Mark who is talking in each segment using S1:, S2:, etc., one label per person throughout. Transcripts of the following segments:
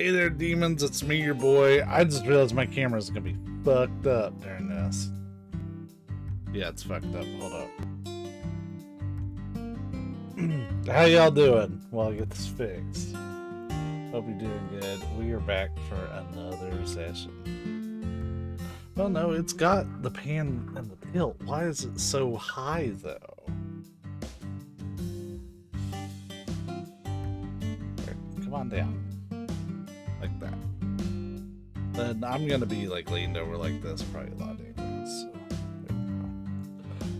S1: Hey there, demons. It's me, your boy. I just realized my camera's gonna be fucked up during this. Yeah, it's fucked up. Hold up. How y'all doing? While I get this fixed. Hope you're doing good. We are back for another session. Well, no, it's got the pan and the tilt. Why is it so high, though? There, come on down. Like that. Then I'm gonna be like leaned over like this probably a lot anyway, so there we go.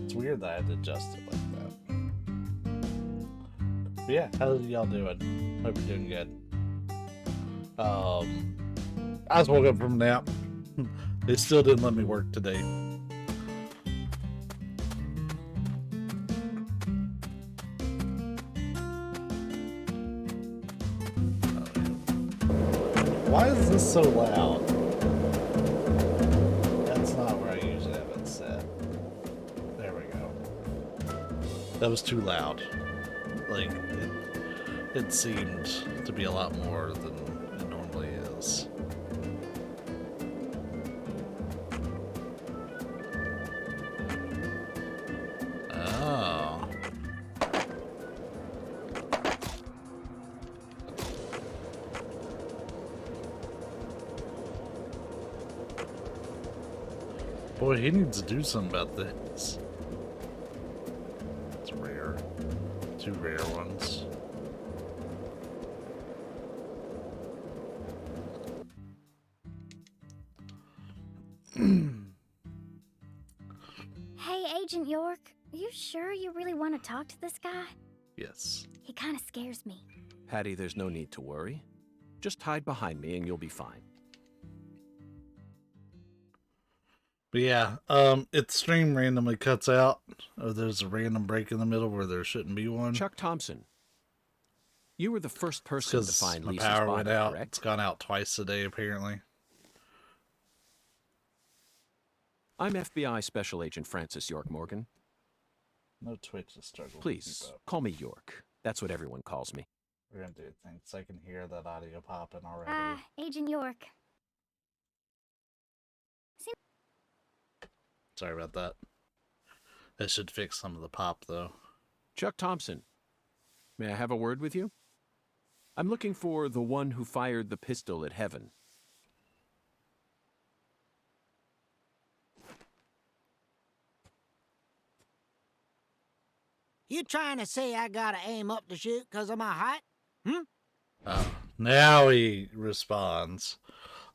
S1: It's weird that I had to adjust it like that. But yeah, how y'all doing? Hope you're doing good. I just woke up from a nap. They still didn't let me work today. Why is this so loud? That's not where I usually have it set. There we go. That was too loud. Like, it seemed to be a lot more than it normally is. Oh. Boy, he needs to do something about this. It's rare. Two rare ones.
S2: Hey, Agent York, are you sure you really want to talk to this guy?
S1: Yes.
S2: He kind of scares me.
S3: Hattie, there's no need to worry. Just hide behind me and you'll be fine.
S1: But yeah, its stream randomly cuts out. Or there's a random break in the middle where there shouldn't be one.
S3: Chuck Thompson, you were the first person to find
S1: my
S3: Lisa's
S1: power
S3: body,
S1: went out.
S3: correct?
S1: It's gone out twice a day, apparently.
S3: I'm FBI Special Agent Francis York Morgan.
S1: No Twitch is struggling.
S3: Please, call me York. That's what everyone calls me.
S1: We're gonna do things so I can hear that audio popping already.
S2: Agent York.
S1: Sorry about that. That should fix some of the pop, though.
S3: Chuck Thompson, may I have a word with you? I'm looking for the one who fired the pistol at Heaven.
S4: You trying to say I gotta aim up to shoot because of my height?
S1: Oh, now he responds.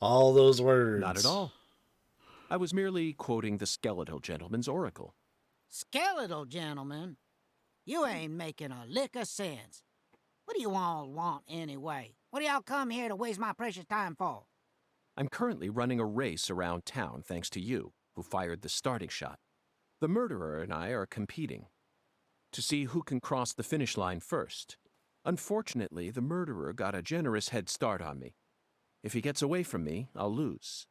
S1: All those words.
S3: Not at all. I was merely quoting the skeletal gentleman's oracle.
S4: Skeletal gentleman? You ain't making a lick of sense. What do you all want anyway? What do y'all come here to waste my precious time for?
S3: I'm currently running a race around town thanks to you, who fired the starting shot. The murderer and I are competing to see who can cross the finish line first. Unfortunately, the murderer got a generous head start on me. If he gets away from me, I'll lose.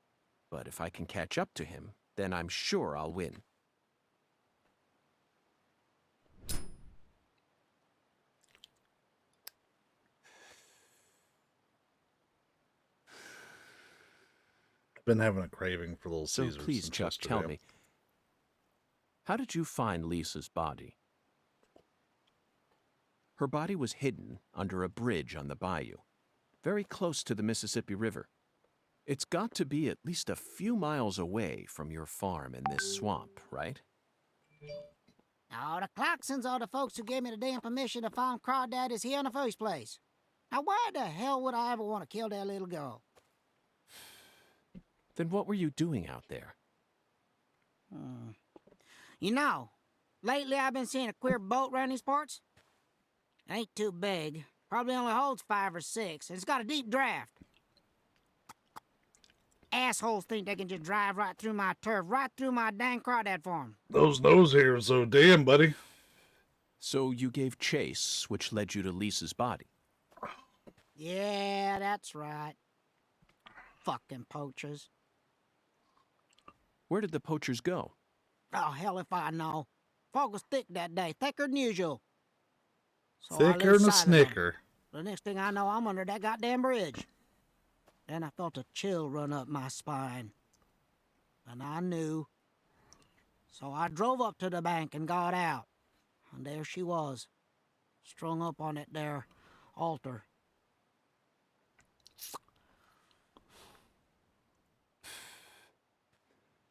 S3: But if I can catch up to him, then I'm sure I'll win.
S1: Been having a craving for Little
S3: So
S1: Caesars.
S3: please, Chuck, tell me, how did you find Lisa's body? Her body was hidden under a bridge on the bayou, very close to the Mississippi River. It's got to be at least a few miles away from your farm in this swamp, right?
S4: Oh, the Clarksons are the folks who gave me the damn permission to farm crawdaddies here in the first place. Now why the hell would I ever want to kill that little girl?
S3: Then what were you doing out there?
S4: You know, lately I've been seeing a queer boat around these parts. It ain't too big. Probably only holds 5 or 6, and it's got a deep draft. Assholes think they can just drive right through my turf, right through my dang crawdad farm.
S1: Those nose hairs, so damn, buddy.
S3: So you gave chase, which led you to Lisa's body.
S4: Yeah, that's right. Fucking poachers.
S3: Where did the poachers go?
S4: Oh, hell if I know. Fog was thick that day, thicker than usual. So I
S1: Thicker
S4: lose
S1: than a
S4: sight of them.
S1: snicker.
S4: The next thing I know, I'm under that goddamn bridge. Then I felt a chill run up my spine. And I knew. So I drove up to the bank and got out. And there she was, strung up on that there altar.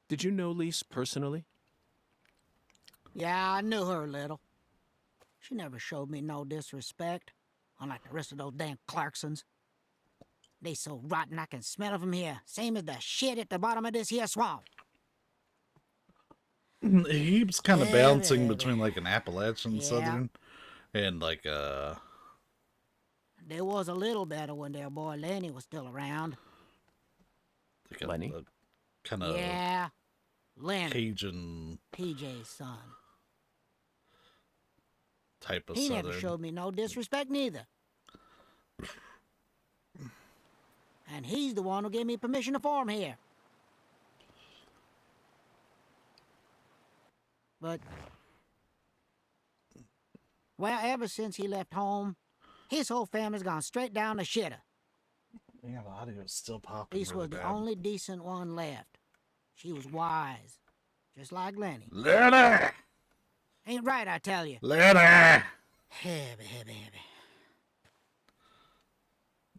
S3: Did you know Lise personally?
S4: Yeah, I knew her a little. She never showed me no disrespect, unlike the rest of those damn Clarksons. They so rotten I can smell it from here, same as the shit at the bottom of this here swamp.
S1: He keeps kind of
S4: Yeah,
S1: bouncing
S4: baby.
S1: between like an Appalachian
S4: Yeah.
S1: Southern and like a
S4: There was a little better when their boy Lenny was still around.
S3: Lenny?
S1: Kind of
S4: Yeah, Lenny,
S1: Cajun
S4: PJ's son.
S1: type of
S4: He
S1: Southern.
S4: never showed me no disrespect neither. And he's the one who gave me permission to farm here. But, well, ever since he left home, his whole family's gone straight down the shitter.
S1: Yeah, the audio's still popping.
S4: Lisa
S1: really
S4: was the
S1: bad.
S4: only decent one left. She was wise, just like Lenny.
S1: Lenny!
S4: Ain't right, I tell you.
S1: Lenny!
S4: Heavy, heavy, heavy.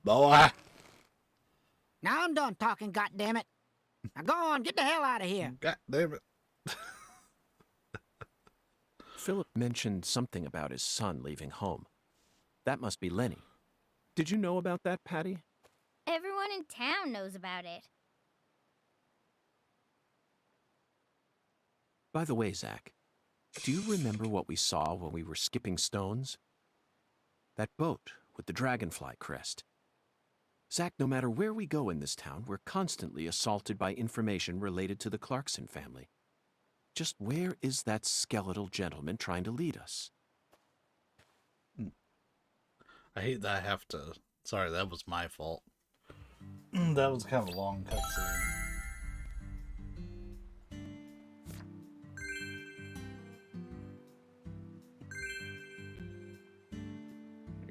S1: Boy!
S4: Now I'm done talking, goddammit. Now go on, get the hell out of here.
S1: God damn it.
S3: Philip mentioned something about his son leaving home. That must be Lenny. Did you know about that, Patty?
S2: Everyone in town knows about it.
S3: By the way, Zach, do you remember what we saw when we were skipping stones? That boat with the dragonfly crest. Zach, no matter where we go in this town, we're constantly assaulted by information related to the Clarkson family. Just where is that skeletal gentleman trying to lead us?
S1: I hate that I have to. Sorry, that was my fault. That was kind of a long cutscene.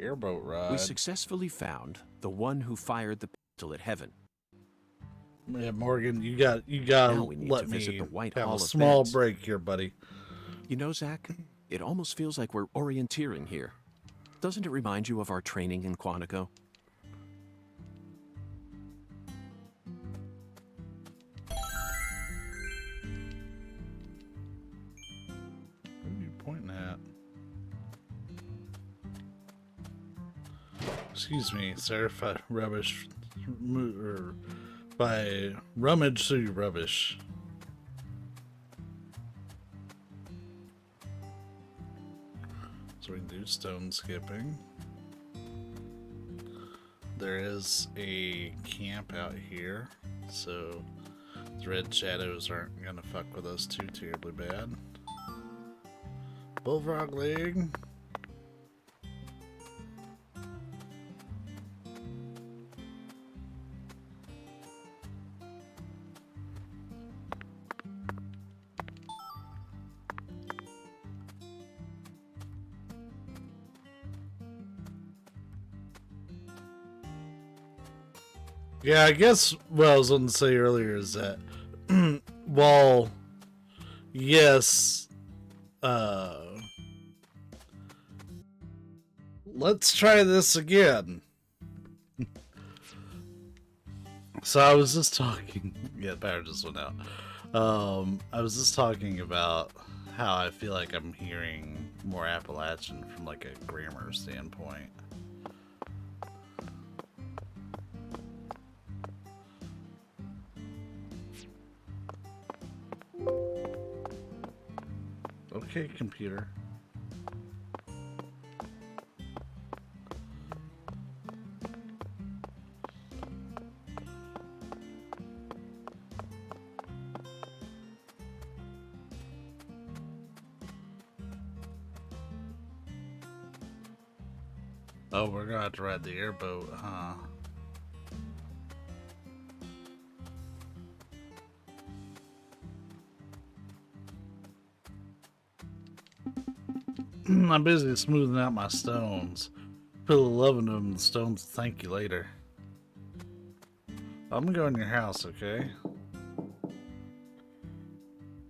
S1: Airboat ride.
S3: We successfully found the one who fired the pistol at Heaven.
S1: Yeah, Morgan, you gotta
S3: Now we need
S1: let
S3: to
S1: me
S3: visit the White
S1: have
S3: Hall
S1: a
S3: of
S1: small
S3: Beds.
S1: break here, buddy.
S3: You know, Zach, it almost feels like we're orienteering here. Doesn't it remind you of our training in Quantico?
S1: What are you pointing at? Excuse me, sir, if I rubbish or if I rummage through your rubbish. So we can do stone skipping. There is a camp out here, so the red shadows aren't gonna fuck with us too terribly bad. Bullfrog leg. Yeah, I guess what I was going to say earlier is that while yes, let's try this again. So I was just talking. Yeah, the power just went out. I was just talking about how I feel like I'm hearing more Appalachian from like a grammar standpoint. Okay, computer. Oh, we're gonna have to ride the airboat, huh? I'm busy smoothing out my stones. Put a love into them, the stones will thank you later. I'm gonna go in your house, okay?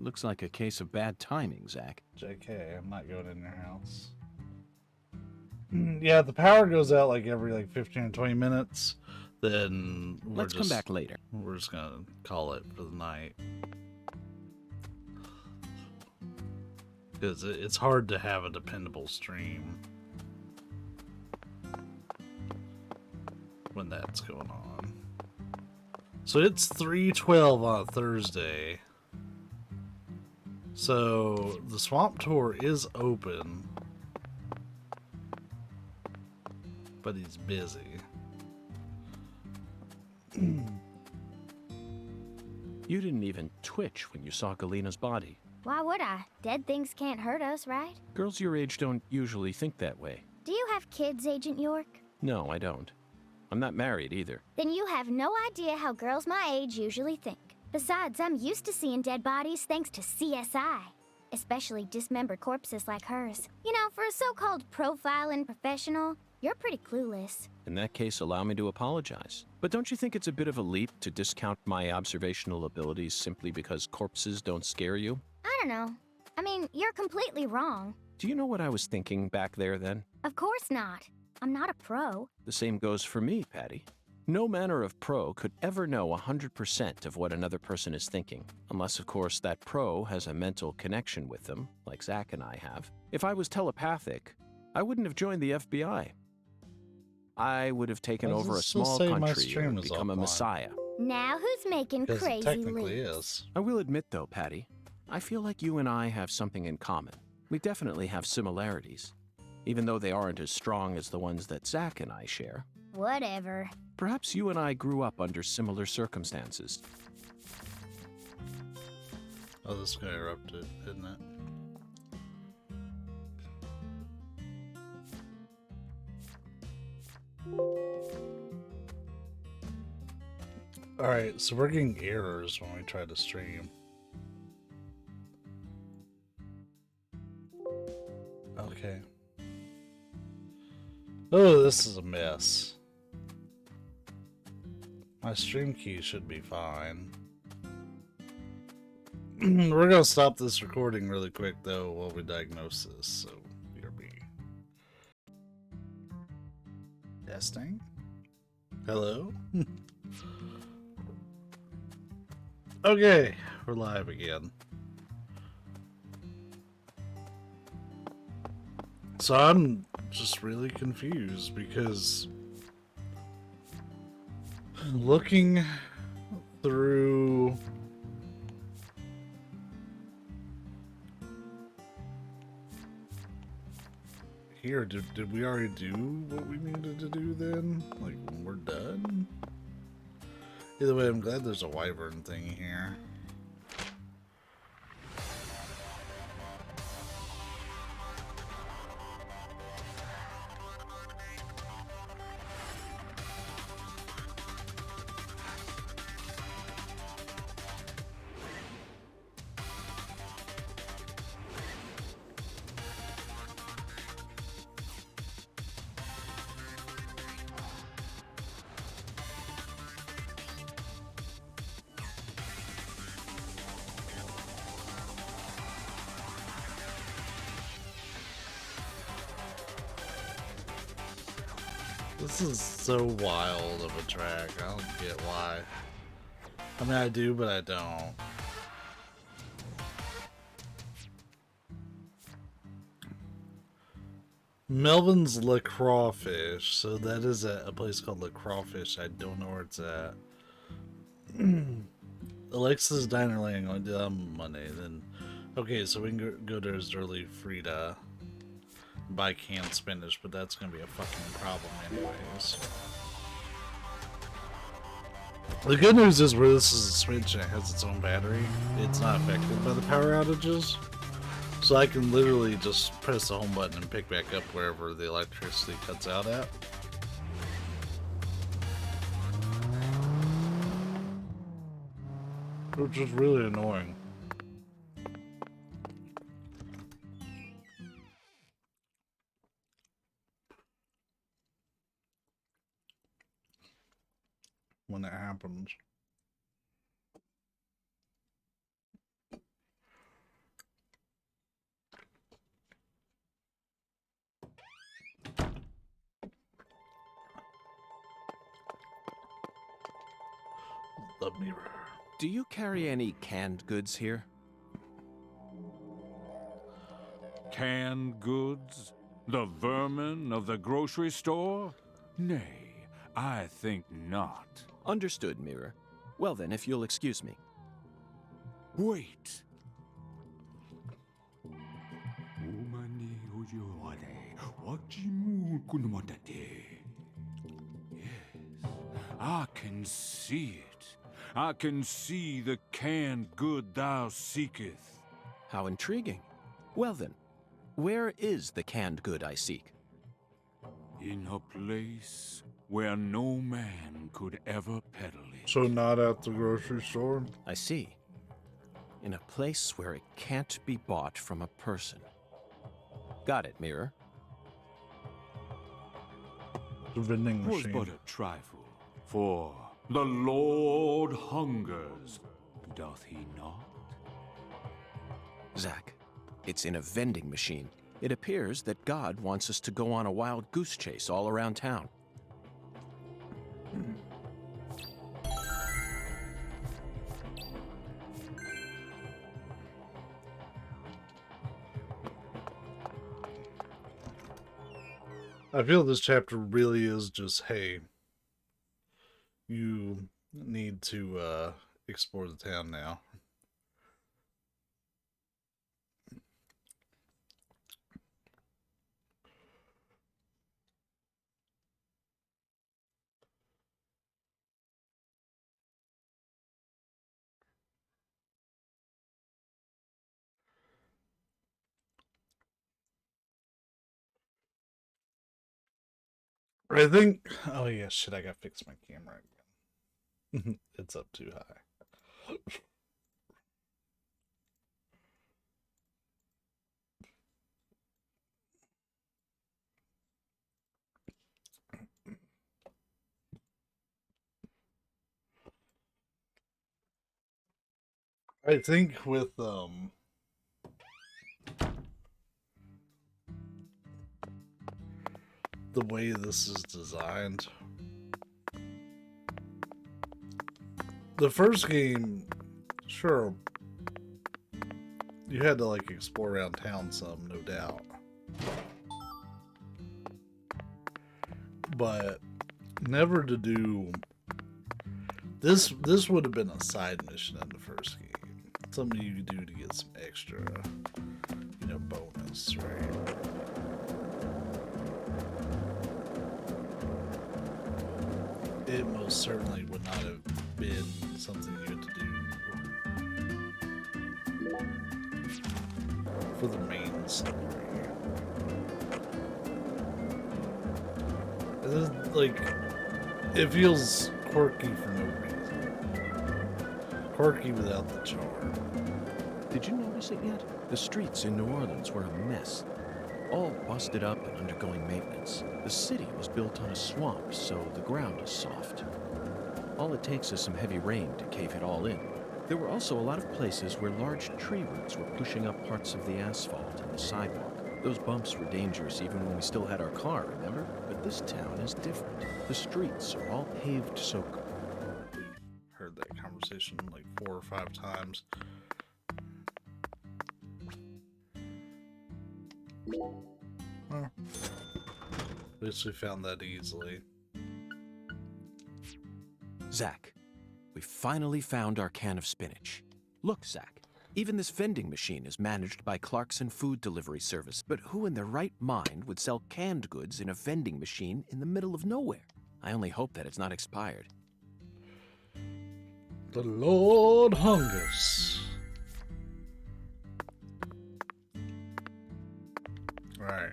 S3: Looks like a case of bad timing, Zach.
S1: JK, I'm not going in your house. Yeah, the power goes out like every 15 or 20 minutes. Then
S3: Let's come back later.
S1: We're just gonna call it for the night. Because it's hard to have a dependable stream when that's going on. So it's 3:12 on a Thursday. So the swamp tour is open, but he's busy.
S3: You didn't even twitch when you saw Galena's body.
S2: Why would I? Dead things can't hurt us, right?
S3: Girls your age don't usually think that way.
S2: Do you have kids, Agent York?
S3: No, I don't. I'm not married either.
S2: Then you have no idea how girls my age usually think. Besides, I'm used to seeing dead bodies thanks to CSI. Especially dismembered corpses like hers. You know, for a so-called profiling professional, you're pretty clueless.
S3: In that case, allow me to apologize. But don't you think it's a bit of a leap to discount my observational abilities simply because corpses don't scare you?
S2: I don't know. I mean, you're completely wrong.
S3: Do you know what I was thinking back there then?
S2: Of course not. I'm not a pro.
S3: The same goes for me, Patty. No manner of pro could ever know 100% of what another person is thinking, unless, of course, that pro has a mental connection with them, like Zach and I have. If I was telepathic, I wouldn't have joined the FBI. I would have taken over a small country and become a messiah.
S2: Now who's making crazy
S1: technically
S2: leaps?
S1: is.
S3: I will admit, though, Patty, I feel like you and I have something in common. We definitely have similarities, even though they aren't as strong as the ones that Zach and I share.
S2: Whatever.
S3: Perhaps you and I grew up under similar circumstances.
S1: Oh, this guy erupted, isn't it? Alright, so we're getting errors when we try to stream. Okay. Oh, this is a mess. My stream key should be fine. We're gonna stop this recording really quick though while we diagnose this, so BRB. Testing? Hello? Okay, we're live again. So I'm just really confused because looking through here, did we already do what we needed to do then? Like when we're done? Either way, I'm glad there's a wyvern thing here. This is so wild of a track. I don't get why. I mean, I do, but I don't. Melvin's La Crawfish. So that is a place called La Crawfish. I don't know where it's at. Alexa's Diner Lane going to do on Monday. Then, okay, so we can go to Early Frida. Buy canned spinach, but that's gonna be a fucking problem anyways. The good news is where this is a Switch and it has its own battery, it's not affected by the power outages. So I can literally just press the home button and pick back up wherever the electricity cuts out at. Which is really annoying. when it happens. The mirror.
S3: Do you carry any canned goods here?
S5: Canned goods? The vermin of the grocery store? Nay, I think not.
S3: Understood, Mirror. Well then, if you'll excuse me.
S5: Wait. Yes, I can see it. I can see the canned good thou seeketh.
S3: How intriguing. Well then, where is the canned good I seek?
S5: In a place where no man could ever peddle it.
S1: So not at the grocery store?
S3: I see. In a place where it can't be bought from a person. Got it, Mirror.
S1: The vending
S5: Was
S1: machine.
S5: but a trifle, for the Lord hungers, doth he not?
S3: Zack, it's in a vending machine. It appears that God wants us to go on a wild goose chase all around town.
S1: I feel this chapter really is just, hey, you need to explore the town now. I think, oh yeah, shit, I gotta fix my camera again. It's up too high. I think with the way this is designed, the first game, sure, you had to like explore around town some, no doubt, but never to do this. This would have been a side mission in the first game, something you could do to get some extra, you know, bonus, right? It most certainly would not have been something you had to do for the main story. And this, like, it feels quirky for no reason. Quirky without the charm.
S3: Did you notice it yet? The streets in New Orleans were a mess. All busted up and undergoing maintenance. The city was built on a swamp, so the ground is soft. All it takes is some heavy rain to cave it all in. There were also a lot of places where large tree roots were pushing up parts of the asphalt and the sidewalk. Those bumps were dangerous even when we still had our car, remember? But this town is different. The streets are all paved so...
S1: We heard that conversation like 4 or 5 times. Well, at least we found that easily.
S3: Zack, we finally found our can of spinach. Look, Zack, even this vending machine is managed by Clarkson Food Delivery Service. But who in their right mind would sell canned goods in a vending machine in the middle of nowhere? I only hope that it's not expired.
S1: The Lord hungers. Right.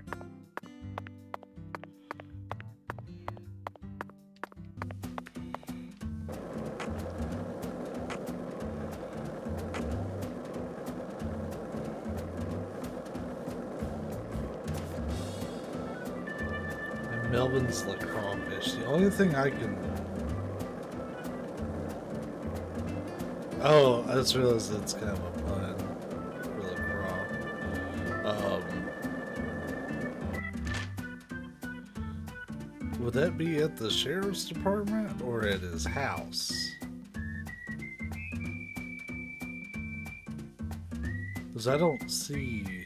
S1: And Melvin's like crawfish. The only thing I can Oh, I just realized it's kind of a pun for the prop. Would that be at the sheriff's department or at his house? Because I don't see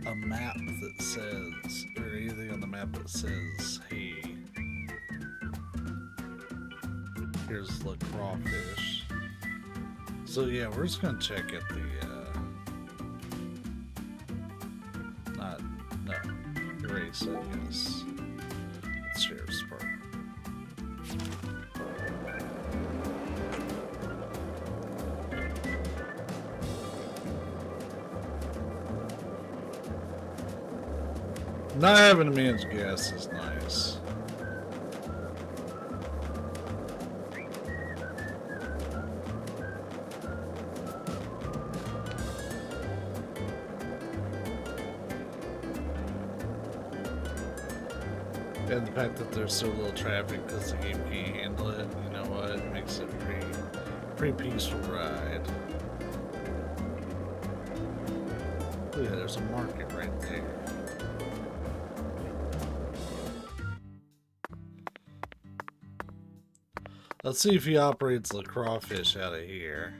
S1: a map that says, or anything on the map that says, hey, here's the crawfish. So yeah, we're just gonna check at the, race, I guess. It's sheriff's department. Not having a man's gas is nice. And the fact that there's so little traffic because the game can't handle it, you know what? It makes it a pretty peaceful ride. Oh yeah, there's a market right there. Let's see if he operates the crawfish out of here.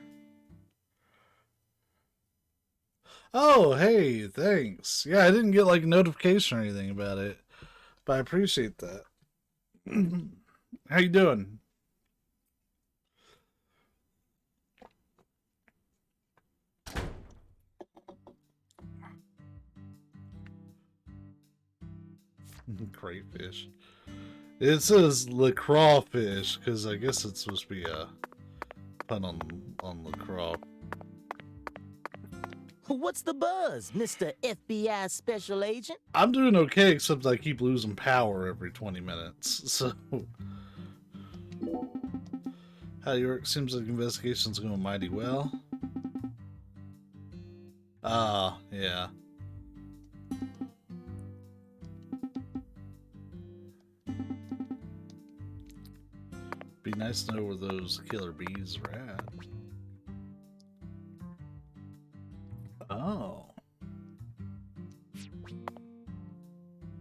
S1: Oh, hey, thanks. Yeah, I didn't get like a notification or anything about it. But I appreciate that. How you doing? Crayfish. It says LaCroix fish because I guess it's supposed to be a pun on LaCroix.
S6: What's the buzz, Mr. FBI Special Agent?
S1: I'm doing okay, except I keep losing power every 20 minutes, so... How you work? Seems like investigation's going mighty well. Ah, yeah. Be nice to know where those killer bees are at. Oh.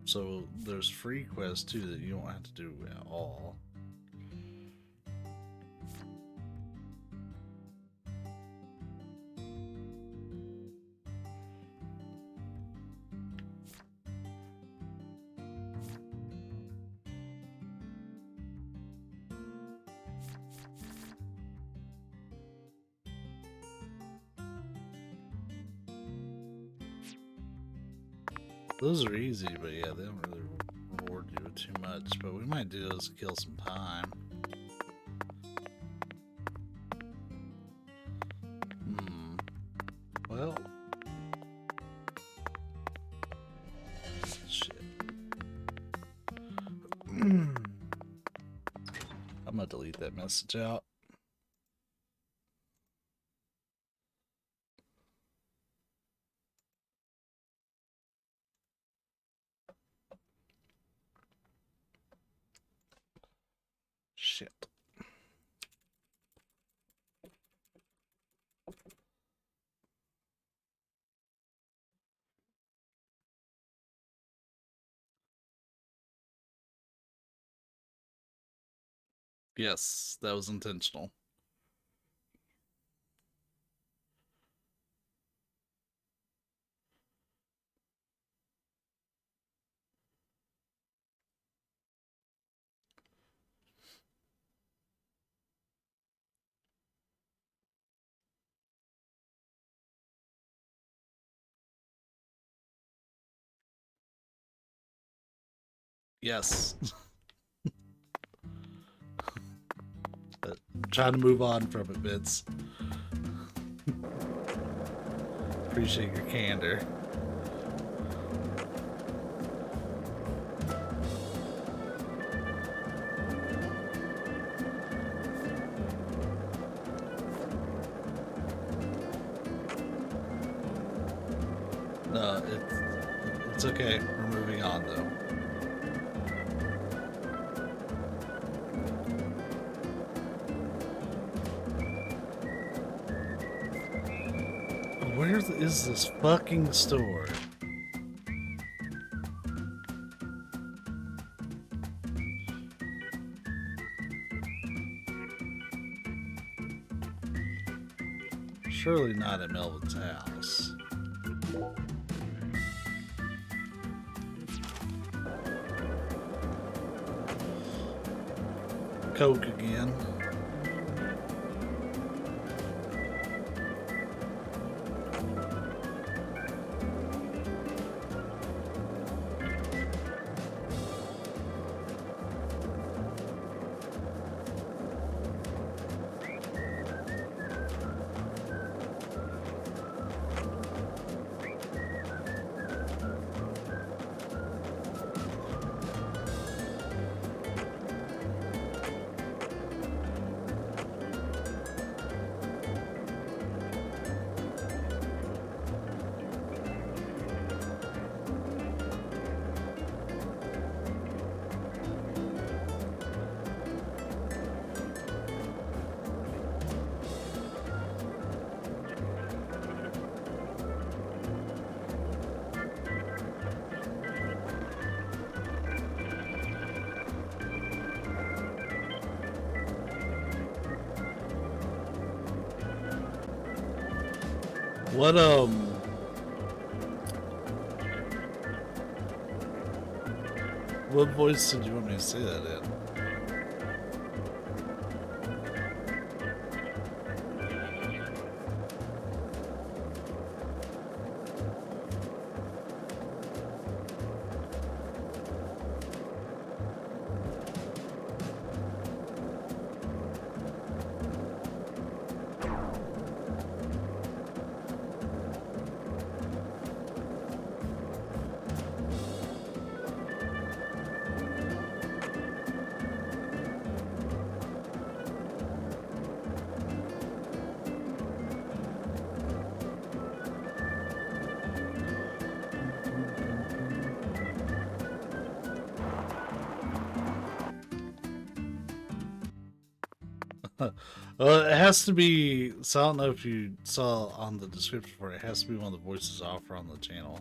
S1: So there's free quests too that you don't have to do at all. Those are easy, but yeah, they don't really reward you with too much. But we might do those to kill some time. Well. Shit. I'm gonna delete that message out. Shit. Yes, that was intentional. Yes. Trying to move on from it, Vince. Appreciate your candor. No, it's okay. We're moving on, though. Where is this fucking store? Surely not at Melvin's house. Coke again. What voice did you want me to say that in? Well, it has to be. So I don't know if you saw on the description for it. It has to be one of the voices I offer on the channel.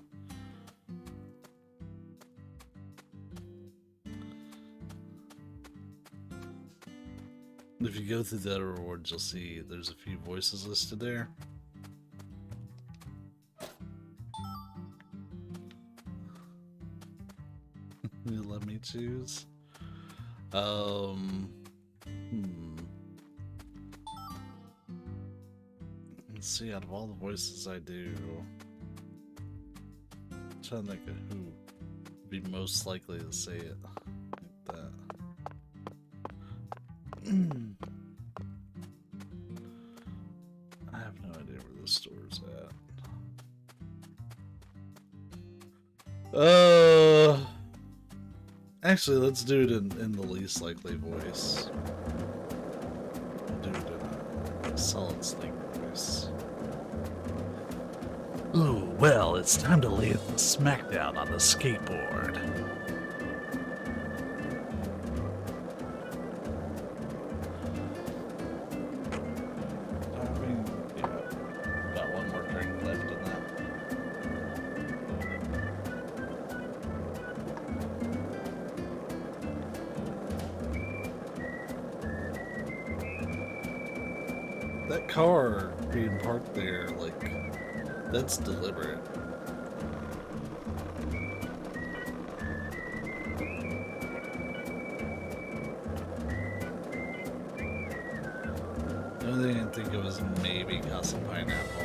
S1: If you go through the other rewards, you'll see there's a few voices listed there. You let me choose. Let's see, out of all the voices I do, I'm trying to think of who would be most likely to say it like that. I have no idea where this store's at. Actually, let's do it in the least likely voice. We'll do it in a solid snake voice. Ooh, well, it's time to lay the smackdown on the skateboard. I mean, yeah, got one more drink left in that. That car being parked there, like, that's deliberate. The only thing I can think of is maybe Casa Pineapple.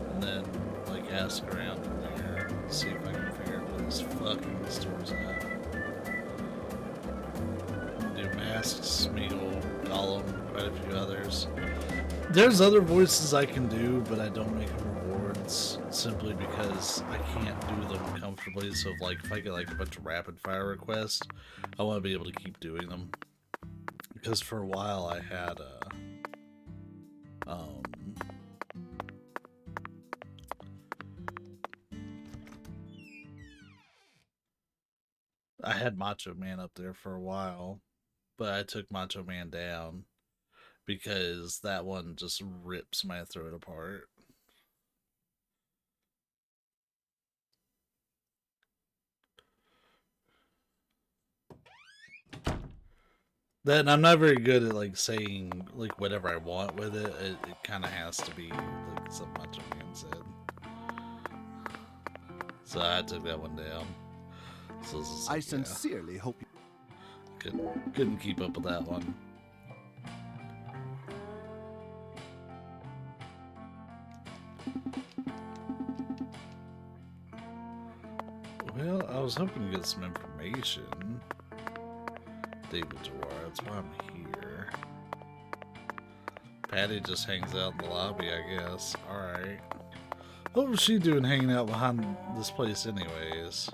S1: And then, like, ask around in there, see if I can figure out where this fucking store's at. Masks, Smeagol, Gollum, quite a few others. There's other voices I can do, but I don't make them rewards simply because I can't do them comfortably. So if I get like a bunch of rapid fire requests, I want to be able to keep doing them. Because for a while I had Macho Man up there for a while. But I took Macho Man down, because that one just rips my throat apart. Then I'm not very good at like saying like whatever I want with it. It kind of has to be like so much of being said. So I took that one down. So this is like,
S7: I sincerely hope you...
S1: couldn't keep up with that one. Well, I was hoping to get some information. David Dewar, that's why I'm here. Patty just hangs out in the lobby, I guess. Alright. What was she doing hanging out behind this place anyways?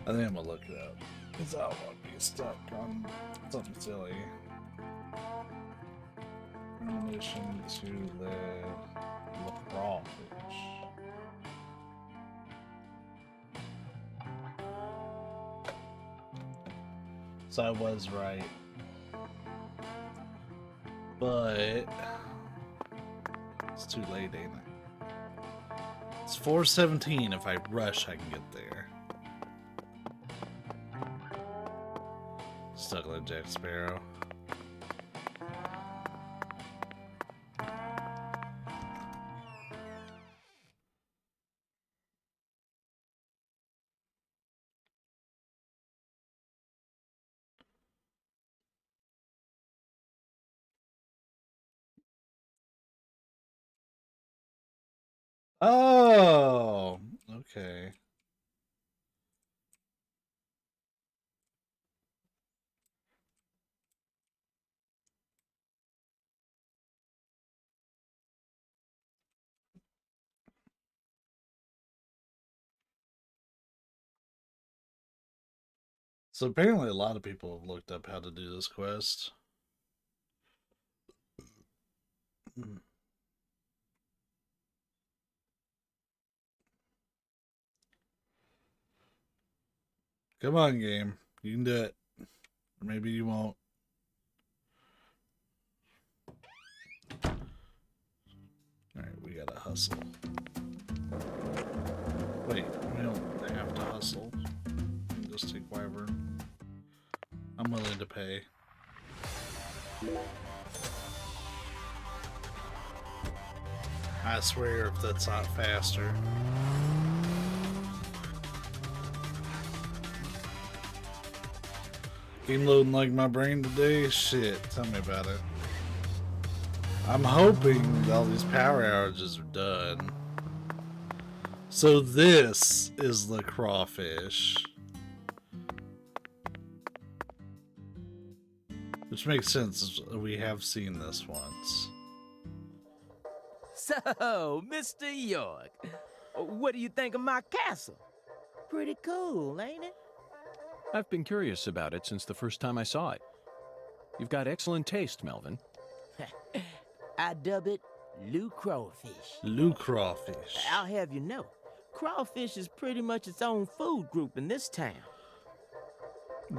S1: I think I'm gonna look it up. Because I don't want to be stuck on something silly. Premonition to the crawfish. So I was right. But it's too late, ain't it? It's 4:17. If I rush, I can get there. Stuck like Jack Sparrow. Oh, okay. So apparently a lot of people have looked up how to do this quest. Come on, game. You can do it. Or maybe you won't. Alright, we gotta hustle. Wait, we don't have to hustle. We can just take Wyvern. I'm willing to pay. I swear if that's not faster. Game loading like my brain today? Shit, tell me about it. I'm hoping all these power outages are done. So this is the crawfish. Which makes sense, we have seen this once.
S6: So, Mr. York, what do you think of my castle? Pretty cool, ain't it?
S3: I've been curious about it since the first time I saw it. You've got excellent taste, Melvin.
S6: I dub it Lou Crawfish.
S1: Lou Crawfish.
S6: I'll have you know, crawfish is pretty much its own food group in this town.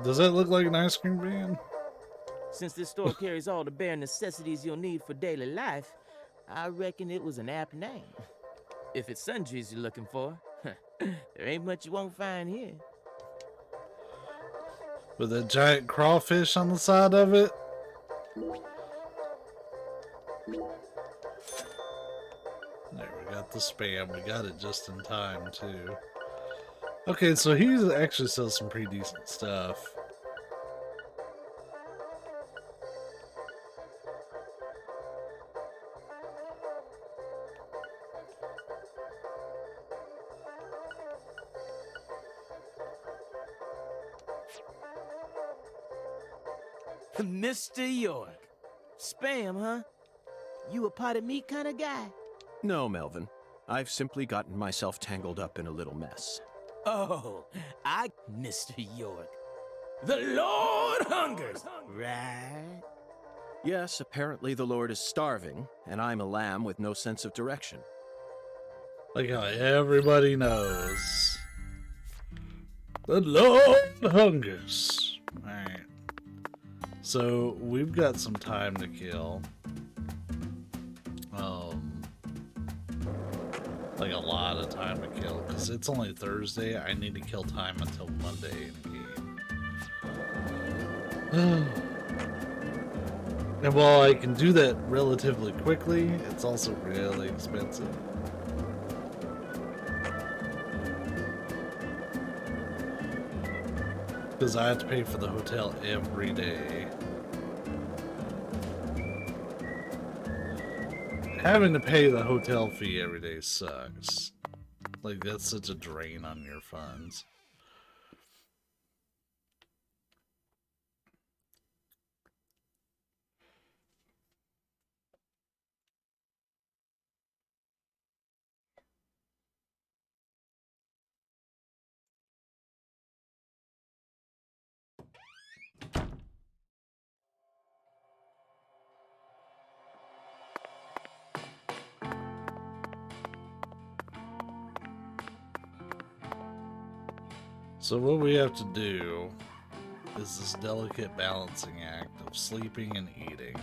S1: Does that look like an ice cream van?
S6: Since this store carries all the bare necessities you'll need for daily life, I reckon it was an apt name. If it's sundries you're looking for, there ain't much you won't find here.
S1: With a giant crawfish on the side of it? There, we got the spam. We got it just in time, too. Okay, so he actually sells some pretty decent stuff.
S6: Mr. York. Spam, huh? You a potted meat kind of guy?
S3: No, Melvin. I've simply gotten myself tangled up in a little mess.
S6: Oh, Mr. York. The Lord hungers, right?
S3: Yes, apparently the Lord is starving, and I'm a lamb with no sense of direction.
S1: Like how everybody knows. The Lord hungers. Alright. So, we've got some time to kill. Like a lot of time to kill, because it's only Thursday. I need to kill time until Monday in game. And while I can do that relatively quickly, it's also really expensive. Because I have to pay for the hotel every day. Having to pay the hotel fee every day sucks. Like, that's such a drain on your funds. So what we have to do is this delicate balancing act of sleeping and eating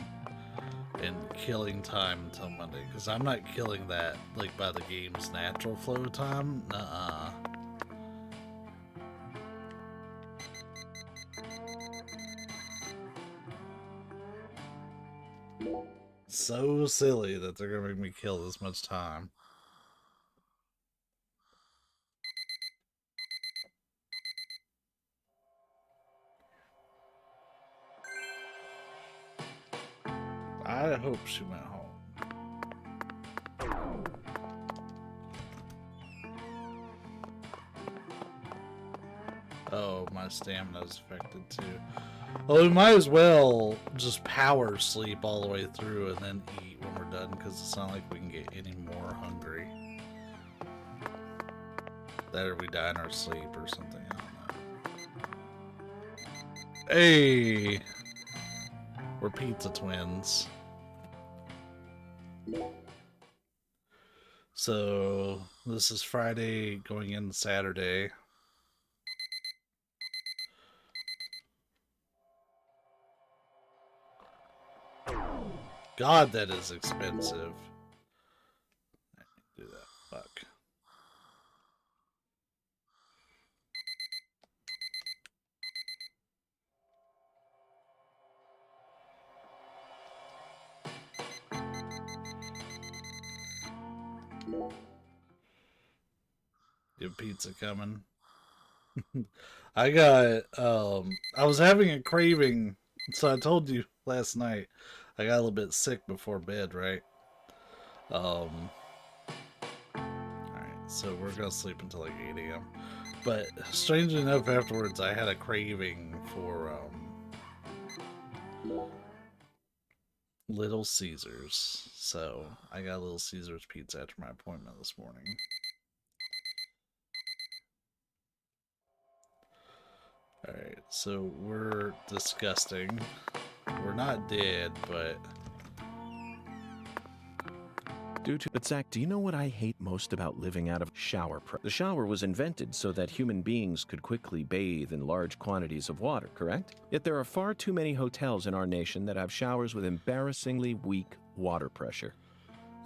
S1: and killing time until Monday. Because I'm not killing that, like, by the game's natural flow time. Nuh-uh. So silly that they're gonna make me kill this much time. I hope she went home. Oh, my stamina's affected too. Well, we might as well just power sleep all the way through and then eat when we're done, because it's not like we can get any more hungry. That or we die in our sleep or something, I don't know. Hey! We're pizza twins. So, this is Friday going into Saturday. God, that is expensive. I need to do that. Fuck. Get pizza coming. I got, I was having a craving, so I told you last night, I got a little bit sick before bed, right? Alright, so we're gonna sleep until like 8 a.m. But strangely enough, afterwards, I had a craving for, Little Caesars. So, I got Little Caesars pizza after my appointment this morning. Alright, so we're disgusting. We're not dead, but...
S3: But Zach, do you know what I hate most about living out of shower? The shower was invented so that human beings could quickly bathe in large quantities of water, correct? Yet there are far too many hotels in our nation that have showers with embarrassingly weak water pressure.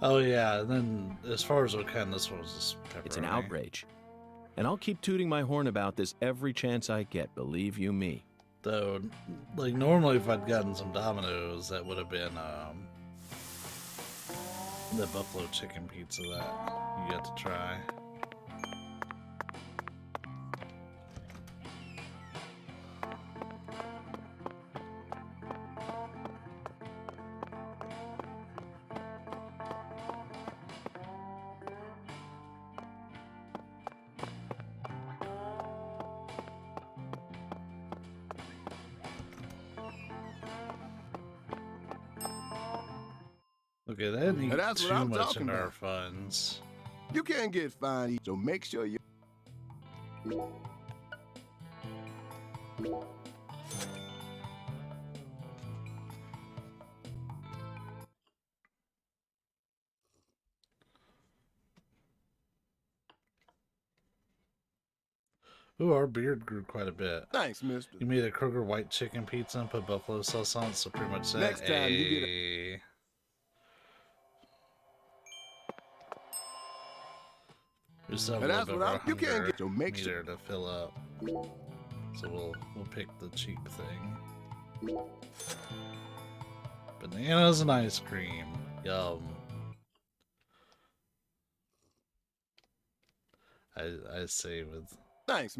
S1: Oh yeah, and then as far as what kind this one was, just pepperoni.
S3: It's an outrage. And I'll keep tooting my horn about this every chance I get, believe you me.
S1: Though, like, normally if I'd gotten some Domino's, that would have been, the buffalo chicken pizza that you got to try. Okay, that didn't eat
S7: That's what
S1: too
S7: I'm
S1: much
S7: talking
S1: in our
S7: about.
S1: funds.
S7: You can't get fined, so make sure you...
S1: Ooh, our beard grew quite a bit.
S7: Thanks, mister.
S1: You made a Kroger white chicken pizza and put buffalo sauce on it, so pretty much that.
S7: Next time you get
S1: a... We still have a
S7: Now
S1: little
S7: that's
S1: bit
S7: what you can't
S1: hunger
S7: get. So make sure.
S1: meter to fill up. So we'll pick the cheap thing. Bananas and ice cream. Yum. I say with
S7: Thanks.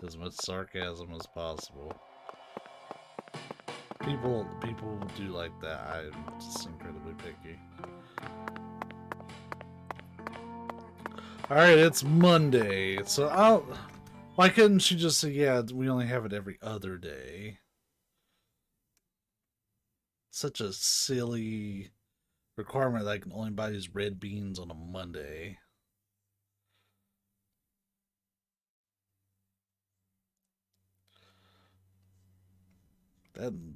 S1: as much sarcasm as possible. People do like that. I'm just incredibly picky. Alright, it's Monday. So why couldn't she just say, yeah, we only have it every other day? Such a silly requirement that I can only buy these red beans on a Monday.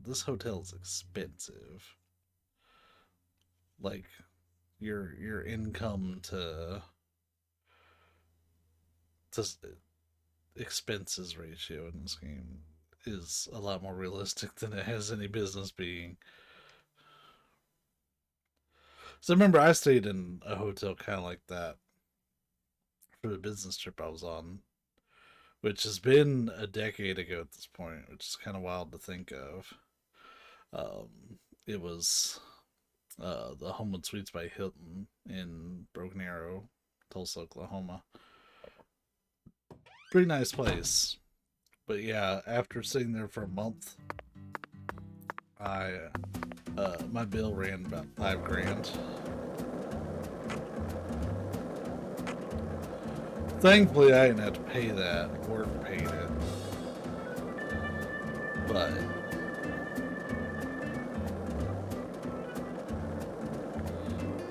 S1: This hotel is expensive. Like your income to expenses ratio in this game is a lot more realistic than it has any business being. So remember, I stayed in a hotel kind of like that for the business trip I was on, which has been a decade ago at this point, which is kind of wild to think of. It was the Homewood Suites by Hilton in Broken Arrow, Tulsa, Oklahoma. Pretty nice place. But yeah, after sitting there for a month, my bill ran about $5,000. Thankfully, I didn't have to pay that. Work paid it. But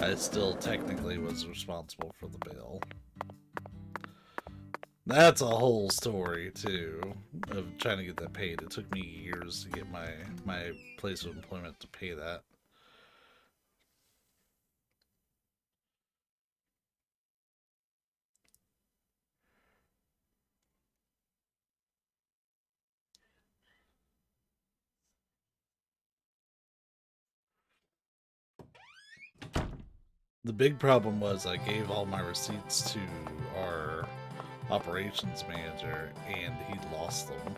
S1: I still technically was responsible for the bill. That's a whole story, too, of trying to get that paid. It took me years to get my place of employment to pay that. The big problem was I gave all my receipts to our operations manager, and he lost them.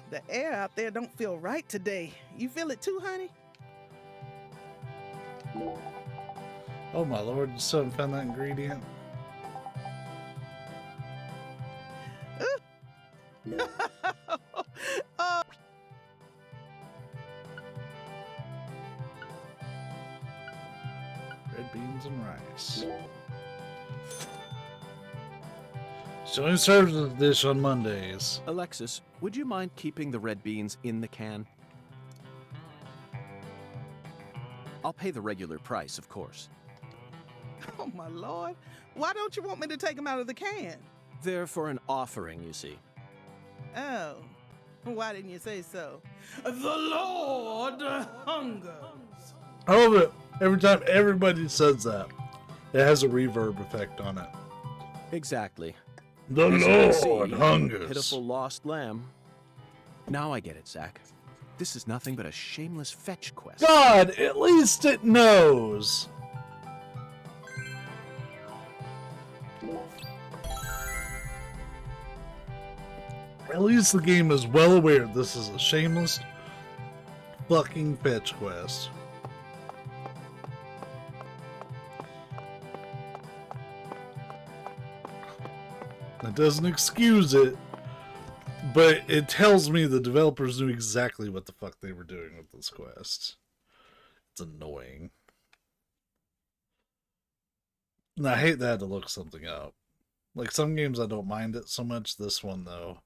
S8: The air out there don't feel right today. You feel it too, honey?
S1: Oh my lord, you still haven't found that ingredient?
S8: Oh.
S1: Red beans and rice. She only serves the dish on Mondays.
S3: Alexis, would you mind keeping the red beans in the can? I'll pay the regular price, of course.
S8: Oh, my Lord. Why don't you want me to take them out of the can?
S3: They're for an offering, you see.
S8: Oh. Why didn't you say so? The Lord hungers.
S1: I love it. Every time everybody says that, it has a reverb effect on it.
S3: Exactly.
S1: The
S3: As you can
S1: Lord
S3: see,
S1: hungers.
S3: Pitiful lost lamb. Now I get it, Zach. This is nothing but a shameless fetch quest.
S1: God, at least it knows. At least the game is well aware this is a shameless fucking fetch quest. That doesn't excuse it, but it tells me the developers knew exactly what the fuck they were doing with this quest. It's annoying. And I hate that I had to look something up. Like, some games I don't mind it so much. This one, though.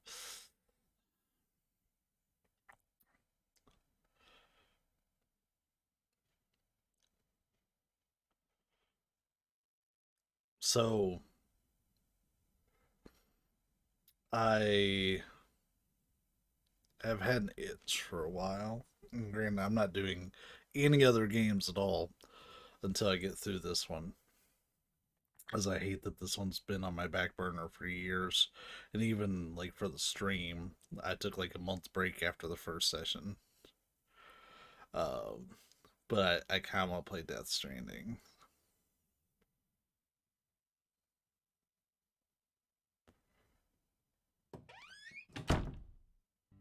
S1: So, I have had an itch for a while. And granted, I'm not doing any other games at all until I get through this one. As I hate that this one's been on my back burner for years. And even, like, for the stream, I took, like, a month break after the first session. But I kind of want to play Death Stranding.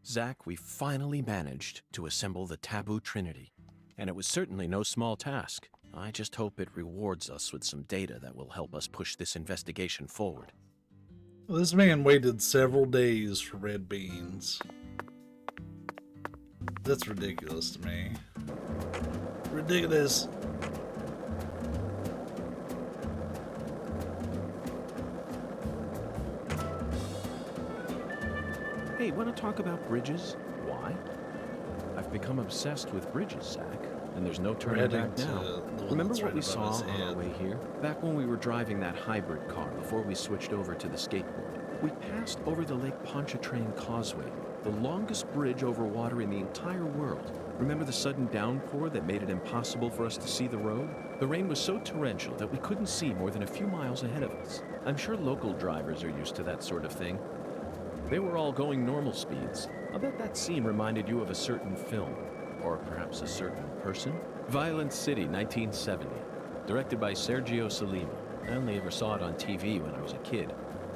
S3: Zach, we finally managed to assemble the Taboo Trinity. And it was certainly no small task. I just hope it rewards us with some data that will help us push this investigation forward.
S1: Well, this man waited several days for red beans. That's ridiculous to me. Ridiculous.
S3: Hey, want to talk about bridges? Why? I've become obsessed with bridges, Zach, and there's no turning back now. Remember what we saw on our way here? Back when we were driving that hybrid car before we switched over to the skateboard. We passed over the Lake Pontchartrain Causeway, the longest bridge over water in the entire world. Remember the sudden downpour that made it impossible for us to see the road? The rain was so torrential that we couldn't see more than a few miles ahead of us. I'm sure local drivers are used to that sort of thing. They were all going normal speeds. I'll bet that scene reminded you of a certain film, or perhaps a certain person. Violent City, 1970, directed by Sergio Solima. I only ever saw it on TV when I was a kid,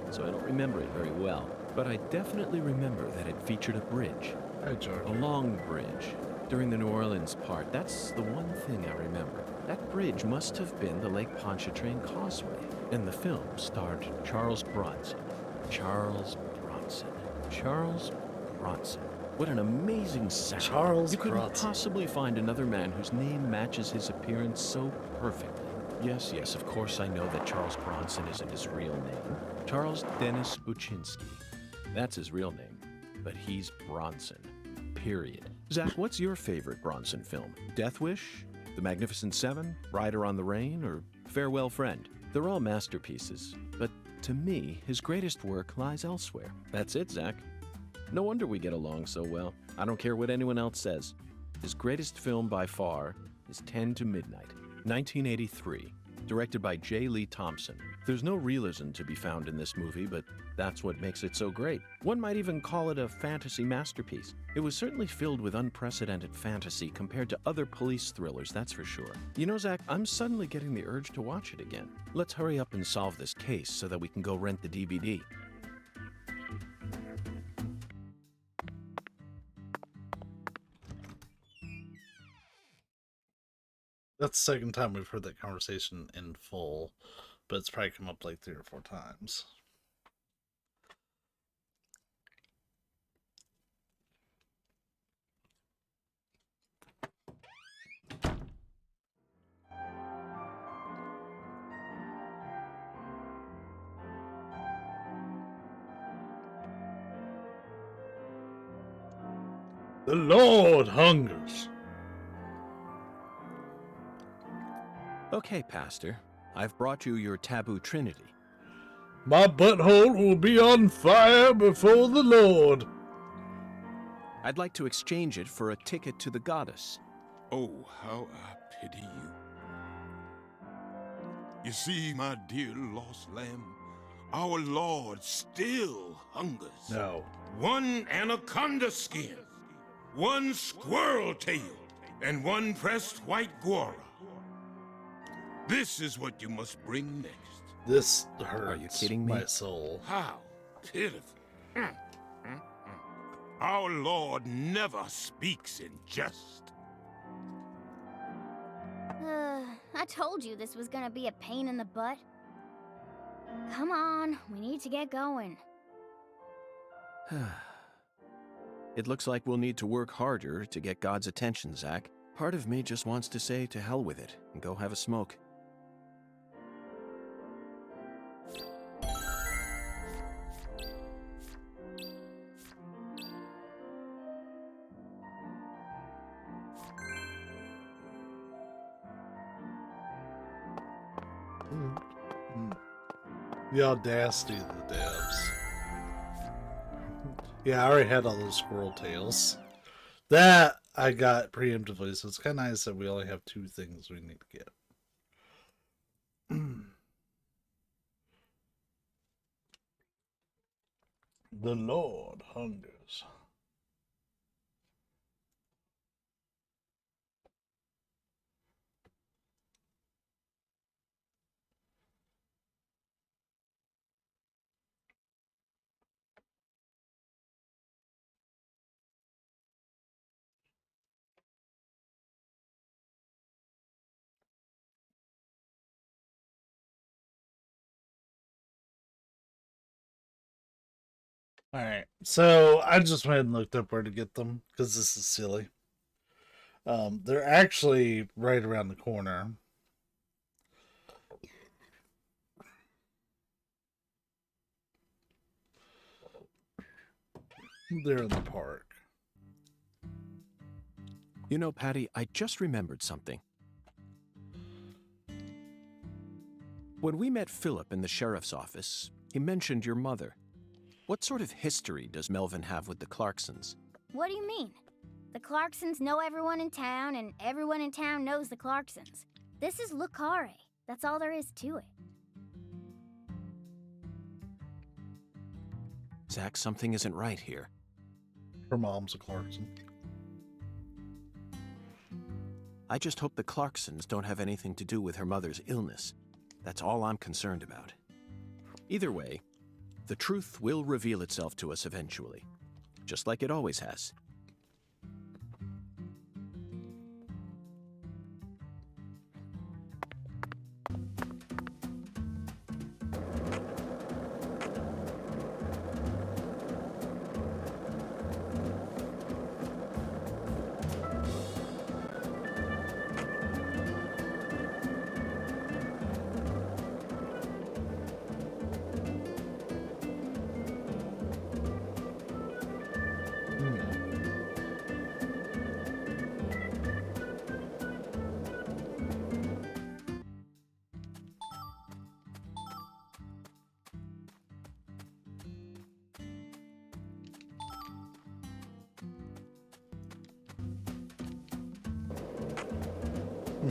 S3: so I don't remember it very well. But I definitely remember that it featured a bridge.
S1: Hi, George.
S3: A long bridge. During the New Orleans part, that's the one thing I remember. That bridge must have been the Lake Pontchartrain Causeway. And the film starred Charles Bronson. Charles Bronson. What an amazing sound.
S1: Charles
S3: You couldn't
S1: Bronson.
S3: possibly find another man whose name matches his appearance so perfectly. Yes, of course I know that Charles Bronson isn't his real name. Charles Dennis Buczynski. That's his real name. But he's Bronson. Period. Zach, what's your favorite Bronson film? Death Wish? The Magnificent Seven? Rider on the Rain? Or Farewell Friend? They're all masterpieces, but to me, his greatest work lies elsewhere. That's it, Zach. No wonder we get along so well. I don't care what anyone else says. His greatest film by far is 10 to Midnight, 1983, directed by J. Lee Thompson. There's no realism to be found in this movie, but that's what makes it so great. One might even call it a fantasy masterpiece. It was certainly filled with unprecedented fantasy compared to other police thrillers, that's for sure. You know, Zach, I'm suddenly getting the urge to watch it again. Let's hurry up and solve this case so that we can go rent the DVD.
S1: That's the second time we've heard that conversation in full, but it's probably come up like 3 or 4 times. The Lord hungers.
S3: Okay, Pastor. I've brought you your Taboo Trinity.
S1: My butthole will be on fire before the Lord.
S3: I'd like to exchange it for a ticket to the goddess.
S5: Oh, how I pity you. You see, my dear lost lamb, our Lord still hungers.
S1: No.
S5: One anaconda skin, one squirrel tail, and one pressed white guara. This is what you must bring next.
S1: This hurts.
S3: Are you kidding me?
S1: My soul.
S5: How pitiful. Our Lord never speaks in jest.
S2: I told you this was gonna be a pain in the butt. Come on, we need to get going.
S3: It looks like we'll need to work harder to get God's attention, Zach. Part of me just wants to say to hell with it and go have a smoke.
S1: The audacity of the devs. Yeah, I already had all those squirrel tails. That I got preemptively, so it's kind of nice that we only have 2 things we need to get. The Lord hungers. Alright, so I just went and looked up where to get them, because this is silly. They're actually right around the corner. They're in the park.
S3: You know, Patty, I just remembered something. When we met Philip in the sheriff's office, he mentioned your mother. What sort of history does Melvin have with the Clarksons?
S2: What do you mean? The Clarksons know everyone in town, and everyone in town knows the Clarksons. This is Le Carre. That's all there is to it.
S3: Zach, something isn't right here.
S1: Her mom's a Clarkson.
S3: I just hope the Clarksons don't have anything to do with her mother's illness. That's all I'm concerned about. Either way, the truth will reveal itself to us eventually, just like it always has.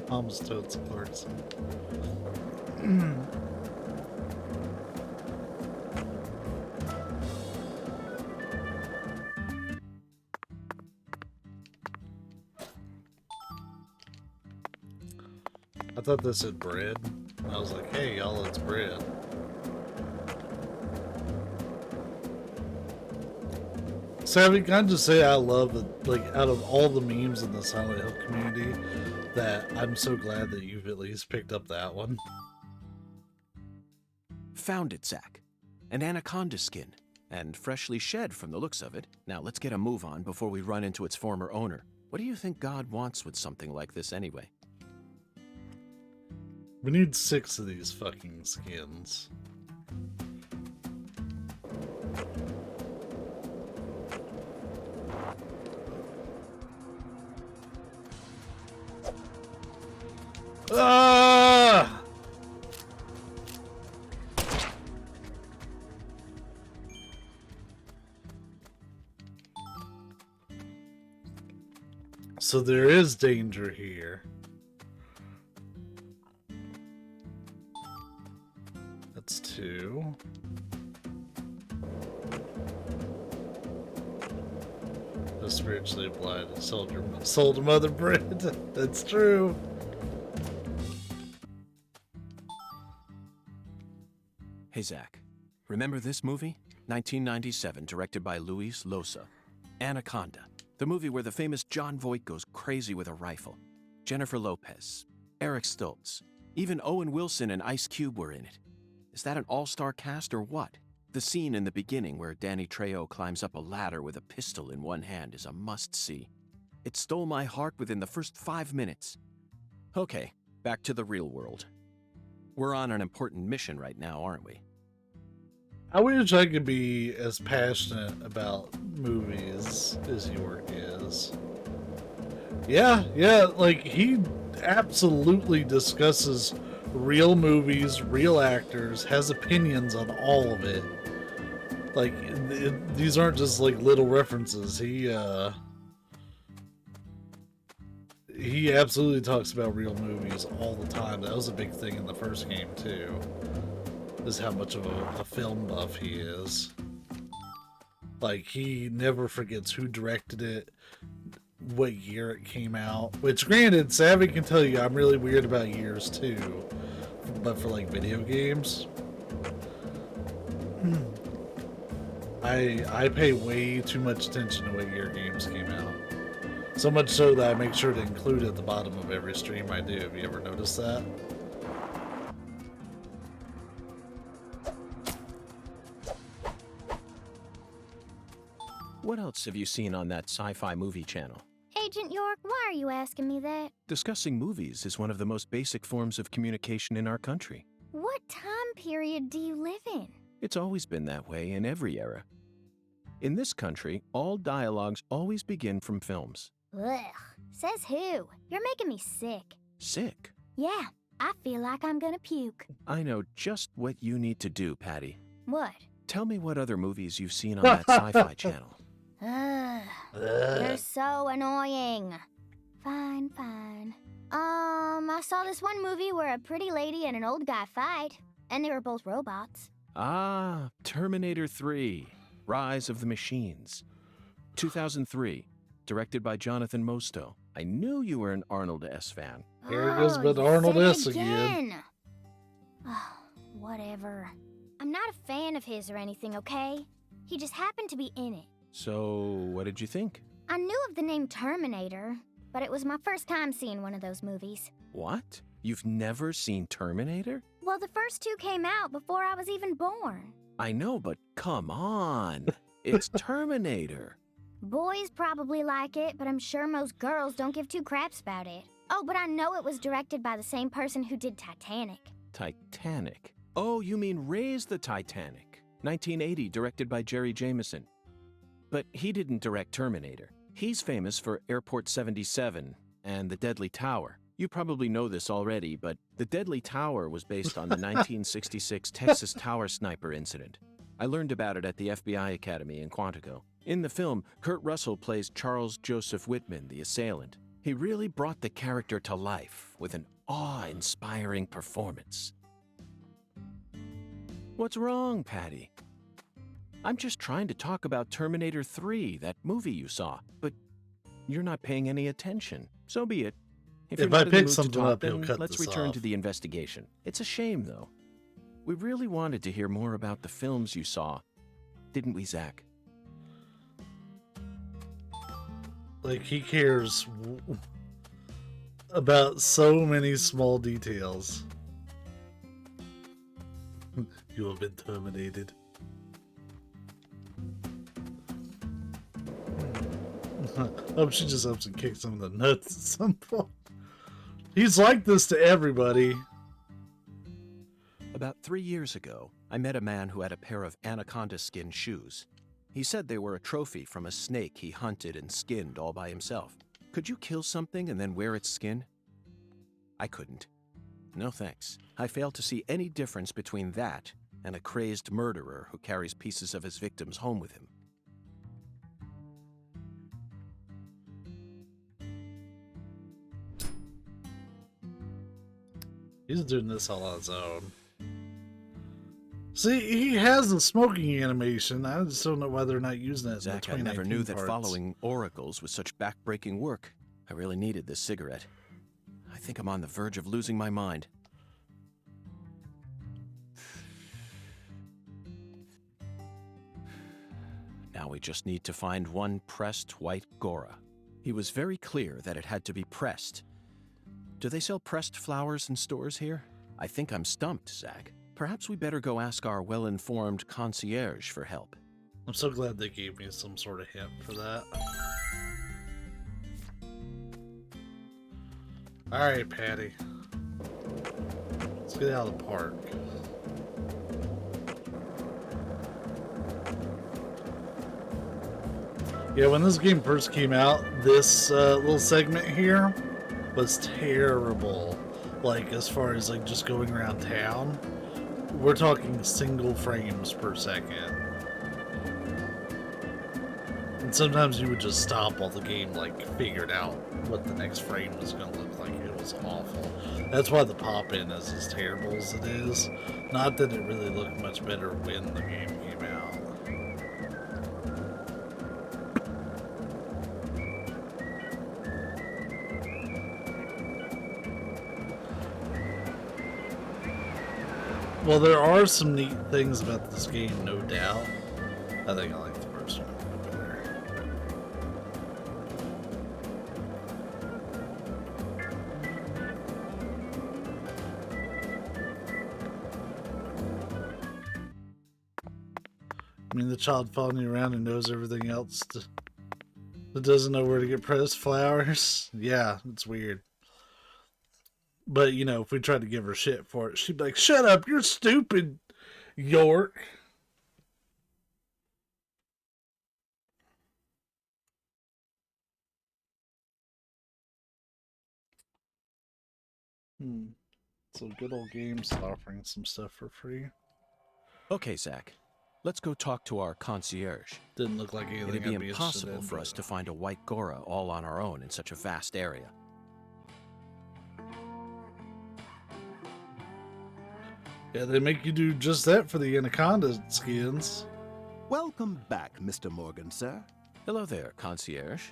S1: Mom's totes Clarkson. I thought this said bread. I was like, hey, y'all, it's bread. Savvy, can I just say I love it, like, out of all the memes in the Silent Hill community, that I'm so glad that you've at least picked up that one.
S3: Found it, Zach. An anaconda skin, and freshly shed from the looks of it. Now let's get a move on before we run into its former owner. What do you think God wants with something like this anyway?
S1: We need 6 of these fucking skins. Ah! So there is danger here. That's 2. The spiritually blind sold a mother bread. That's true.
S3: Hey, Zach. Remember this movie? 1997, directed by Luis Loza. Anaconda. The movie where the famous John Voight goes crazy with a rifle. Jennifer Lopez, Eric Stoltz, even Owen Wilson and Ice Cube were in it. Is that an all-star cast or what? The scene in the beginning where Danny Trejo climbs up a ladder with a pistol in one hand is a must-see. It stole my heart within the first 5 minutes. Okay, back to the real world. We're on an important mission right now, aren't we?
S1: I wish I could be as passionate about movies as York is. Yeah, like he absolutely discusses real movies, real actors, has opinions on all of it. Like, these aren't just like little references. He absolutely talks about real movies all the time. That was a big thing in the first game too. Is how much of a film buff he is. Like, he never forgets who directed it, what year it came out. Which, granted, Savvy can tell you I'm really weird about years too. But for, like, video games, I pay way too much attention to what year games came out. So much so that I make sure to include it at the bottom of every stream I do. Have you ever noticed that?
S3: What else have you seen on that sci-fi movie channel?
S2: Agent York, why are you asking me that?
S3: Discussing movies is one of the most basic forms of communication in our country.
S2: What time period do you live in?
S3: It's always been that way in every era. In this country, all dialogues always begin from films.
S2: Ugh, says who? You're making me sick.
S3: Sick?
S2: Yeah, I feel like I'm gonna puke.
S3: I know just what you need to do, Patty.
S2: What?
S3: Tell me what other movies you've seen on that sci-fi channel.
S2: Ugh, you're so annoying. Fine. I saw this one movie where a pretty lady and an old guy fight, and they were both robots.
S3: Ah, Terminator 3, Rise of the Machines. 2003, directed by Jonathan Mostow. I knew you were an Arnold S. fan.
S1: Here it goes, but
S2: you
S1: Arnold
S2: said it
S1: S. again.
S2: Oh, whatever. I'm not a fan of his or anything, okay? He just happened to be in it.
S3: So, what did you think?
S2: I knew of the name Terminator, but it was my first time seeing one of those movies.
S3: What? You've never seen Terminator?
S2: Well, the first two came out before I was even born.
S3: I know, but come on. It's Terminator.
S2: Boys probably like it, but I'm sure most girls don't give two craps about it. Oh, but I know it was directed by the same person who did Titanic.
S3: Titanic? Oh, you mean Raise the Titanic. 1980, directed by Jerry Jameson. But he didn't direct Terminator. He's famous for Airport 77 and The Deadly Tower. You probably know this already, but The Deadly Tower was based on the 1966 Texas Tower Sniper incident. I learned about it at the FBI Academy in Quantico. In the film, Kurt Russell plays Charles Joseph Whitman, the assailant. He really brought the character to life with an awe-inspiring performance. What's wrong, Patty? I'm just trying to talk about Terminator 3, that movie you saw, but you're not paying any attention. So be it. If you're not in the mood to talk, then let's return to the investigation. It's a shame, though. We really wanted to hear more about the films you saw, didn't we, Zach?
S1: Like, he cares about so many small details. You have been terminated. Hope she just hopes and kicks some of the nuts at some point. He's like this to everybody.
S3: About 3 years ago, I met a man who had a pair of anaconda skin shoes. He said they were a trophy from a snake he hunted and skinned all by himself. Could you kill something and then wear its skin? I couldn't. No thanks. I failed to see any difference between that and a crazed murderer who carries pieces of his victims home with him.
S1: He's doing this all on his own. See, he has the smoking animation. I just don't know why they're not using it.
S3: Zach, I never knew that following oracles was such back-breaking work. I really needed this cigarette. I think I'm on the verge of losing my mind. Now we just need to find one pressed white Gora. He was very clear that it had to be pressed. Do they sell pressed flowers in stores here? I think I'm stumped, Zach. Perhaps we better go ask our well-informed concierge for help.
S1: I'm so glad they gave me some sort of hint for that. Alright, Patty. Let's get out of the park. Yeah, when this game first came out, this little segment here was terrible. Like, as far as like just going around town. We're talking single frames per second. And sometimes you would just stop while the game like figured out what the next frame was going to look like. It was awful. That's why the pop-in is as terrible as it is. Not that it really looked much better when the game came out. Well, there are some neat things about this game, no doubt. I think I like the first one better. I mean, the child following you around and knows everything else that doesn't know where to get pressed flowers. Yeah, it's weird. But, you know, if we tried to give her shit for it, she'd be like, shut up, you're stupid, York. So good old games offering some stuff for free.
S3: Okay, Zach. Let's go talk to our concierge.
S1: Didn't look like anything.
S3: It'd be impossible for us to find a white Gora all on our own in such a vast area.
S1: Yeah, they make you do just that for the anaconda skins.
S7: Welcome back, Mr. Morgan, sir.
S3: Hello there, concierge.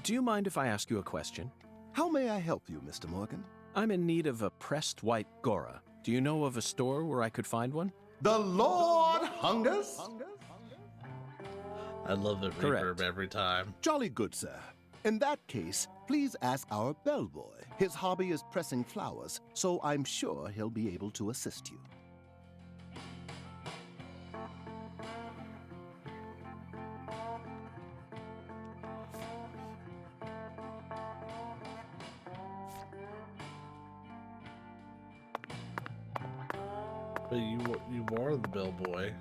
S3: Do you mind if I ask you a question?
S7: How may I help you, Mr. Morgan?
S3: I'm in need of a pressed white Gora. Do you know of a store where I could find one?
S7: The Lord hungers?
S1: I love the reverb every time.
S7: Jolly good, sir. In that case, please ask our bellboy. His hobby is pressing flowers, so I'm sure he'll be able to assist you.
S1: But you are the bellboy.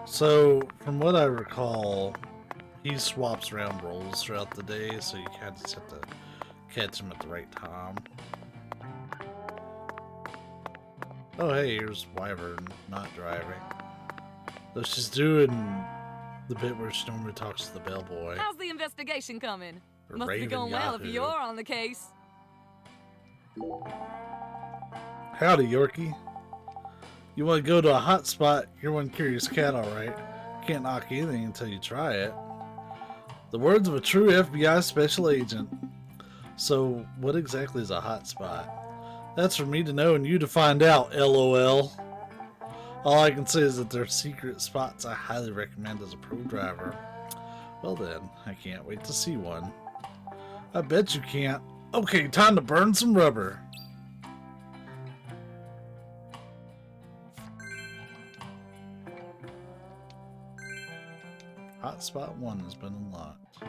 S1: So, from what I recall, he swaps around roles throughout the day, so you kind of just have to catch him at the right time. Oh, hey, here's Wyvern not driving. So she's doing the bit where she normally talks to the bellboy.
S9: How's the investigation coming?
S1: Or
S9: Must be
S1: Raven
S9: going well if
S1: Yahoo.
S9: you're on the case.
S1: Howdy, Yorkie. You want to go to a hot spot? You're one curious cat, alright. Can't knock anything until you try it. The words of a true FBI special agent. So, what exactly is a hot spot? That's for me to know and you to find out, LOL. All I can say is that they're secret spots I highly recommend as a pro driver. Well then, I can't wait to see one. I bet you can't. Okay, time to burn some rubber. Hotspot 1 has been unlocked.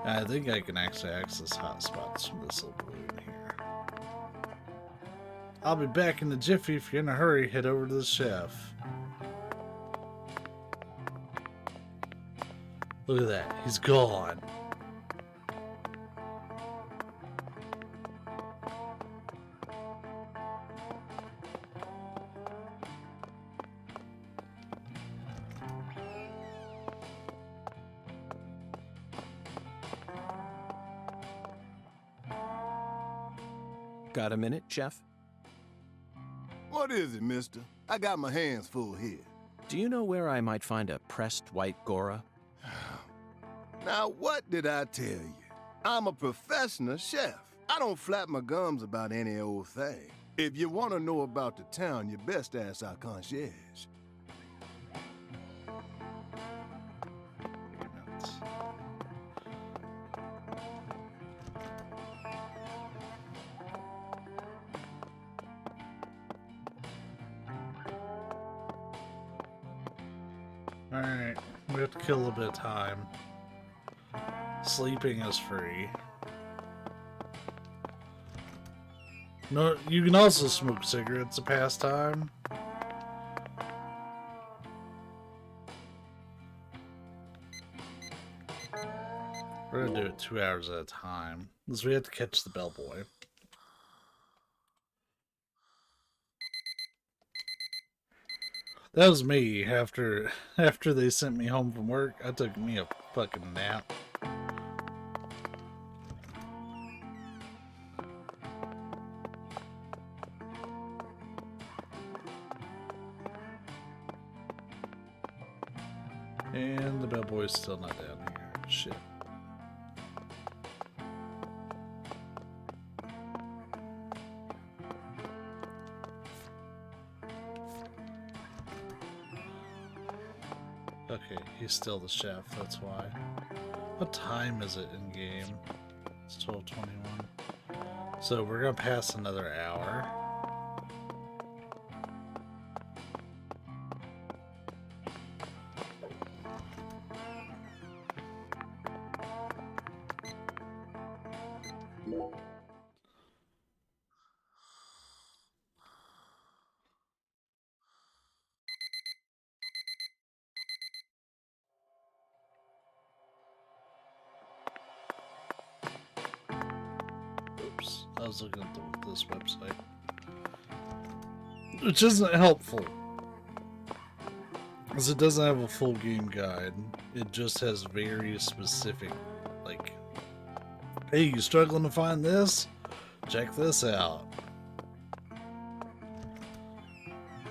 S1: I think I can actually access hotspots from this little balloon here. I'll be back in a jiffy. If you're in a hurry, head over to the chef. Look at that. He's gone.
S3: Got a minute, Chef?
S7: What is it, mister? I got my hands full here.
S3: Do you know where I might find a pressed white Gora?
S7: Now, what did I tell you? I'm a professional chef. I don't flap my gums about any old thing. If you want to know about the town, you best ask our concierge.
S1: Alright, we have to kill a bit of time. Sleeping is free. No, you can also smoke cigarettes, a pastime. We're gonna do it 2 hours at a time, because we have to catch the bellboy. That was me after they sent me home from work. I took me a fucking nap. And the bellboy's still not down here. Shit. Okay, he's still the chef, that's why. What time is it in game? It's 12:21. So we're gonna pass another hour. Oops, I was looking at this website, which isn't helpful, because it doesn't have a full game guide. It just has very specific, like, hey, you struggling to find this? Check this out.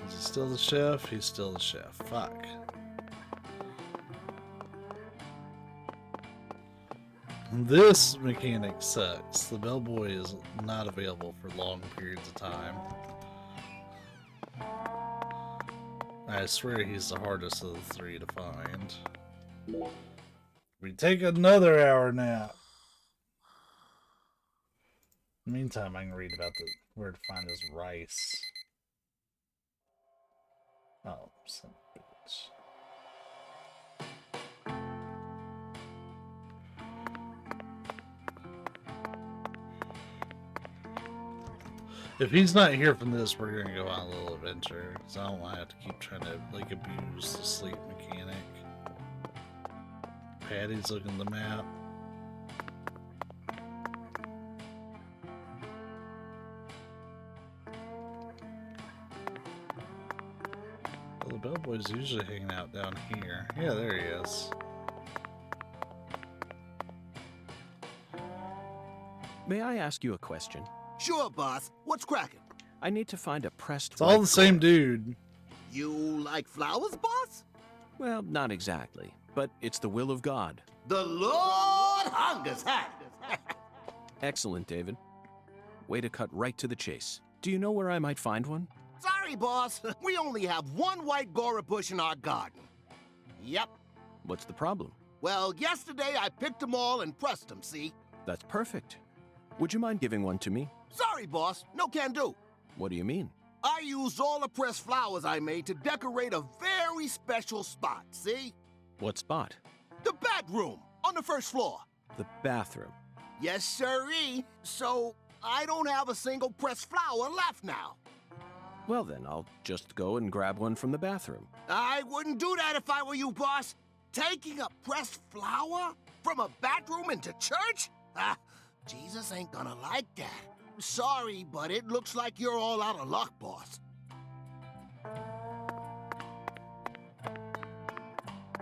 S1: Is he still the chef? He's still the chef. Fuck. This mechanic sucks. The bellboy is not available for long periods of time. I swear he's the hardest of the three to find. We take another hour nap. In the meantime, I can read about where to find his rice. Oh, son of a bitch. If he's not here from this, we're gonna go on a little adventure, because I don't want to have to keep trying to, like, abuse the sleep mechanic. Patty's looking at the map. Well, the bellboy's usually hanging out down here. Yeah, there he is.
S3: May I ask you a question?
S7: Sure, boss. What's cracking?
S3: I need to find a pressed.
S1: It's all
S3: white
S1: the same
S3: gourd.
S1: dude.
S7: You like flowers, boss?
S3: Well, not exactly, but it's the will of God.
S7: The Lord hungers, huh?
S3: Excellent, David. Way to cut right to the chase. Do you know where I might find one?
S7: Sorry, boss. We only have one white gora bush in our garden. Yep.
S3: What's the problem?
S7: Well, yesterday I picked them all and pressed them, see?
S3: That's perfect. Would you mind giving one to me?
S7: Sorry, boss. No can do.
S3: What do you mean?
S7: I used all the pressed flowers I made to decorate a very special spot, see?
S3: What spot?
S7: The bedroom on the first floor.
S3: The bathroom.
S7: Yes, sirree. So I don't have a single pressed flower left now.
S3: Well then, I'll just go and grab one from the bathroom.
S7: I wouldn't do that if I were you, boss. Taking a pressed flower from a bathroom into church? Ah, Jesus ain't gonna like that. Sorry, but it looks like you're all out of luck, boss.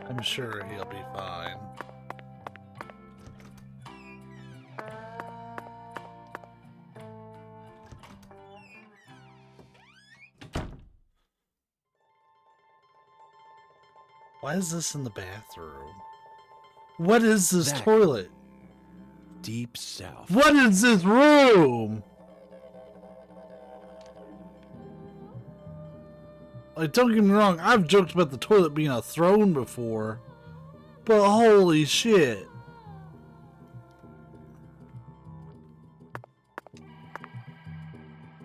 S1: I'm sure he'll be fine. Why is this in the bathroom? What is this
S3: That-
S1: toilet?
S3: Deep south.
S1: What is this room? Like, don't get me wrong, I've joked about the toilet being a throne before, but holy shit.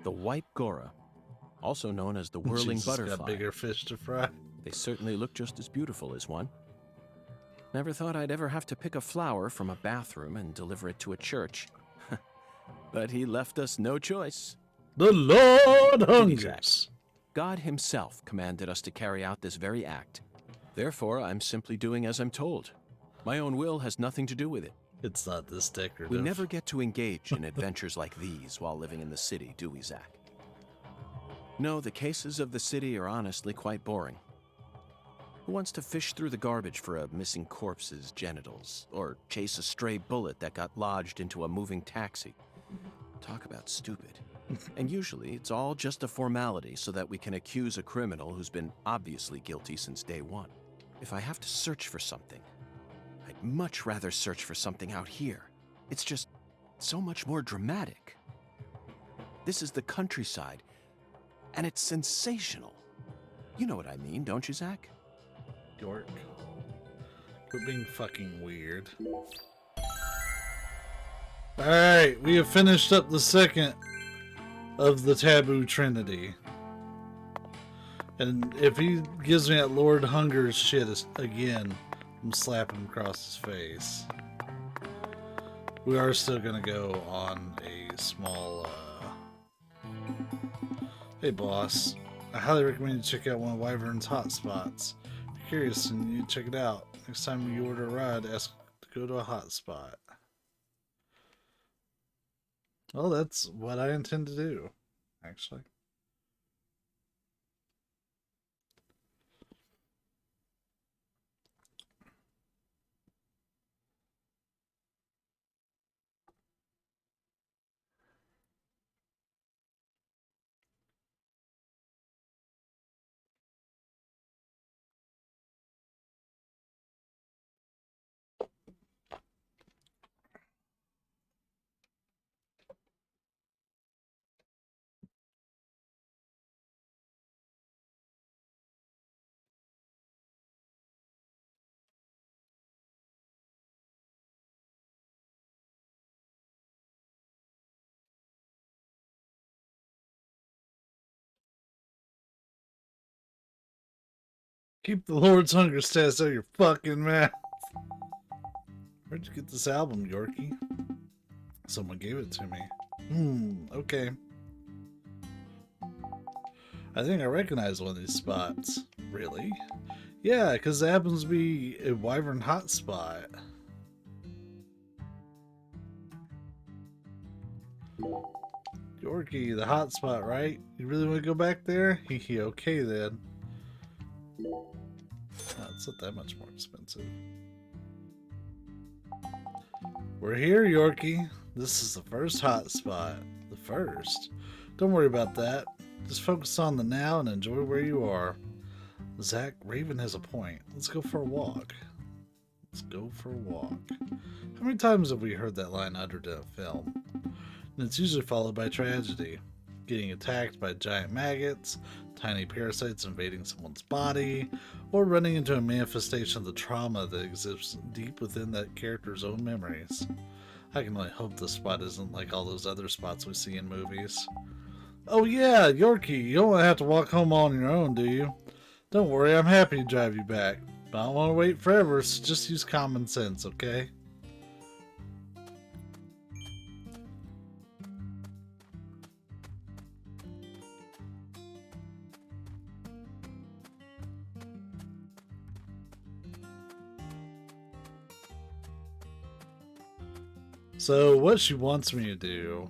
S3: The white gora, also known as the whirling
S1: Jesus,
S3: butterfly.
S1: got bigger fish to fry.
S3: They certainly look just as beautiful as one. Never thought I'd ever have to pick a flower from a bathroom and deliver it to a church. But he left us no choice.
S1: The Lord hungers.
S3: Exact. God himself commanded us to carry out this very act. Therefore, I'm simply doing as I'm told. My own will has nothing to do with it.
S1: It's not this decorative.
S3: We never get to engage in adventures like these while living in the city, do we, Zach? No, the cases of the city are honestly quite boring. Who wants to fish through the garbage for a missing corpse's genitals, or chase a stray bullet that got lodged into a moving taxi? Talk about stupid. And usually, it's all just a formality so that we can accuse a criminal who's been obviously guilty since day one. If I have to search for something, I'd much rather search for something out here. It's just so much more dramatic. This is the countryside, and it's sensational. You know what I mean, don't you, Zach?
S1: York. Quit being fucking weird. Alright, we have finished up the second of the Taboo Trinity. And if he gives me that Lord Hunger's shit again, I'm slapping him across his face. We are still gonna go on a small, Hey boss, I highly recommend you check out one of Wyvern's hotspots. If you're curious and you check it out. Next time you order a ride, ask to go to a hotspot. Well, that's what I intend to do, actually. Keep the Lord's Hunger stats out of your fucking mouth. Where'd you get this album, Yorkie? Someone gave it to me. Okay. I think I recognize one of these spots. Really? Yeah, because it happens to be a Wyvern hotspot. Yorkie, the hotspot, right? You really want to go back there? Hehe, okay then. Oh, it's not that much more expensive. We're here, Yorkie. This is the first hotspot. The first. Don't worry about that. Just focus on the now and enjoy where you are. Zach, Raven has a point. Let's go for a walk. Let's go for a walk. How many times have we heard that line uttered in a film? And it's usually followed by tragedy. Getting attacked by giant maggots, tiny parasites invading someone's body, or running into a manifestation of the trauma that exists deep within that character's own memories. I can only hope this spot isn't like all those other spots we see in movies. Oh yeah, Yorkie, you don't have to walk home on your own, do you? Don't worry, I'm happy to drive you back. But I don't want to wait forever, so just use common sense, okay? So, what she wants me to do...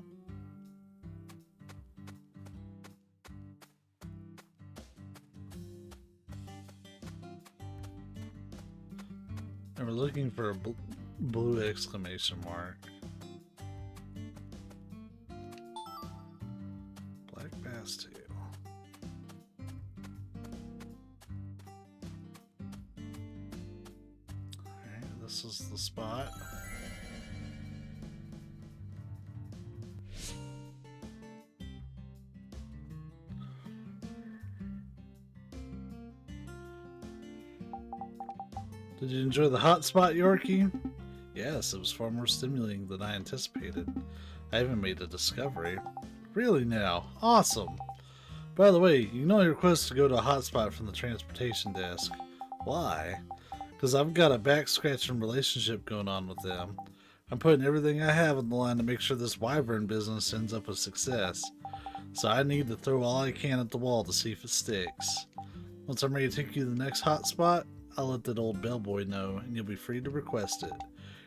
S1: And we're looking for a blue exclamation mark. Black bass tail. Alright, this is the spot. Did you enjoy the hotspot, Yorkie? Yes, it was far more stimulating than I anticipated. I even made a discovery. Really now? Awesome! By the way, you can only request to go to a hotspot from the transportation desk. Why? Because I've got a back-scratching relationship going on with them. I'm putting everything I have on the line to make sure this wyvern business ends up a success. So I need to throw all I can at the wall to see if it sticks. Once I'm ready to take you to the next hotspot, I'll let that old bellboy know, and you'll be free to request it.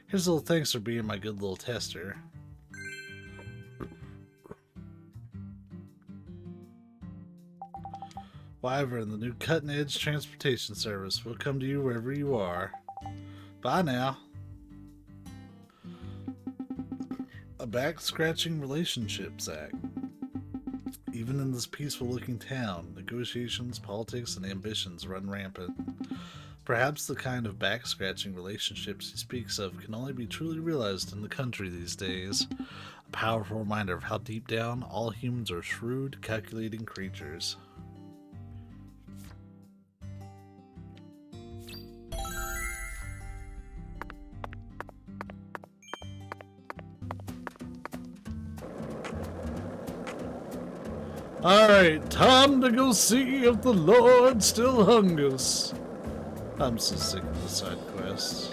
S1: Here's a little thanks for being my good little tester. Wyvern, the new cutting-edge transportation service, will come to you wherever you are. Bye now. A back-scratching relationship, Zach. Even in this peaceful-looking town, negotiations, politics, and ambitions run rampant. Perhaps the kind of back-scratching relationships he speaks of can only be truly realized in the country these days. A powerful reminder of how deep down all humans are shrewd, calculating creatures. Alright, time to go see if the Lord still hungers. I'm so sick of the side quests.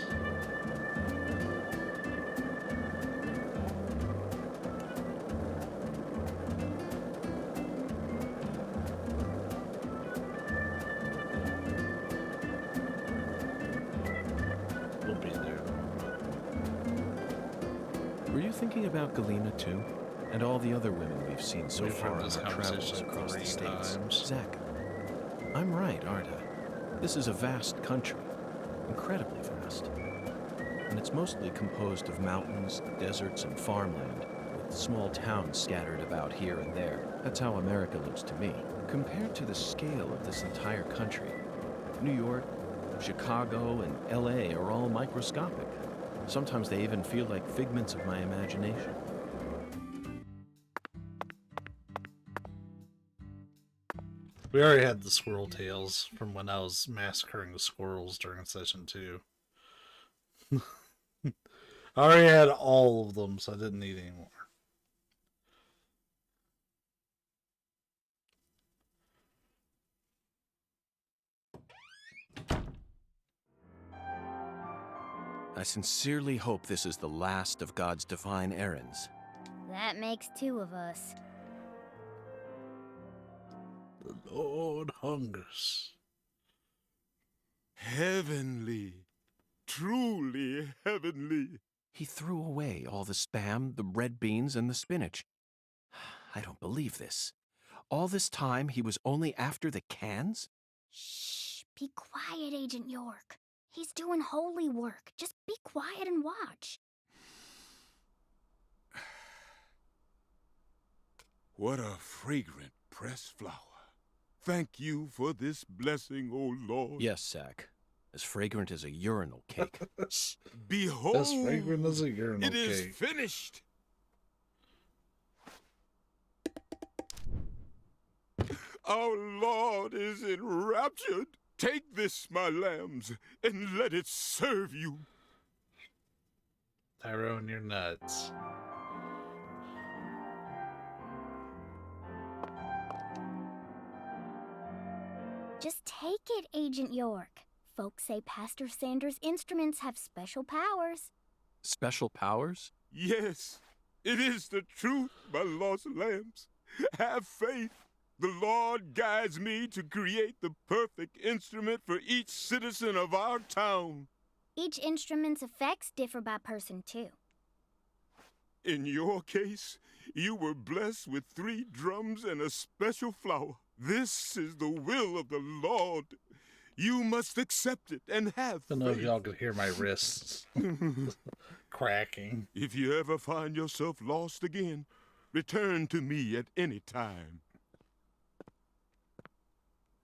S1: We'll be there.
S3: Were you thinking about Galena too? And all the other women we've seen so
S1: We've
S3: far
S1: had
S3: on
S1: this
S3: our travels
S1: conversation
S3: across the
S1: 3
S3: states?
S1: times.
S3: Zach, I'm right, aren't I? This is a vast country. Incredibly vast. And it's mostly composed of mountains, deserts, and farmland, with small towns scattered about here and there. That's how America looks to me. Compared to the scale of this entire country, New York, Chicago, and LA are all microscopic. Sometimes they even feel like figments of my imagination.
S1: We already had the squirrel tails from when I was massacring the squirrels during session 2. I already had all of them, so I didn't need any more.
S3: I sincerely hope this is the last of God's divine errands.
S2: That makes 2 of us.
S1: The Lord hungers.
S5: Heavenly. Truly heavenly.
S3: He threw away all the Spam, the red beans, and the spinach. I don't believe this. All this time he was only after the cans?
S2: Shh, be quiet, Agent York. He's doing holy work. Just be quiet and watch.
S5: What a fragrant pressed flower. Thank you for this blessing, O Lord.
S3: Yes, Zach. As fragrant as a urinal cake.
S5: Behold,
S1: As fragrant as a urinal
S5: it is
S1: cake.
S5: finished. Our Lord is enraptured. Take this, my lambs, and let it serve you.
S1: Tyrone, you're nuts.
S2: Just take it, Agent York. Folks say Pastor Sanders' instruments have special powers.
S3: Special powers?
S5: Yes, it is the truth, my lost lambs. Have faith. The Lord guides me to create the perfect instrument for each citizen of our town.
S2: Each instrument's effects differ by person, too.
S5: In your case, you were blessed with 3 drums and a special flower. This is the will of the Lord. You must accept it and have
S1: I don't know if
S5: faith.
S1: y'all could hear my wrists cracking.
S5: If you ever find yourself lost again, return to me at any time.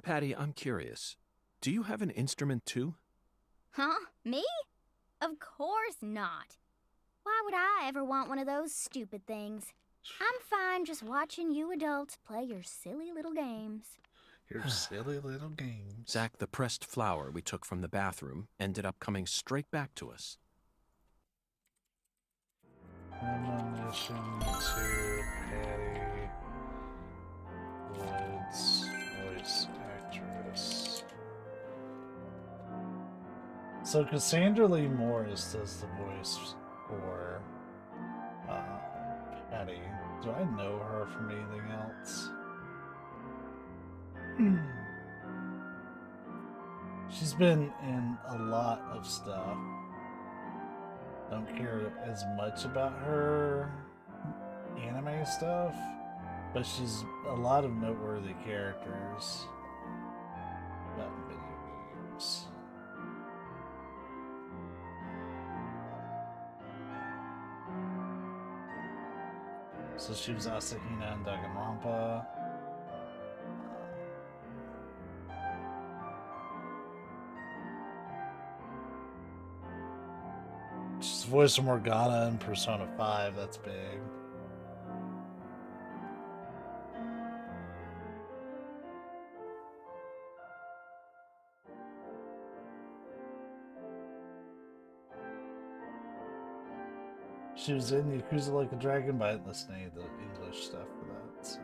S3: Patty, I'm curious. Do you have an instrument too?
S2: Huh? Me? Of course not. Why would I ever want one of those stupid things? I'm fine just watching you adults play your silly little games.
S1: Your silly little games.
S3: Zach, the pressed flower we took from the bathroom ended up coming straight back to us.
S1: Premonition to Patty Woods, voice actress. So Cassandra Lee Morris does the voice for Patty. Do I know her from anything else? She's been in a lot of stuff. Don't care as much about her anime stuff, but she's a lot of noteworthy characters about video games. So she was Asahina in Danganronpa. She's the voice of Morgana in Persona 5, that's big. She was in Yakuza Like a Dragon, but I didn't listen to any of the English stuff for that. So.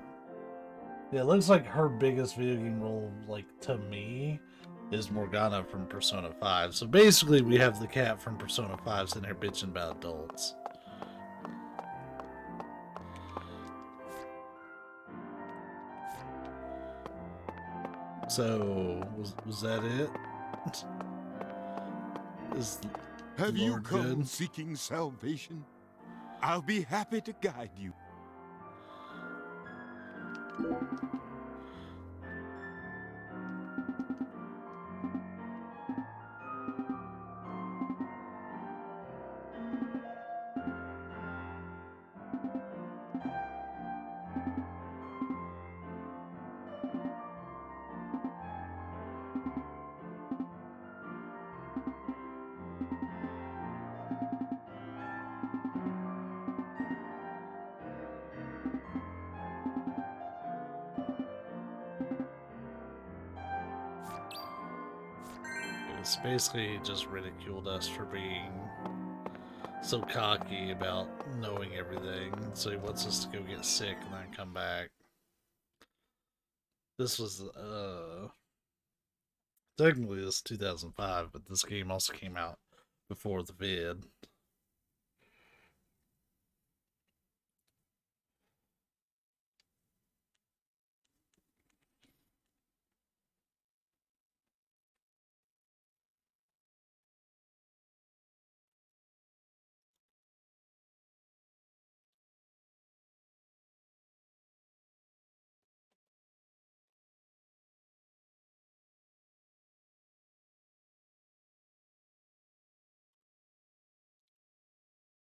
S1: Yeah, it looks like her biggest video game role, like, to me, is Morgana from Persona 5. So basically, we have the cat from Persona 5 sitting there bitching about adults. So, was that it?
S5: Have you
S1: Lord
S5: come
S1: good?
S5: seeking salvation? I'll be happy to guide you.
S1: It's basically just ridiculed us for being so cocky about knowing everything. So he wants us to go get sick and then come back. This was, technically this is 2005, but this game also came out before the vid.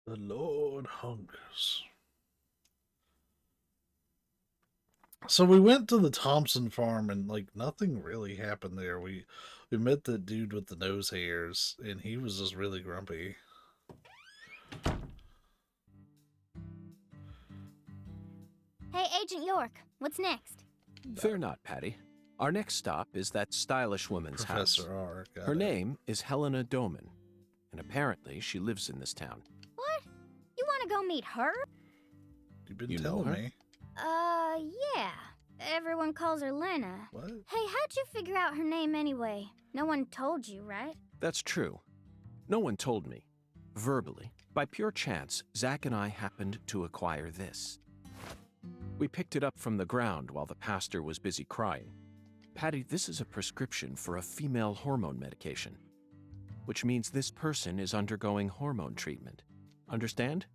S1: The Lord hungers. So we went to the Thompson farm and like nothing really happened there. We met the dude with the nose hairs and he was just really grumpy.
S2: Hey, Agent York, what's next?
S3: Fear not, Patty. Our next stop is that stylish woman's house.
S1: Professor R. Got
S3: Her
S1: it.
S3: name is Helena Doman, and apparently she lives in this town.
S2: What? You want to go meet her?
S1: You've been
S3: You know
S1: telling
S3: her?
S1: me.
S2: Yeah. Everyone calls her Lena.
S1: What?
S2: Hey, how'd you figure out her name anyway? No one told you, right?
S3: That's true. No one told me. Verbally, by pure chance, Zach and I happened to acquire this. We picked it up from the ground while the pastor was busy crying. Patty, this is a prescription for a female hormone medication, which means this person is undergoing hormone treatment. Understand?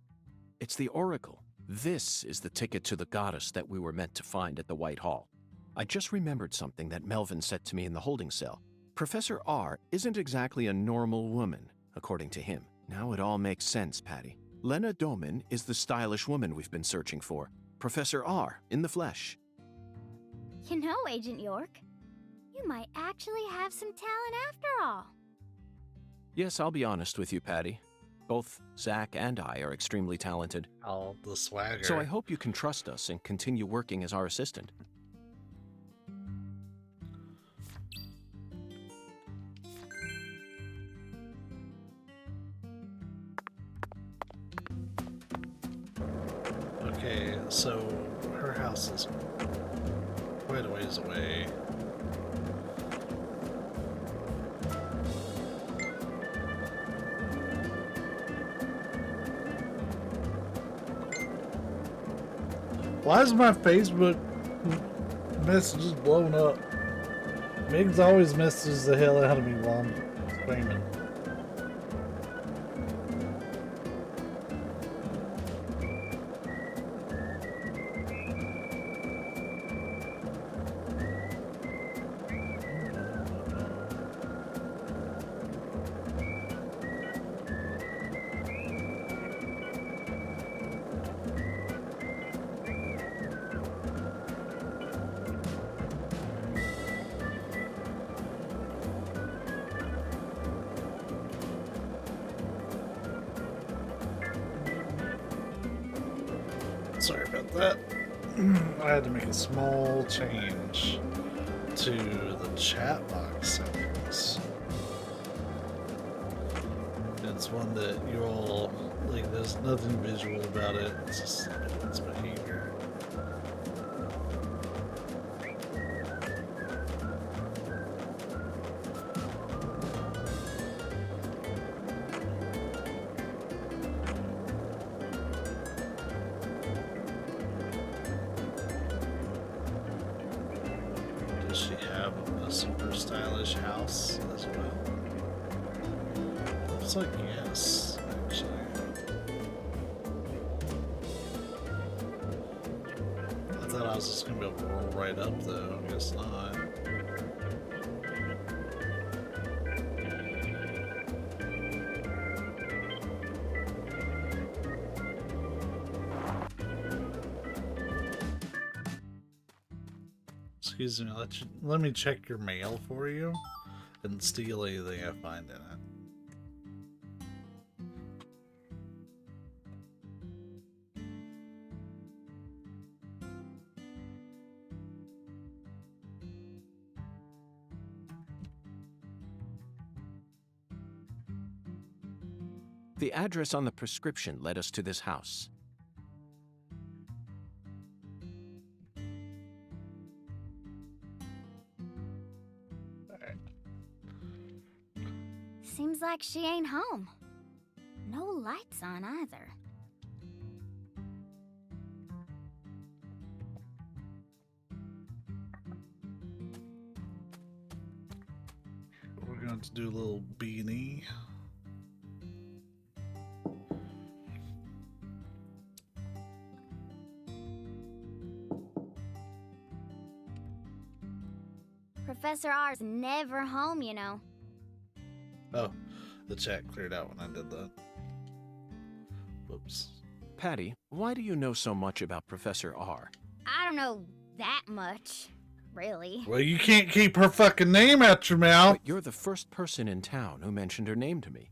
S3: It's the Oracle. This is the ticket to the goddess that we were meant to find at the White Hall. I just remembered something that Melvin said to me in the holding cell. Professor R isn't exactly a normal woman, according to him. Now it all makes sense, Patty. Lena Doman is the stylish woman we've been searching for. Professor R in the flesh.
S2: You know, Agent York, you might actually have some talent after all.
S3: Yes, I'll be honest with you, Patty. Both Zach and I are extremely talented.
S1: Oh, the swagger.
S3: So I hope you can trust us and continue working as our assistant.
S1: Okay, so her house is quite a ways away. Why is my Facebook messages blowing up? Migs always messages the hell out of me while I'm screaming. Sorry about that. I had to make a small change to the chat box settings. It's one that you all, like, there's nothing visual about it, it's just its behavior. super stylish house as well? Looks like yes, actually. I thought I was just gonna be able to roll right up though, I guess not. Excuse me, let me check your mail for you and steal anything I find in it.
S3: The address on the prescription led us to this house.
S2: Seems like she ain't home. No lights on either.
S1: We're going to do a little beanie.
S2: Professor R's never home, you know.
S1: Oh, the chat cleared out when I did that. Whoops.
S3: Patty, why do you know so much about Professor R?
S2: I don't know that much, really.
S1: Well, you can't keep her fucking name out your mouth.
S3: But you're the first person in town who mentioned her name to me.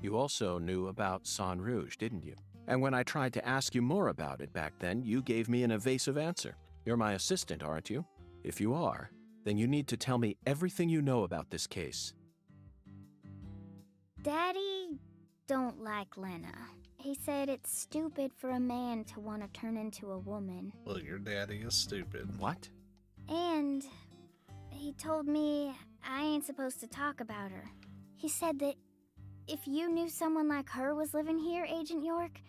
S3: You also knew about San Rouge, didn't you? And when I tried to ask you more about it back then, you gave me an evasive answer. You're my assistant, aren't you? If you are, then you need to tell me everything you know about this case.
S2: Daddy don't like Lena. He said it's stupid for a man to want to turn into a woman.
S1: Well, your daddy is stupid.
S3: What?
S2: And he told me I ain't supposed to talk about her. He said that if you knew someone like her was living here, Agent York,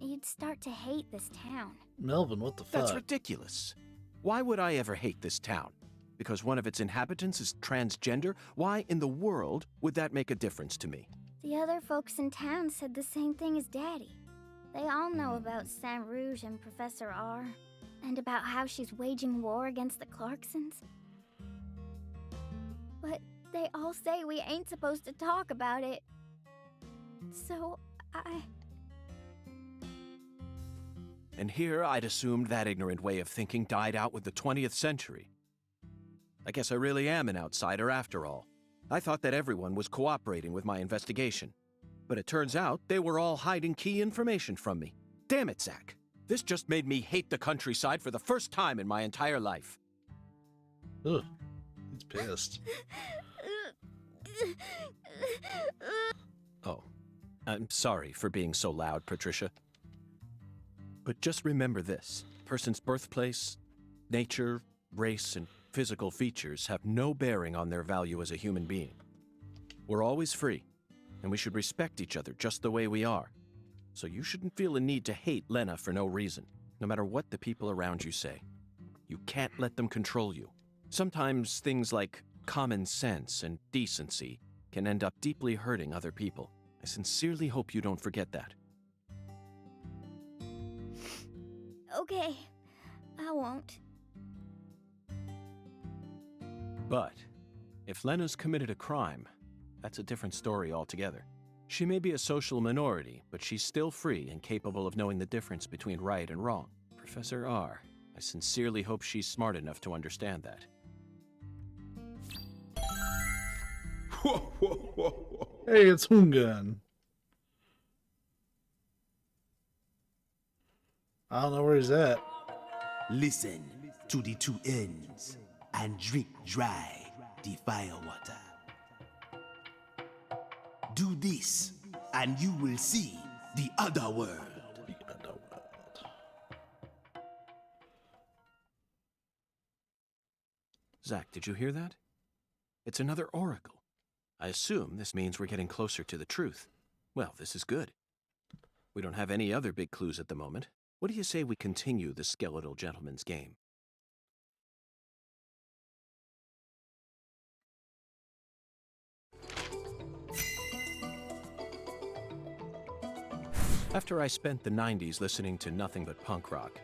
S2: you'd start to hate this town.
S1: Melvin, what the fuck?
S3: That's ridiculous. Why would I ever hate this town? Because one of its inhabitants is transgender? Why in the world would that make a difference to me?
S2: The other folks in town said the same thing as Daddy. They all know about Saint Rouge and Professor R, and about how she's waging war against the Clarksons. But they all say we ain't supposed to talk about it. So
S3: And here I'd assumed that ignorant way of thinking died out with the 20th century. I guess I really am an outsider after all. I thought that everyone was cooperating with my investigation. But it turns out they were all hiding key information from me. Damn it, Zach. This just made me hate the countryside for the first time in my entire life.
S1: Ugh, he's pissed.
S3: Oh, I'm sorry for being so loud, Patricia. But just remember this. Person's birthplace, nature, race, and physical features have no bearing on their value as a human being. We're always free, and we should respect each other just the way we are. So you shouldn't feel a need to hate Lena for no reason, no matter what the people around you say. You can't let them control you. Sometimes things like common sense and decency can end up deeply hurting other people. I sincerely hope you don't forget that.
S2: Okay, I won't.
S3: But if Lena's committed a crime, that's a different story altogether. She may be a social minority, but she's still free and capable of knowing the difference between right and wrong. Professor R, I sincerely hope she's smart enough to understand that.
S1: Hey, it's Hungun. I don't know where he's at.
S10: Listen to the two ends and drink dry the firewater. Do this and you will see the other world.
S1: The other world.
S3: Zach, did you hear that? It's another oracle. I assume this means we're getting closer to the truth. Well, this is good. We don't have any other big clues at the moment. What do you say we continue the skeletal gentleman's game? After I spent the 90s listening to nothing but punk rock,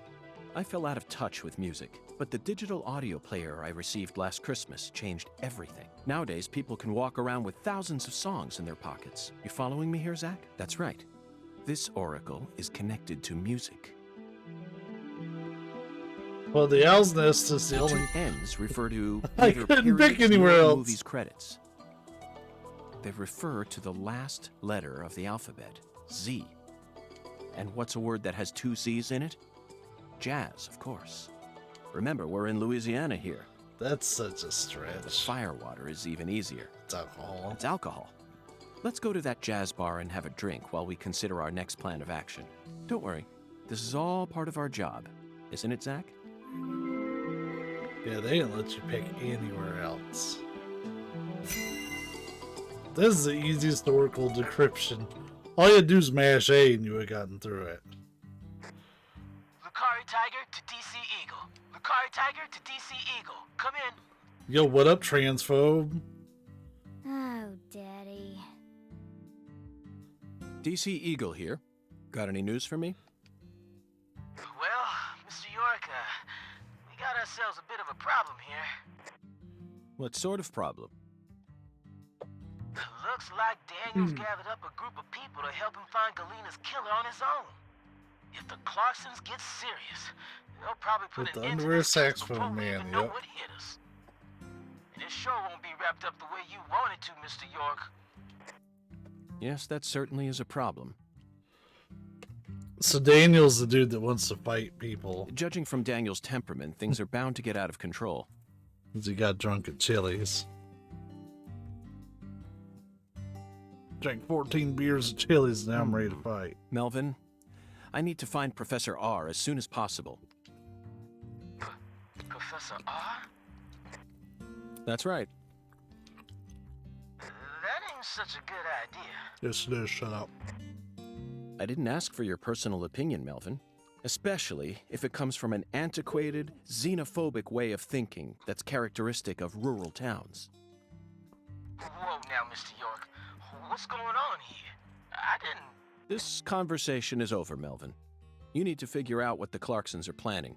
S3: I fell out of touch with music. But the digital audio player I received last Christmas changed everything. Nowadays, people can walk around with thousands of songs in their pockets. You following me here, Zach? That's right. This oracle is connected to music.
S1: Well, the Owl's Nest is the
S3: The
S1: only...
S3: two N's refer to
S1: I
S3: either
S1: couldn't pick
S3: periods
S1: anywhere
S3: nor
S1: else.
S3: movies' credits. They refer to the last letter of the alphabet, Z. And what's a word that has two Z's in it? Jazz, of course. Remember, we're in Louisiana here.
S1: That's such a
S3: The
S1: stretch.
S3: firewater is even easier.
S1: It's alcohol.
S3: It's alcohol. Let's go to that jazz bar and have a drink while we consider our next plan of action. Don't worry, this is all part of our job. Isn't it, Zach?
S1: Yeah, they didn't let you pick anywhere else. This is the easiest Oracle decryption. All you had to do is mash A and you would have gotten through it.
S11: Lucari Tiger to DC Eagle. Lucari Tiger to DC Eagle. Come in.
S1: Yo, what up, transphobe?
S2: Oh, Daddy.
S3: DC Eagle here. Got any news for me?
S11: Well, Mr. York, we got ourselves a bit of a problem here.
S3: What sort of problem?
S11: Looks like Daniel's gathered up a group of people to help him find Galena's killer on his own. If the Clarksons get serious, they'll probably put
S1: With the
S11: an end to
S1: underwear
S11: this case
S1: saxophone
S11: before we
S1: man,
S11: even know
S1: yep.
S11: what hit us. And it sure won't be wrapped up the way you want it to, Mr. York.
S3: Yes, that certainly is a problem.
S1: So Daniel's the dude that wants to fight people.
S3: Judging from Daniel's temperament, things are bound to get out of control.
S1: Because he got drunk at Chili's. Drank 14 beers at Chili's and now I'm ready to fight.
S3: Melvin, I need to find Professor R as soon as possible.
S11: Professor R?
S3: That's right.
S11: That ain't such a good idea.
S1: Yes, it is. Shut up.
S3: I didn't ask for your personal opinion, Melvin. Especially if it comes from an antiquated, xenophobic way of thinking that's characteristic of rural towns.
S11: Whoa now, Mr. York. What's going on here? I didn't...
S3: This conversation is over, Melvin. You need to figure out what the Clarksons are planning.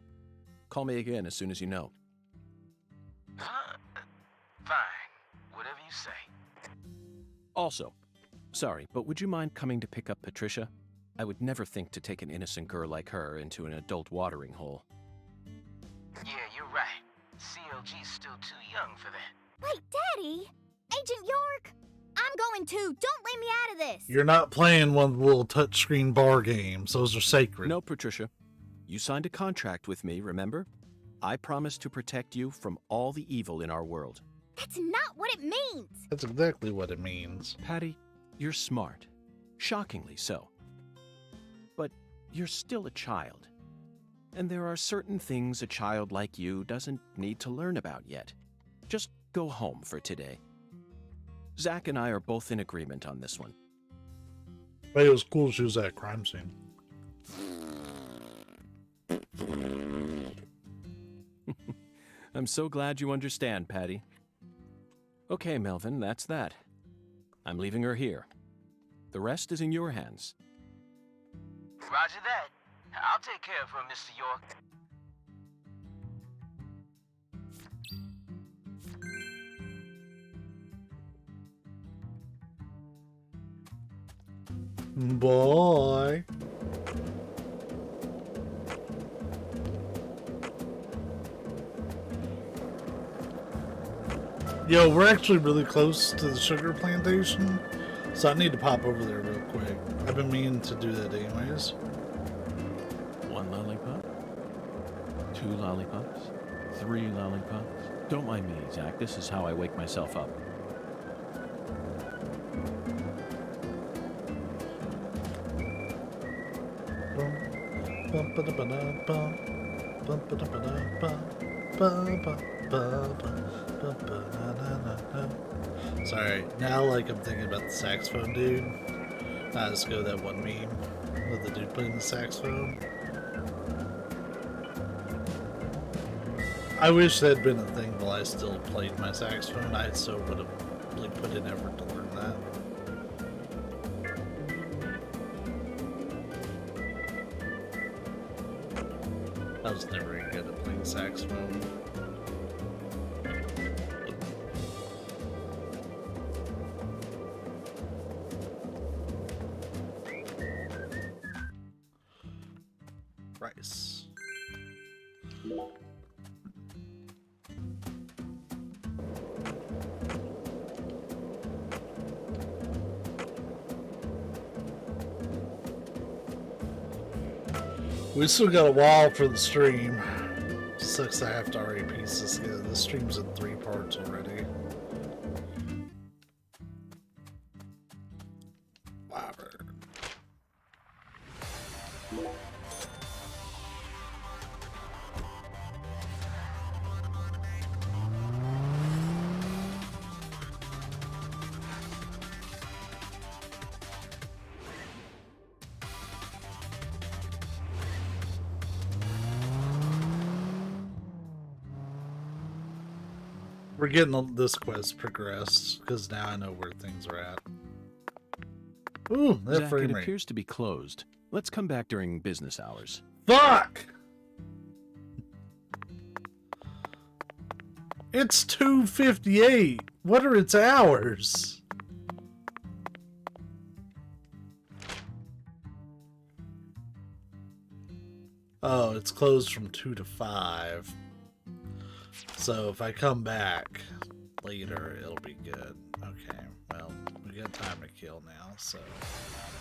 S3: Call me again as soon as you know.
S11: Huh? Fine. Whatever you say.
S3: Also, sorry, but would you mind coming to pick up Patricia? I would never think to take an innocent girl like her into an adult watering hole.
S11: Yeah, you're right. CLG's still too young for that.
S2: Wait, Daddy! Agent York! I'm going too. Don't leave me out of this.
S1: You're not playing one of the little touchscreen bar games. Those are sacred.
S3: No, Patricia. You signed a contract with me, remember? I promised to protect you from all the evil in our world.
S2: That's not what it means.
S1: That's exactly what it means.
S3: Patty, you're smart. Shockingly so. But you're still a child. And there are certain things a child like you doesn't need to learn about yet. Just go home for today. Zach and I are both in agreement on this one.
S1: But it was cool she was at a crime scene.
S3: I'm so glad you understand, Patty. Okay, Melvin, that's that. I'm leaving her here. The rest is in your hands.
S11: Roger that. I'll take care of her, Mr. York.
S1: Boy. Yo, we're actually really close to the sugar plantation, so I need to pop over there real quick. I've been meaning to do that anyways.
S3: 1 lollipop? 2 lollipops? 3 lollipops? Don't mind me, Zach. This is how I wake myself up.
S1: Sorry, now like I'm thinking about the saxophone dude. I just go that one meme with the dude playing the saxophone. I wish that had been a thing while I still played my saxophone. I still would have like put in effort to learn that. I was never any good at playing saxophone. Rice. We still got a while for the stream. Sucks I have to already piece this together. The stream's in 3 parts already. Wyvern. We're getting this quest progressed because now I know where things are at. Ooh, that
S3: Zach,
S1: frame
S3: it
S1: rate.
S3: appears to be closed. Let's come back during business hours.
S1: Fuck! It's 2:58. What are its hours? Oh, it's closed from 2 to 5. So if I come back later, it'll be good. Okay, well, we got time to kill now, so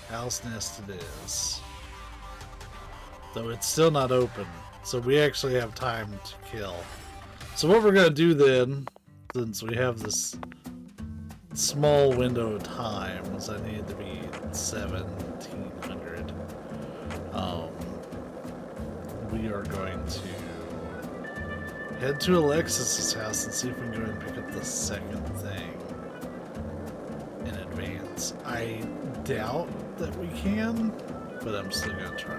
S1: House Nest it is. Though it's still not open, so we actually have time to kill. So what we're gonna do then, since we have this small window of time, is I need to be 1700. We are going to head to Alexis's house and see if we can go ahead and pick up the second thing in advance. I doubt that we can, but I'm still gonna try.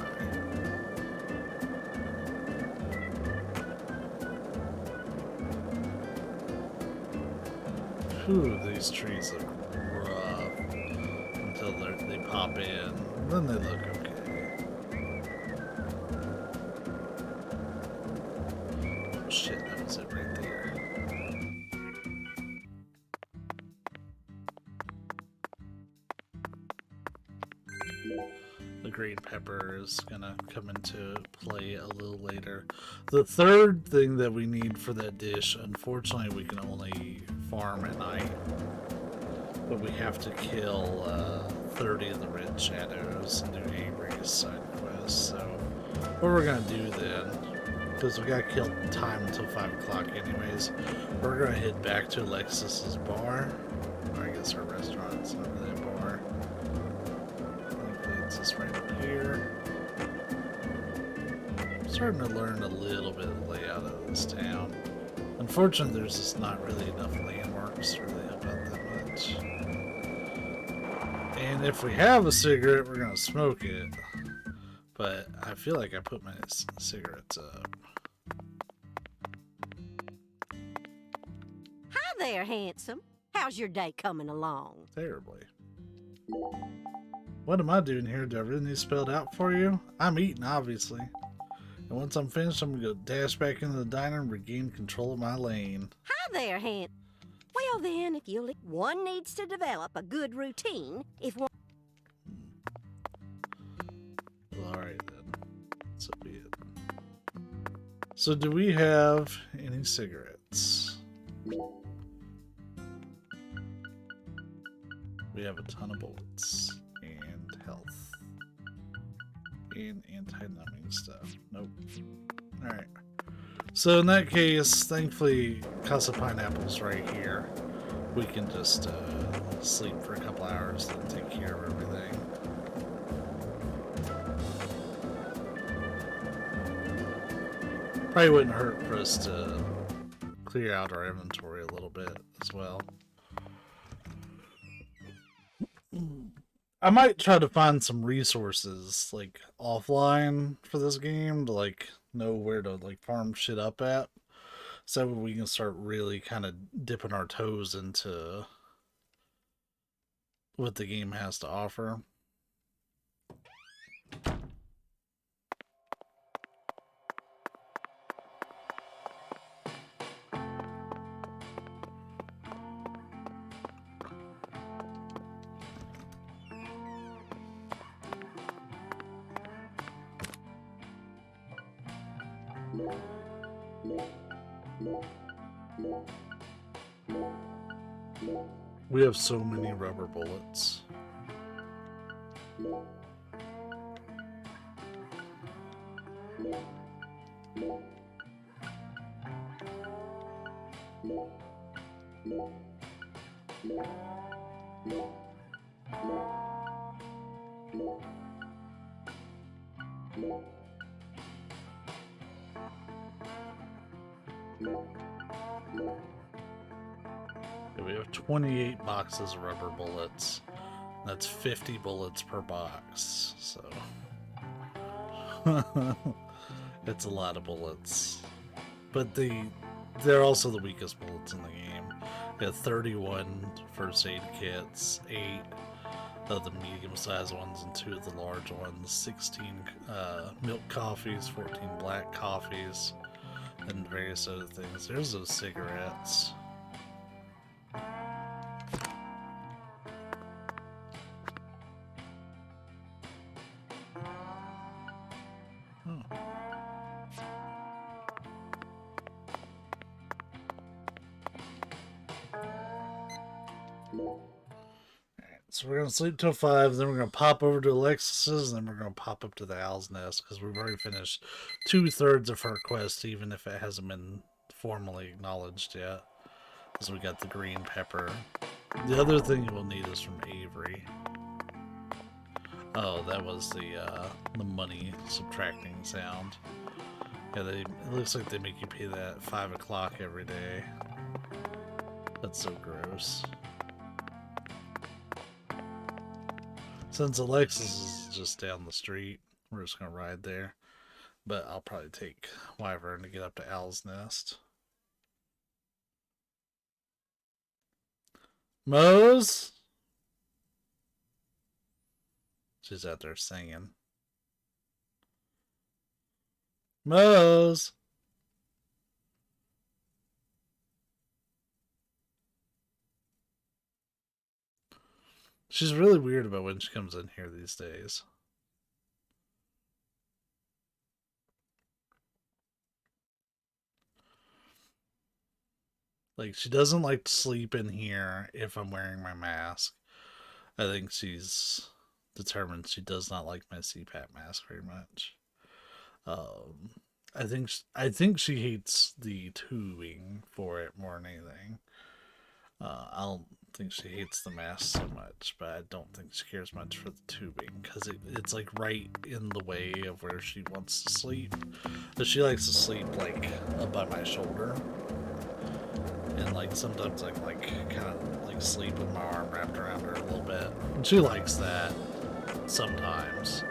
S1: Whew, these trees look rough until they pop in. Then they look okay. Oh shit, that was it right there. The green pepper is gonna come into play a little later. The third thing that we need for that dish, unfortunately, we can only farm at night. But we have to kill 30 of the red shadows and do Avery's side quest. So what we're gonna do then, because we gotta kill time until 5 o'clock anyways, we're gonna head back to Alexis's bar. Or I guess her restaurant, it's not really a bar. It's just right up here. I'm starting to learn a little bit of the layout of this town. Unfortunately, there's just not really enough landmarks to really help out that much. And if we have a cigarette, we're gonna smoke it. But I feel like I put my cigarettes up.
S12: Hi there, handsome. How's your day coming along?
S1: Terribly. What am I doing here? Do I really need spelled out for you? I'm eating, obviously. And once I'm finished, I'm gonna dash back into the diner and regain control of my lane.
S12: Hi there, Well then, if you'll... One needs to develop a good routine if one...
S1: Well, alright then. So be it. So do we have any cigarettes? We have a ton of bullets. And health. And anti-numbing stuff. Nope. Alright. So in that case, thankfully, Casa Pineapple's right here. We can just sleep for a couple hours and take care of everything. Probably wouldn't hurt for us to clear out our inventory a little bit as well. I might try to find some resources like offline for this game to like know where to like farm shit up at, so we can start really kind of dipping our toes into what the game has to offer. We have so many rubber bullets. We have 28 boxes of rubber bullets. That's 50 bullets per box, so it's a lot of bullets. But they're also the weakest bullets in the game. We have 31 first aid kits, 8 of the medium-sized ones and 2 of the large ones, 16 milk coffees, 14 black coffees, and various other things. There's those cigarettes. So we're going to sleep till 5, then we're going to pop over to Alexis's, and then we're going to pop up to the owl's nest, because we've already finished 2/3 of her quest, even if it hasn't been formally acknowledged yet. Because we got the green pepper. The other thing you will need is from Avery. Oh, that was the money subtracting sound. Yeah, it looks like they make you pay that at 5 o'clock every day. That's so gross. Since Alexis is just down the street, we're just going to ride there. But I'll probably take Wyvern to get up to Owl's Nest. Mose? She's out there singing. Mose? She's really weird about when she comes in here these days. Like, she doesn't like to sleep in here if I'm wearing my mask. I think she's determined she does not like my CPAP mask very much. I think she hates the tubing for it more than anything. I don't think she hates the mask so much, but I don't think she cares much for the tubing, because it's like right in the way of where she wants to sleep. But she likes to sleep like up by my shoulder, and like sometimes I can like kind of like sleep with my arm wrapped around her a little bit, and she likes that. Sometimes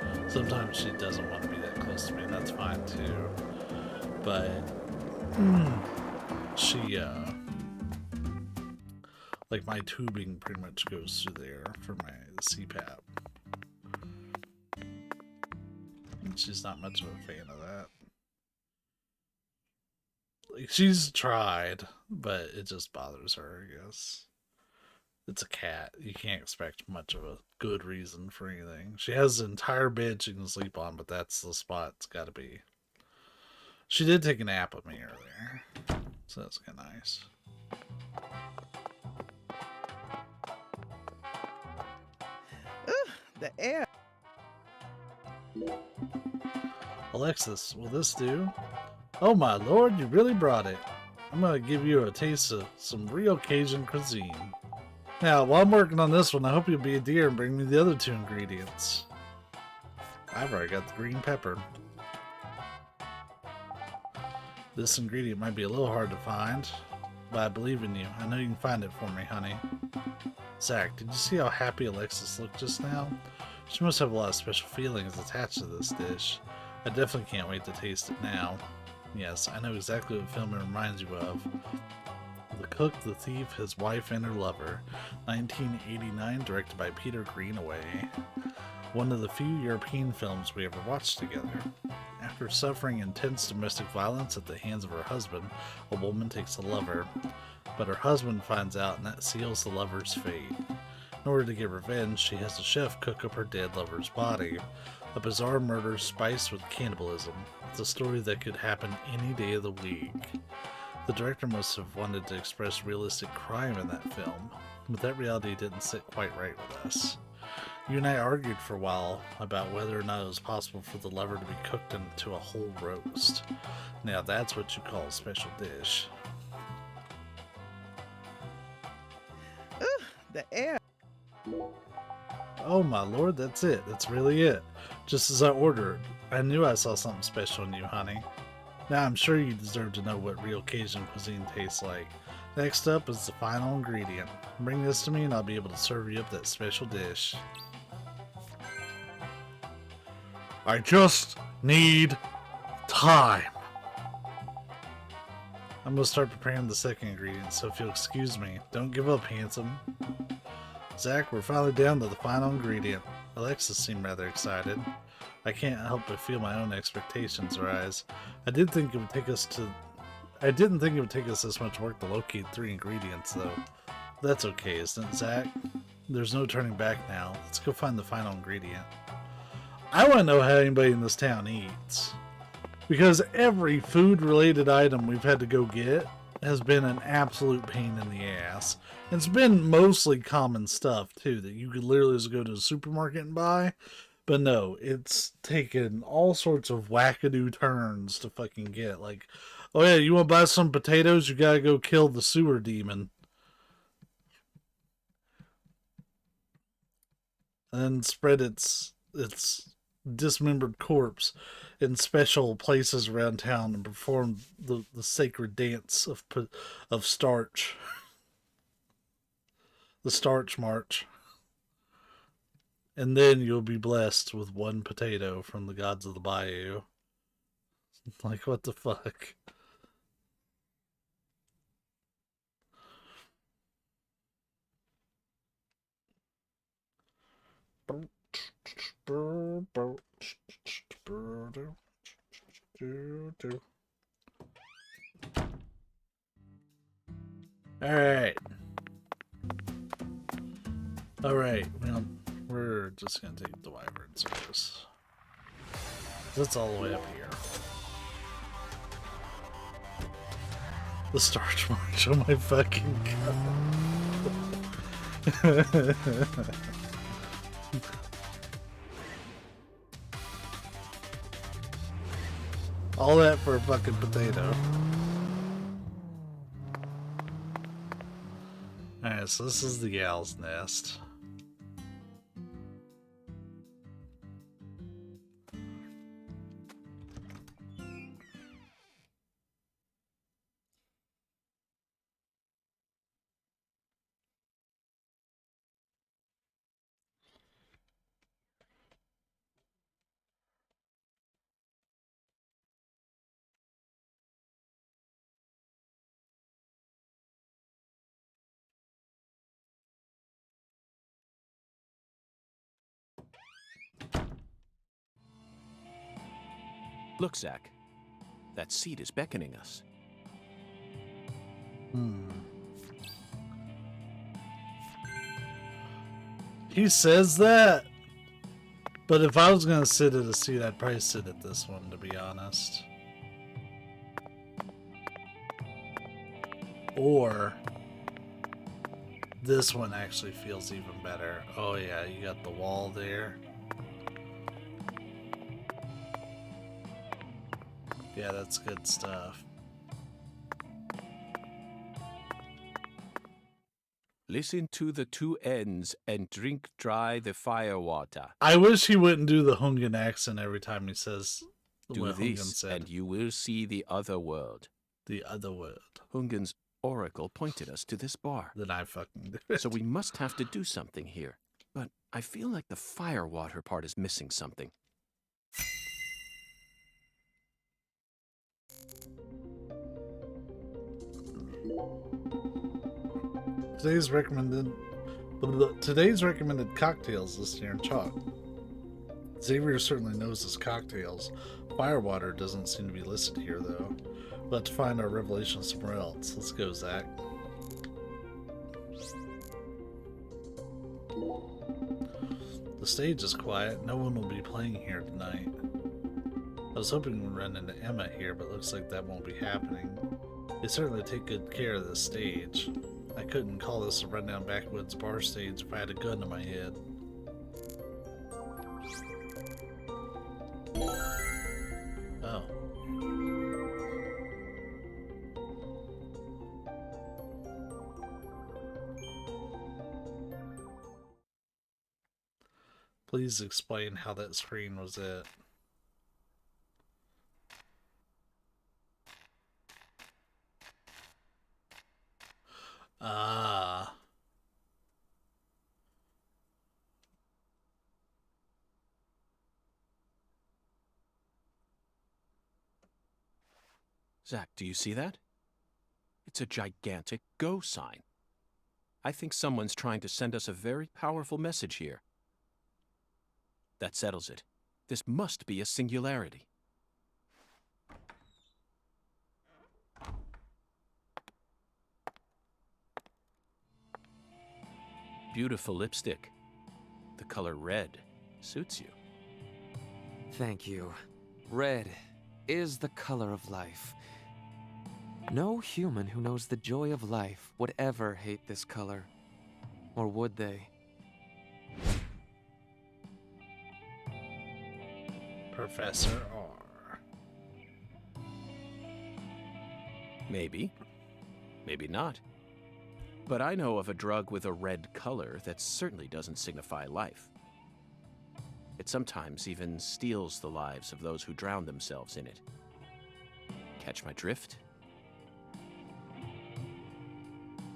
S1: she doesn't want to be that close to me, and that's fine too. But she like my tubing pretty much goes through there for my CPAP. And she's not much of a fan of that. Like, she's tried, but it just bothers her, I guess. It's a cat. You can't expect much of a good reason for anything. She has an entire bed she can sleep on, but that's the spot it's got to be. She did take a nap with me earlier, so that's kind of nice.
S8: The air.
S1: Alexis, will this do? Oh my lord, you really brought it. I'm gonna give you a taste of some real Cajun cuisine. Now, while I'm working on this one, I hope you'll be a dear and bring me the other 2 ingredients. I've already got the green pepper. This ingredient might be a little hard to find, but I believe in you. I know you can find it for me, honey. Zach, did you see how happy Alexis looked just now? She must have a lot of special feelings attached to this dish. I definitely can't wait to taste it now. Yes, I know exactly what film it reminds you of. The Cook, the Thief, His Wife, and Her Lover. 1989, directed by Peter Greenaway. One of the few European films we ever watched together. After suffering intense domestic violence at the hands of her husband, a woman takes a lover, but her husband finds out and that seals the lover's fate. In order to get revenge, she has the chef cook up her dead lover's body. A bizarre murder spiced with cannibalism. It's a story that could happen any day of the week. The director must have wanted to express realistic crime in that film, but that reality didn't sit quite right with us. You and I argued for a while about whether or not it was possible for the liver to be cooked into a whole roast. Now that's what you call a special dish.
S8: Ugh, the air.
S1: Oh my lord, that's it. That's really it. Just as I ordered. I knew I saw something special in you, honey. Now I'm sure you deserve to know what real Cajun cuisine tastes like. Next up is the final ingredient. Bring this to me and I'll be able to serve you up that special dish. I just need time. I'm gonna start preparing the second ingredient, so if you'll excuse me, don't give up, handsome. Zach, we're finally down to the final ingredient. Alexis seemed rather excited. I can't help but feel my own expectations rise. I didn't think it would take us this much work to locate 3 ingredients, though. That's okay, isn't it, Zach? There's no turning back now. Let's go find the final ingredient. I want to know how anybody in this town eats. Because every food-related item we've had to go get has been an absolute pain in the ass. It's been mostly common stuff, too, that you could literally just go to the supermarket and buy. But no, it's taken all sorts of wackadoo turns to fucking get. Like, oh yeah, you want to buy some potatoes? You gotta go kill the sewer demon. And then spread its dismembered corpse in special places around town and perform the sacred dance of starch. The starch march. And then you'll be blessed with 1 potato from the gods of the bayou. Like, what the fuck? Alright, well, we're just gonna take the wyvern service. That's all the way up here. The starch march, oh my fucking god. All that for a fucking potato. Alright, so this is the gal's nest.
S3: Look, Zach. That seat is beckoning us.
S1: He says that. But if I was gonna sit at a seat, I'd probably sit at this one, to be honest. Or this one actually feels even better. Oh yeah, you got the wall there. Yeah, that's good stuff.
S3: Listen to the 2 ends and drink dry the fire water.
S1: I wish he wouldn't do the Hungan accent every time he says
S3: Do
S1: what Hungan
S3: this,
S1: said.
S3: and you will see the other world.
S1: The other world.
S3: Hungan's oracle pointed us to this bar.
S1: Then I fucking do it.
S3: So we must have to do something here. But I feel like the fire water part is missing something.
S1: Today's recommended cocktails listed here in chalk. Xavier certainly knows his cocktails. Firewater doesn't seem to be listed here, though. We'll have to find our revelation somewhere else. Let's go, Zach. The stage is quiet. No one will be playing here tonight. was hoping we'd run into Emma here, but looks like that won't be happening. They certainly take good care of this stage. I couldn't call this a rundown backwoods bar stage if I had a gun to my head. Oh. Please explain how that screen was it. Ah.
S3: Zach, do you see that? It's a gigantic go sign. I think someone's trying to send us a very powerful message here. That settles it. This must be a singularity. Beautiful lipstick. The color red suits you.
S13: Thank you. Red is the color of life. No human who knows the joy of life would ever hate this color. Or would they?
S1: Professor R.
S3: Maybe. Maybe not. But I know of a drug with a red color that certainly doesn't signify life. It sometimes even steals the lives of those who drown themselves in it. Catch my drift?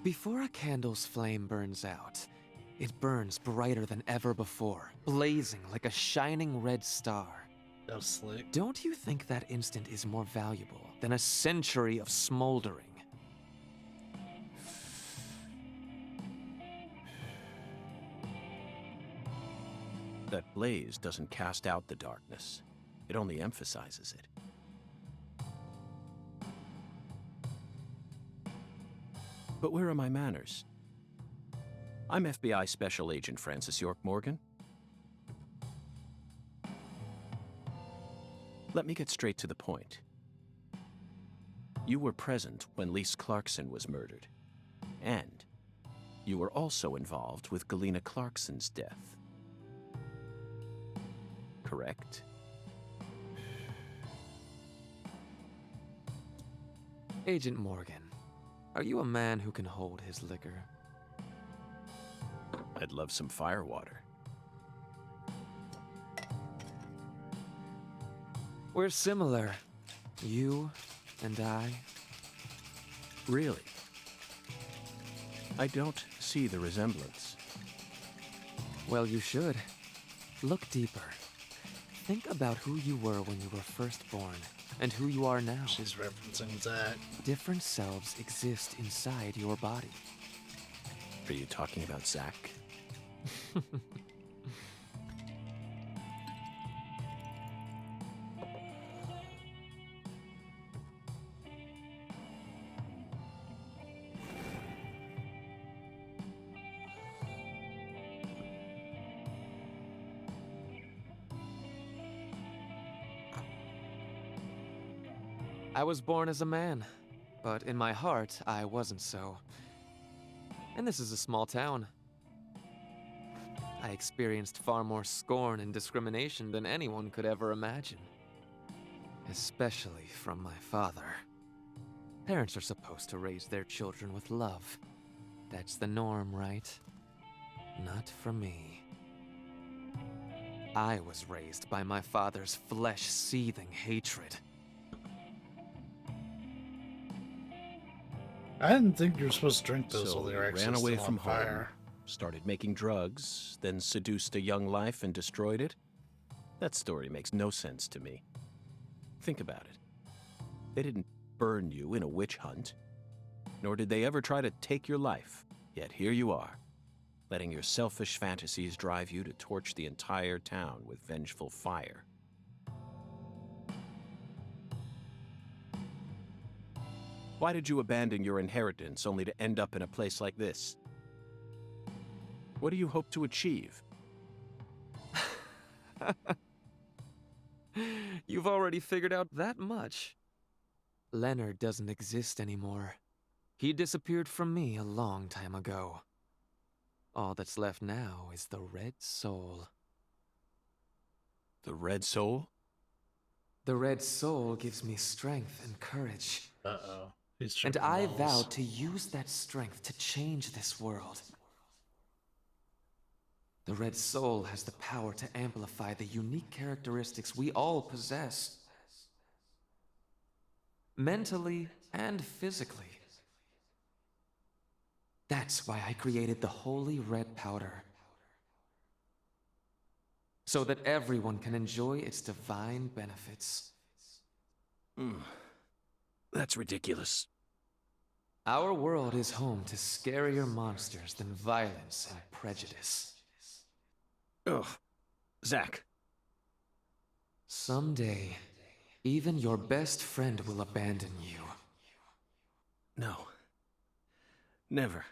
S13: Before a candle's flame burns out, it burns brighter than ever before, blazing like a shining red star.
S1: That was slick.
S13: Don't you think that instant is more valuable than a century of smoldering?
S3: That blaze doesn't cast out the darkness. It only emphasizes it. But where are my manners? I'm FBI Special Agent Francis York Morgan. Let me get straight to the point. You were present when Lise Clarkson was murdered. And you were also involved with Galena Clarkson's death. Correct?
S13: Agent Morgan, are you a man who can hold his liquor?
S3: I'd love some firewater.
S13: We're similar. You and I.
S3: Really? I don't see the resemblance.
S13: Well, you should. Look deeper. Think about who you were when you were first born, and who you are now.
S1: She's referencing Zach.
S13: Different selves exist inside your body.
S3: Are you talking about Zach?
S13: I was born as a man, but in my heart, I wasn't so. And this is a small town. I experienced far more scorn and discrimination than anyone could ever imagine. Especially from my father. Parents are supposed to raise their children with love. That's the norm, right? Not for me. I was raised by my father's flesh-seething hatred.
S1: I didn't think you were supposed to drink those
S3: So
S1: while they were
S3: you
S1: actually
S3: ran away
S1: still
S3: from
S1: on fire.
S3: home, started making drugs, then seduced a young life and destroyed it? That story makes no sense to me. Think about it. They didn't burn you in a witch hunt, nor did they ever try to take your life. Yet here you are, letting your selfish fantasies drive you to torch the entire town with vengeful fire. Why did you abandon your inheritance only to end up in a place like this? What do you hope to achieve?
S13: You've already figured out that much. Leonard doesn't exist anymore. He disappeared from me a long time ago. All that's left now is the Red Soul.
S3: The Red Soul?
S13: The Red Soul gives me strength and courage.
S1: Uh-oh. He's
S13: And
S1: tripping
S13: I
S1: balls.
S13: vowed to use that strength to change this world. The Red Soul has the power to amplify the unique characteristics we all possess. Mentally and physically. That's why I created the Holy Red Powder. So that everyone can enjoy its divine benefits.
S3: That's ridiculous.
S13: Our world is home to scarier monsters than violence and prejudice.
S3: Ugh. Zach.
S13: Someday, even your best friend will abandon you.
S3: No. Never.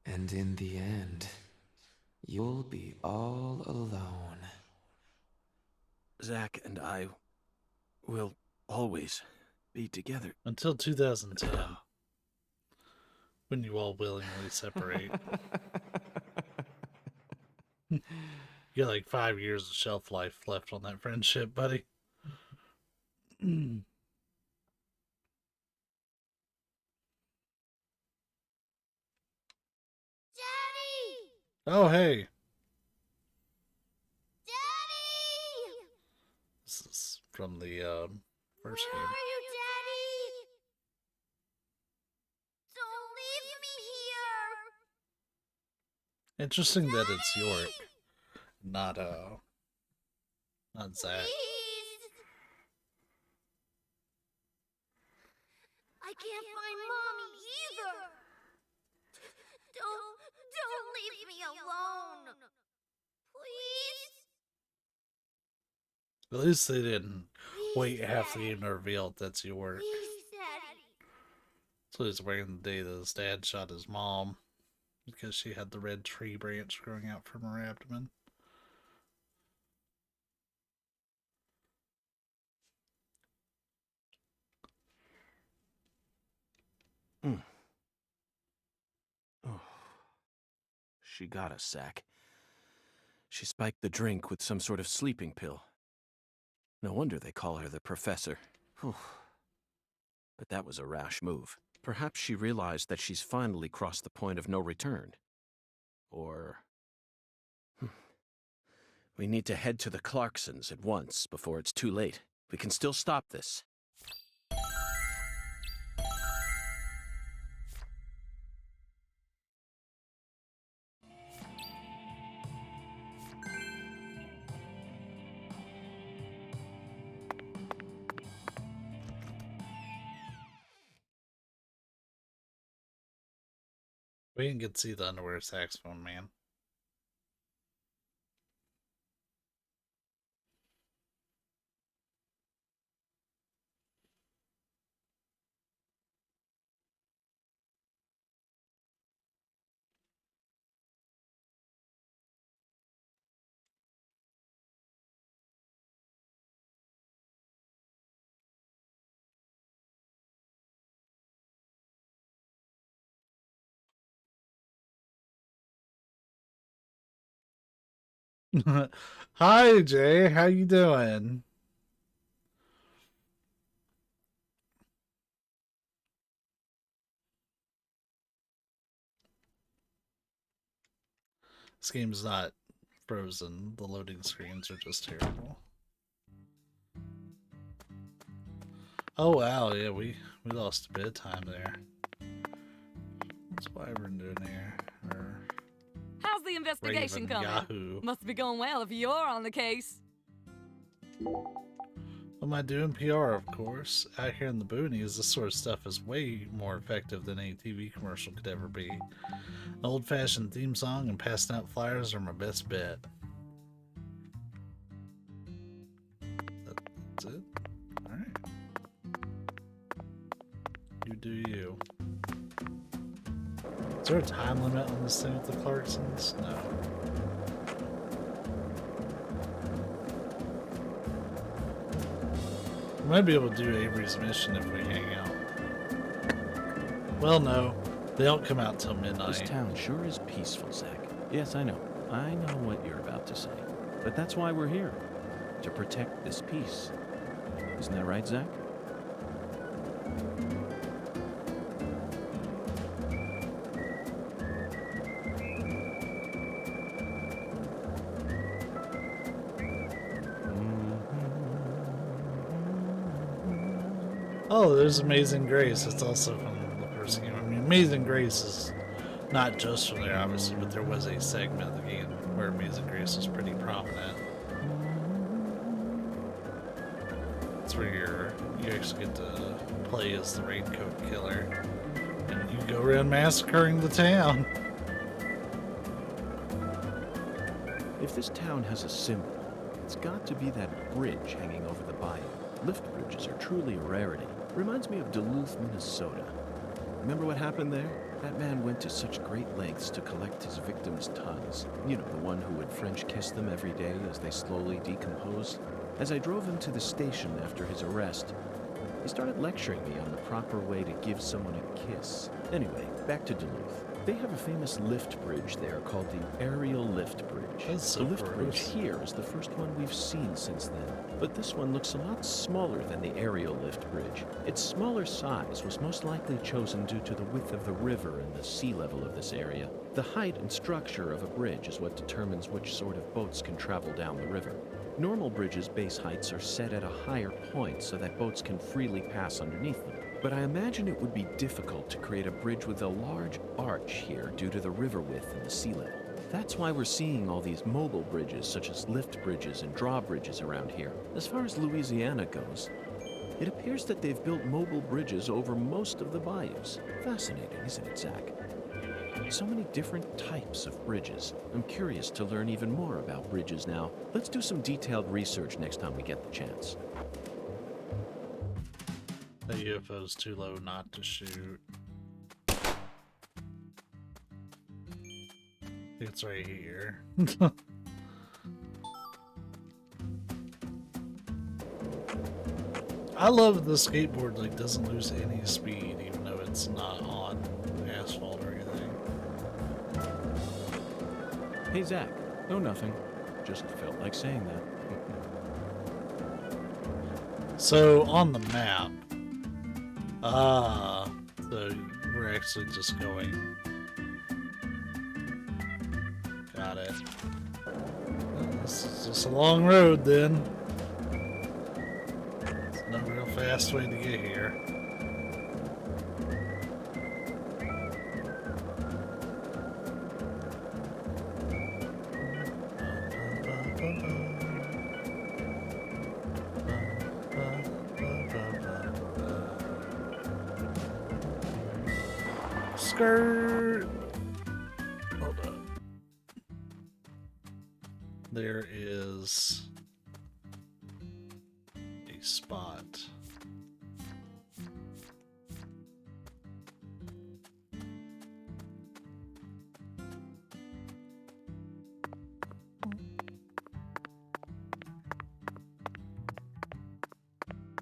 S13: And in the end, you'll be all alone.
S3: Zach and I will always be together.
S1: Until 2010. When you all willingly separate. You got like 5 years of shelf life left on that friendship, buddy.
S2: Daddy!
S1: Oh, hey.
S2: Daddy!
S1: This is from the first
S2: Where
S1: game.
S2: are you, Daddy? Don't leave me here!
S1: Interesting that it's York, not Zach.
S2: Please! I can't find Mommy either! Don't leave me alone! Please?
S1: At least they didn't wait half the game to reveal that's York.
S2: Please, Daddy.
S1: So he's wearing the day that his dad shot his mom because she had the red tree branch growing out from her abdomen.
S3: Oh. She got us, Zach. She spiked the drink with some sort of sleeping pill. No wonder they call her the Professor. Whew. But that was a rash move. Perhaps she realized that she's finally crossed the point of no return. Or... We need to head to the Clarksons at once before it's too late. We can still stop this.
S1: We didn't get to see the underwear saxophone man. Hi, Jay. How you doing? This game's not frozen. The loading screens are just terrible. Oh wow, yeah, we lost a bit of time there. What's Wyvern doing here? Or
S9: How's the investigation
S1: Raven,
S9: coming?
S1: Yahoo.
S9: Must be going well if you're on the case.
S1: What am I doing? PR, of course. Out here in the boonies, this sort of stuff is way more effective than any TV commercial could ever be. An old-fashioned theme song and passing out flyers are my best bet. That's it? Alright. You do you. Is there a time limit on this thing with the Clarksons? No. We might be able to do Avery's mission if we hang out. Well, no. They don't come out till midnight.
S3: This town sure is peaceful, Zach. Yes, I know. I know what you're about to say. But that's why we're here. To protect this peace. Isn't that right, Zach?
S1: Oh, there's Amazing Grace. It's also from the first game. I mean, Amazing Grace is not just from there, obviously, but there was a segment of the game where Amazing Grace was pretty prominent. It's where you actually get to play as the Raincoat Killer, and you go around massacring the town.
S3: If this town has a symbol, it's got to be that bridge hanging over the bayou. Lift bridges are truly a rarity. Reminds me of Duluth, Minnesota. Remember what happened there? That man went to such great lengths to collect his victims' tongues. You know, the one who would French kiss them every day as they slowly decomposed. As I drove him to the station after his arrest, he started lecturing me on the proper way to give someone a kiss. Anyway, back to Duluth. They have a famous lift bridge there called the Aerial Lift Bridge.
S1: That's
S3: the lift
S1: gross.
S3: bridge here is the first one we've seen since then. But this one looks a lot smaller than the Aerial Lift Bridge. Its smaller size was most likely chosen due to the width of the river and the sea level of this area. The height and structure of a bridge is what determines which sort of boats can travel down the river. Normal bridges' base heights are set at a higher point so that boats can freely pass underneath them. But I imagine it would be difficult to create a bridge with a large arch here due to the river width and the sea level. That's why we're seeing all these mobile bridges, such as lift bridges and drawbridges around here. As far as Louisiana goes, it appears that they've built mobile bridges over most of the bayous. Fascinating, isn't it, Zach? So many different types of bridges. I'm curious to learn even more about bridges now. Let's do some detailed research next time we get the chance.
S1: The UFO's too low not to shoot. It's right here. I love the skateboard like doesn't lose any speed even though it's not on asphalt or anything.
S3: Hey, Zach. No, nothing. Just felt like saying that.
S1: So on the map, so we're actually just going. Got it. This is just a long road then. There's no real fast way to get here. Skirt. Hold up. There is a spot.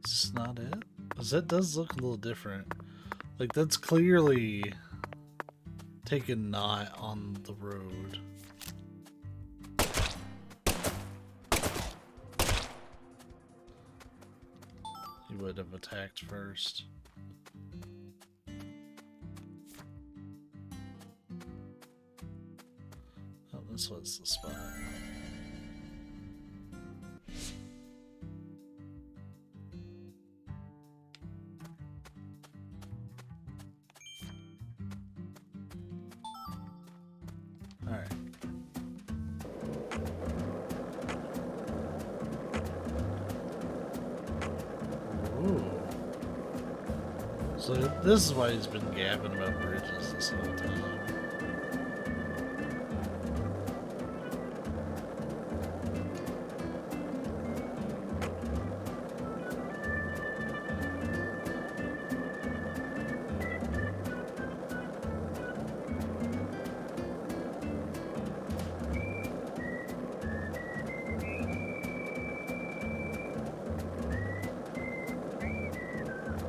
S1: Is this not it? Because that does look a little different. Like that's clearly taken not on the road. He would have attacked first. Oh, this was the spot. Alright. Ooh. So this is why he's been gabbing about bridges this whole time.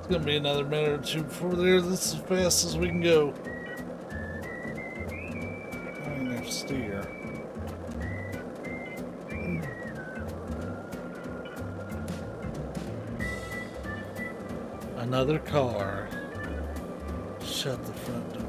S1: It's gonna be another minute or two before there. This is as fast as we can go. I ain't gonna steer. Another car. Shut the front door.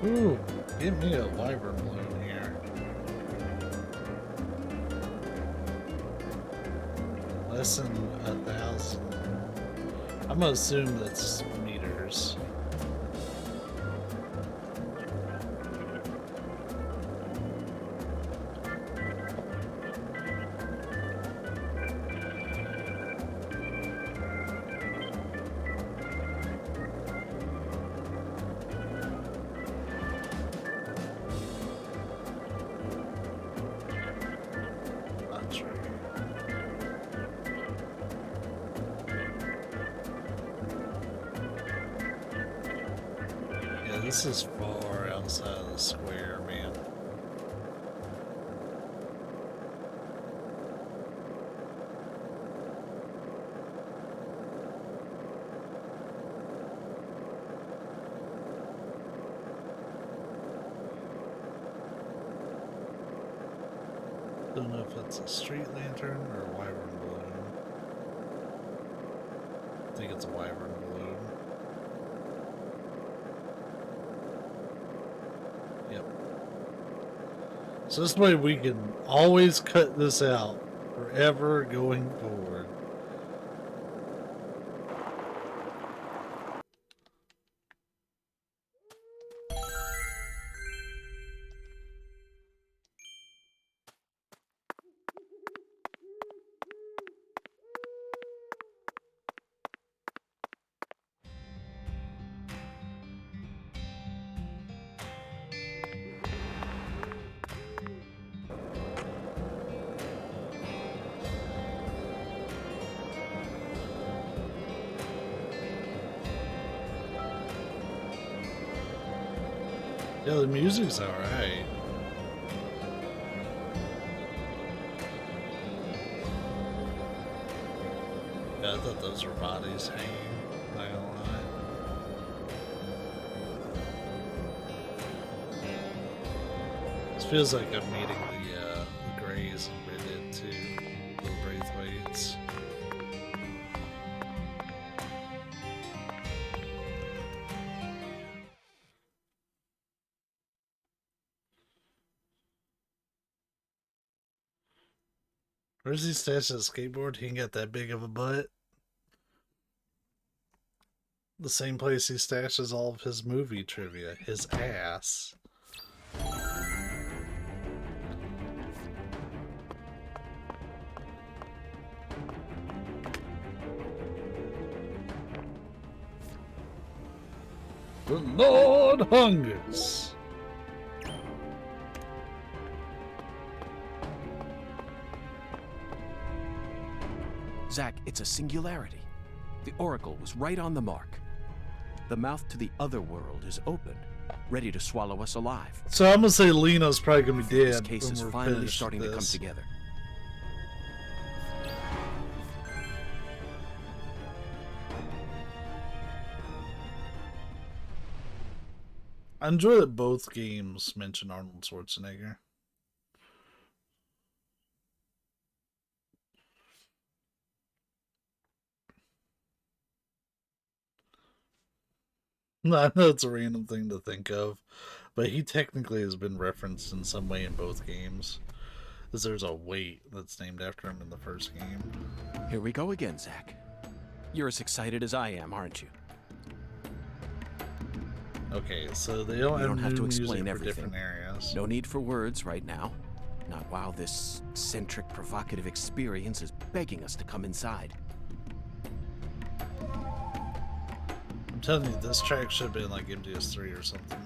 S1: Ooh, give me a vibrant balloon here. Less than 1,000. I'm gonna assume that's meters. This is far outside of the square, man. Don't know if it's a street lantern or a wyvern balloon. I think it's a wyvern balloon. Yep. So this way we can always cut this out forever going forward. Yeah, the music's alright. Yeah, I thought those were bodies hanging. Not gonna lie. This feels like I'm meeting the Greys and Red Dead 2, the Braithwaites. Where's he stashed his skateboard? He ain't got that big of a butt. The same place he stashes all of his movie trivia. His ass. The Lord hungers.
S3: Zack, it's a singularity. The Oracle was right on the mark. The mouth to the other world is open, ready to swallow us alive.
S1: So I'm gonna say Lena's probably gonna be dead.
S3: This case is finally starting to come together.
S1: I enjoy that both games mention Arnold Schwarzenegger. I know it's a random thing to think of, but he technically has been referenced in some way in both games. Because there's a weight that's named after him in the first game.
S3: Here we go again, Zack. You're as excited as I am, aren't you?
S1: Okay, so they don't
S3: have to explain
S1: for
S3: everything.
S1: different areas.
S3: No need for words right now. Not while this eccentric, provocative experience is begging us to come inside.
S1: I'm telling you, this track should have been like MGS3 or something.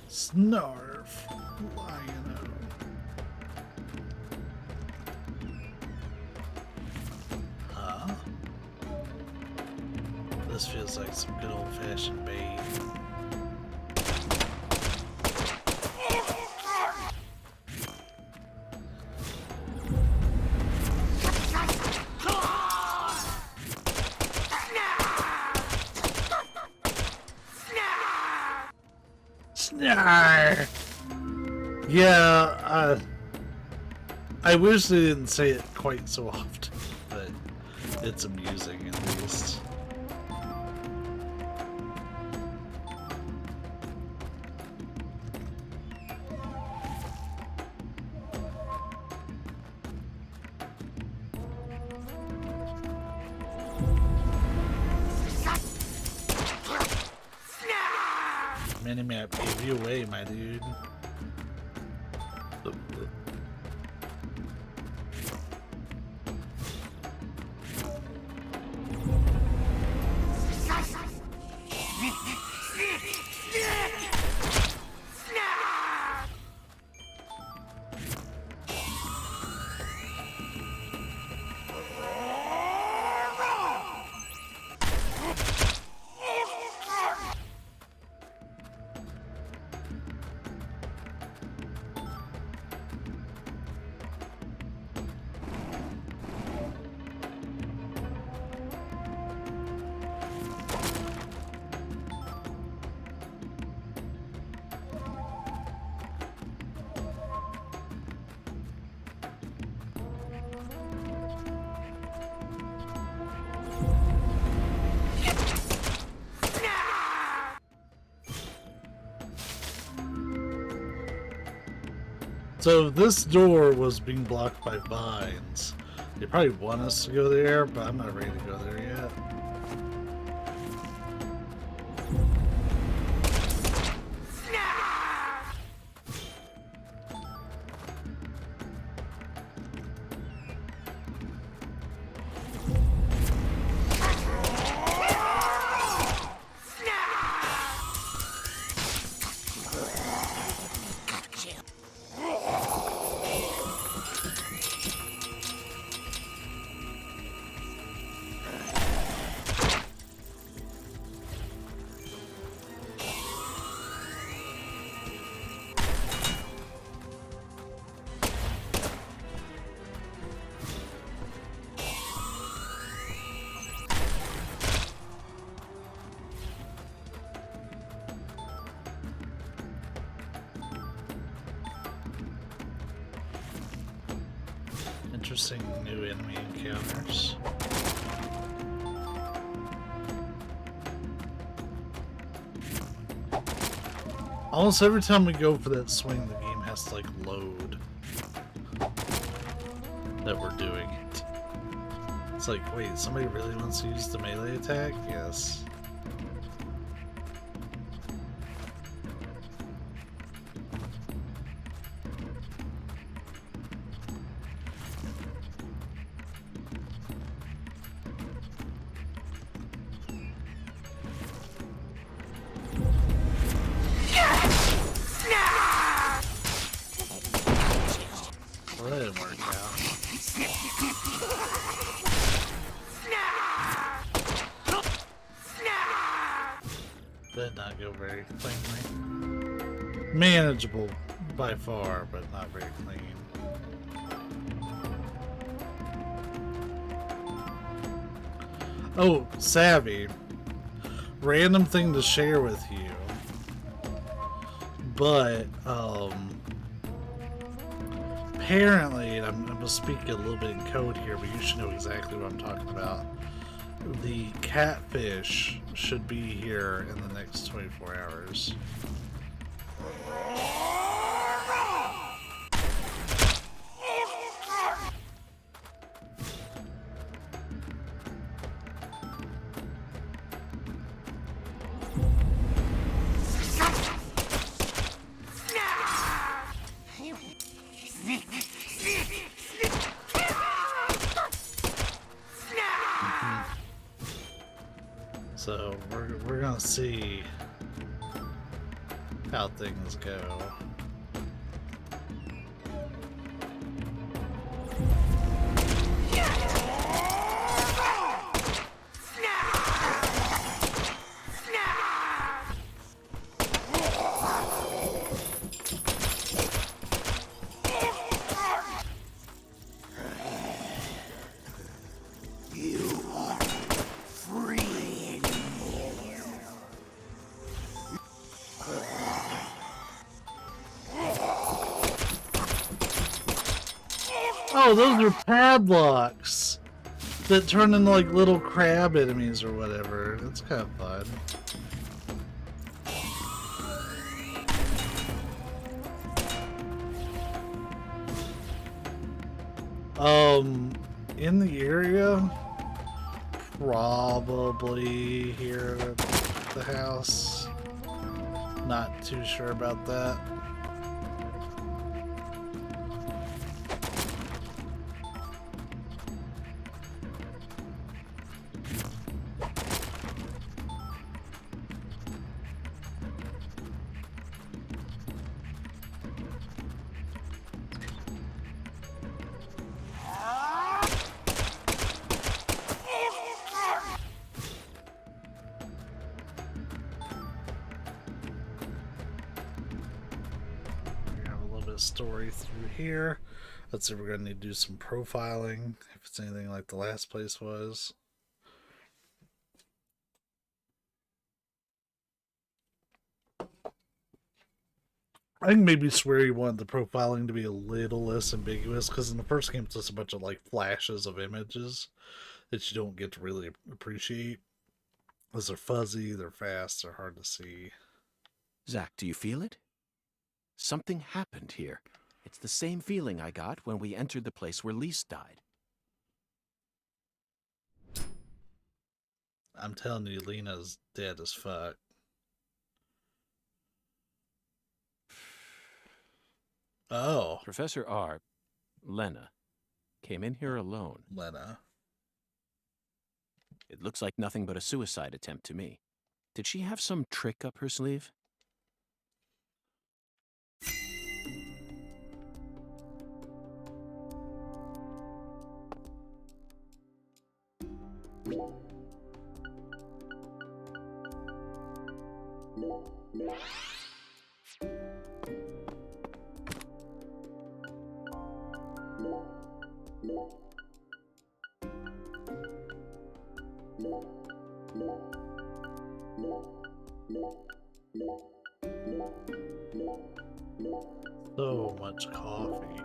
S1: Snarf, Lion-O. Huh? This feels like some good old-fashioned bait. Yeah, I wish they didn't say it quite so often, but it's amusing at least. Minimap gave you away, my dude. So this door was being blocked by vines. They probably want us to go there, but I'm not ready to go there yet. Interesting new enemy encounters. Almost every time we go for that swing, the game has to like load that we're doing it. It's like, wait, somebody really wants to use the melee attack? Yes. Well, that didn't work out. Did not go very cleanly. Manageable by far, but not very clean. Oh, Savvy. Random thing to share with you. But, apparently, and I'm going to speak a little bit in code here, but you should know exactly what I'm talking about. The catfish should be here in the next 24 hours. to see how things go. Oh, those are padlocks that turn into like little crab enemies or whatever. That's kind of fun. In the area, probably here at the house. Not too sure about that. Story through here. Let's see, we're gonna need to do some profiling if it's anything like the last place was. I think maybe Swery wanted the profiling to be a little less ambiguous, because in the first game it's just a bunch of like flashes of images that you don't get to really appreciate, because they're fuzzy, they're fast, they're hard to see.
S3: Zach, do you feel it? Something happened here. It's the same feeling I got when we entered the place where Lise died.
S1: I'm telling you, Lena's dead as fuck. Oh.
S3: Professor R, Lena, came in here alone.
S1: Lena.
S3: It looks like nothing but a suicide attempt to me. Did she have some trick up her sleeve?
S1: So much coffee.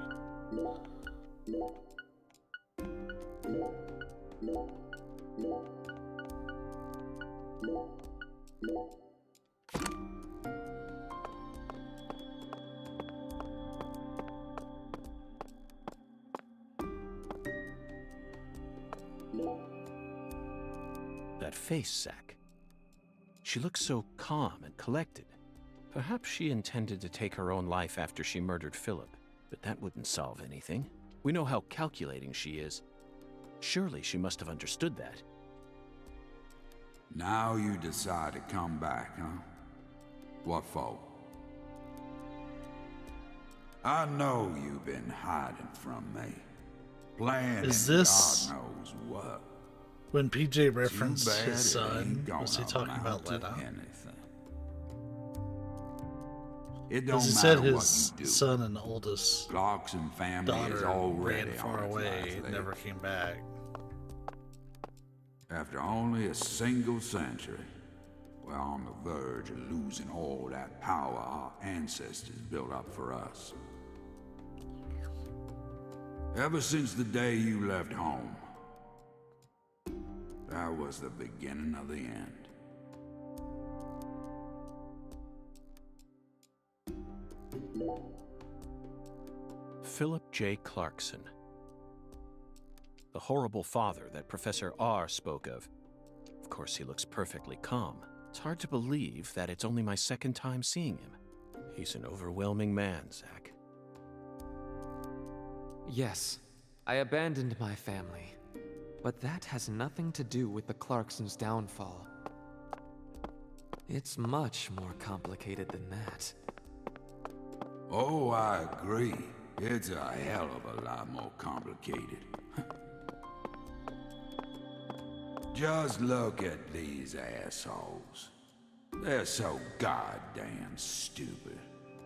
S3: That face, Zach. She looks so calm and collected. Perhaps she intended to take her own life after she murdered Philip, but that wouldn't solve anything. We know how calculating she is. Surely she must have understood that.
S14: Now you decide to come back, huh? What for? I know you've been hiding from me. Planning
S1: Is this
S14: God knows what.
S1: When PJ referenced his son? Was he talking about Lena? Because he said his son and oldest
S14: Clarkson family is
S1: daughter
S14: already
S1: ran far
S14: on its
S1: away
S14: last
S1: and
S14: leg.
S1: never came back.
S14: After only a single century, we're on the verge of losing all that power our ancestors built up for us. Ever since the day you left home, that was the beginning of the end.
S3: Philip J. Clarkson. The horrible father that Professor R spoke of. Of course, he looks perfectly calm. It's hard to believe that it's only my second time seeing him. He's an overwhelming man, Zach.
S13: Yes, I abandoned my family. But that has nothing to do with the Clarksons' downfall. It's much more complicated than that.
S14: Oh, I agree. It's a hell of a lot more complicated. Just look at these assholes. They're so goddamn stupid.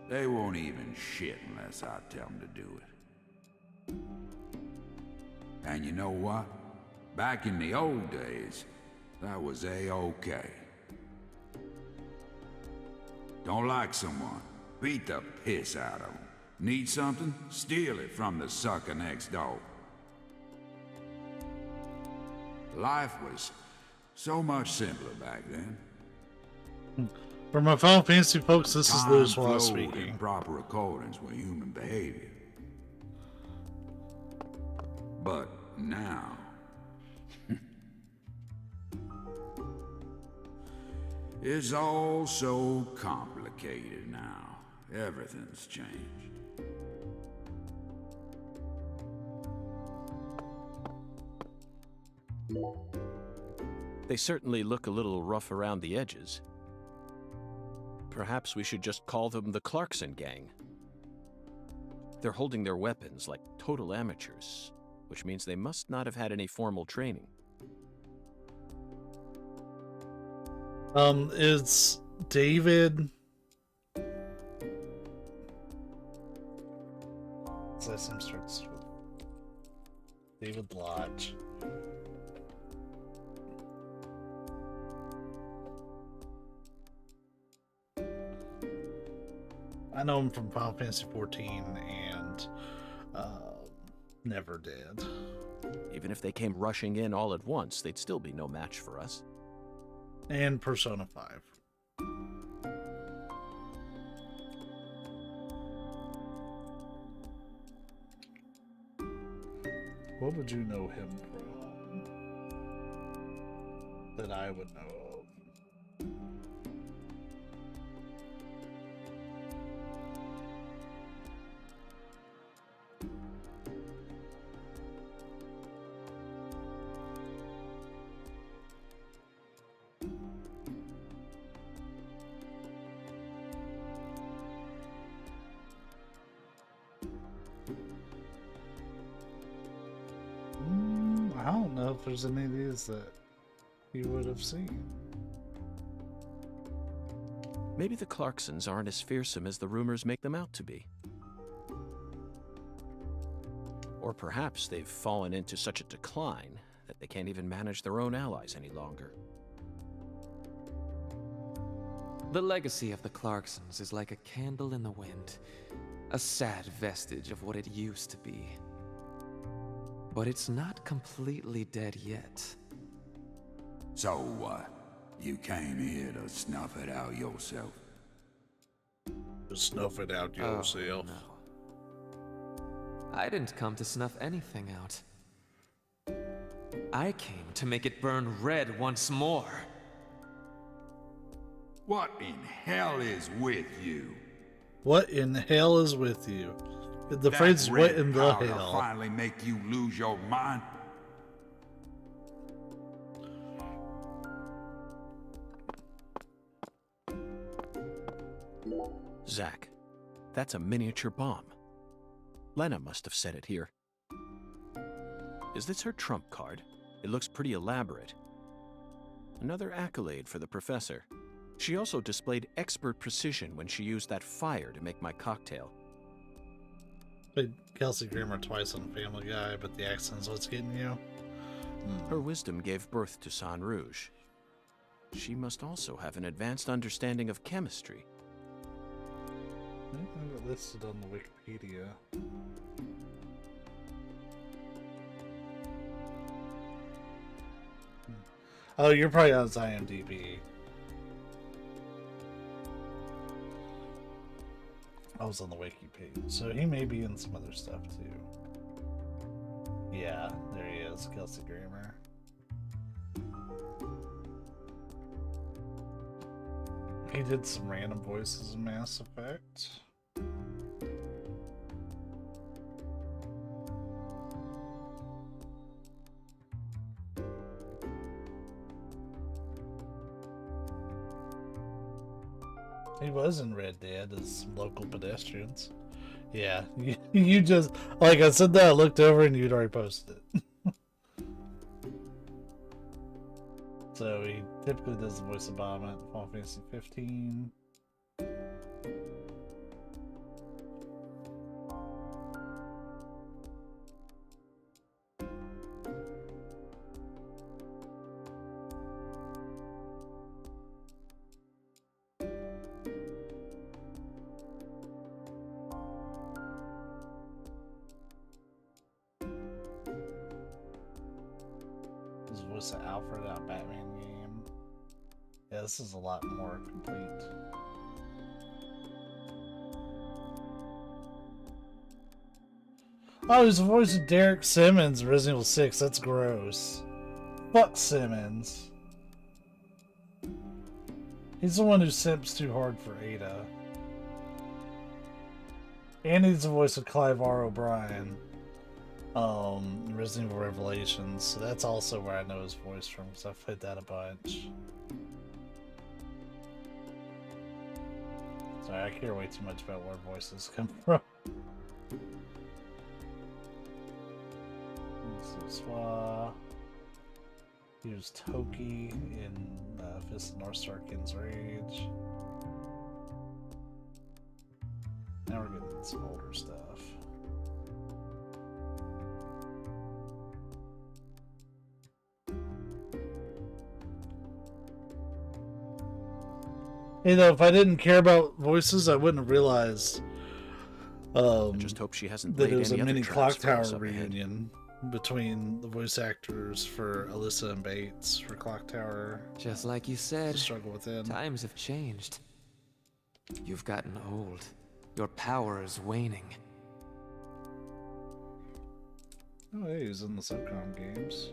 S14: They won't even shit unless I tell them to do it. And you know what? Back in the old days, that was A-okay. Don't like someone, beat the piss out of them. Need something? Steal it from the sucker next door. Life was so much simpler back then.
S1: For my Final Fantasy folks, this is Lewis
S14: Time
S1: Wallace
S14: flowed
S1: speaking.
S14: in proper accordance with human behavior. But now... it's all so complicated now. Everything's changed.
S3: They certainly look a little rough around the edges. Perhaps we should just call them the Clarkson Gang. They're holding their weapons like total amateurs, which means they must not have had any formal training.
S1: It's David. Last name starts with David Lodge. I know him from Final Fantasy 14 and Never Did.
S3: Even if they came rushing in all at once, they'd still be no match for us.
S1: And Persona 5. What would you know him from that I would know of? I don't know if there's any of these that you would have seen.
S3: Maybe the Clarksons aren't as fearsome as the rumors make them out to be. Or perhaps they've fallen into such a decline that they can't even manage their own allies any longer.
S13: The legacy of the Clarksons is like a candle in the wind, a sad vestige of what it used to be. But it's not completely dead yet.
S14: So what? You came here to snuff it out yourself?
S1: To snuff it out yourself?
S13: Oh, no. I didn't come to snuff anything out. I came to make it burn red once more.
S14: What in hell is with you?
S1: What in hell is with you? The
S14: That
S1: phrase "what
S14: red
S1: in the
S14: powder
S1: hell"
S14: finally make you lose your mind?
S3: Zack, that's a miniature bomb. Lena must have set it here. Is this her trump card? It looks pretty elaborate. Another accolade for the professor. She also displayed expert precision when she used that fire to make my cocktail.
S1: Played Kelsey Grammer twice on Family Guy, but the accent's what's getting you.
S3: Her wisdom gave birth to San Rouge. She must also have an advanced understanding of chemistry.
S1: I have it listed on the Wikipedia. Oh, you're probably on his IMDb. I was on the wiki page, so he may be in some other stuff too. Yeah, there he is, Kelsey Grammer. He did some random voices in Mass Effect. He was in Red Dead as local pedestrians. Yeah, you just, like I said that, I looked over and you'd already posted it. So he typically does the voice of Bob in Final Fantasy 15. His voice of Alfred out of Batman game. Yeah, this is a lot more complete. Oh, he's the voice of Derek Simmons, Resident Evil 6. That's gross. Fuck Simmons. He's the one who simps too hard for Ada. And he's the voice of Clive R. O'Brien. Resident Evil Revelations. So that's also where I know his voice from, because I've played that a bunch. Sorry, I care way too much about where voices come from. Swa. He was Toki in Fist of North Star King's Rage. Now we're getting some older stuff. You know, if I didn't care about voices, I wouldn't have realized
S3: I just hope she hasn't
S1: that
S3: laid
S1: it was a
S3: any other
S1: mini
S3: traps
S1: Clock
S3: for us
S1: Tower
S3: up ahead.
S1: reunion between the voice actors for Alyssa and Bates for Clock Tower.
S13: Just like you said,
S1: Struggle Within.
S13: times have changed. You've gotten old. Your power is waning.
S1: Oh, hey, he was in the Subcom games.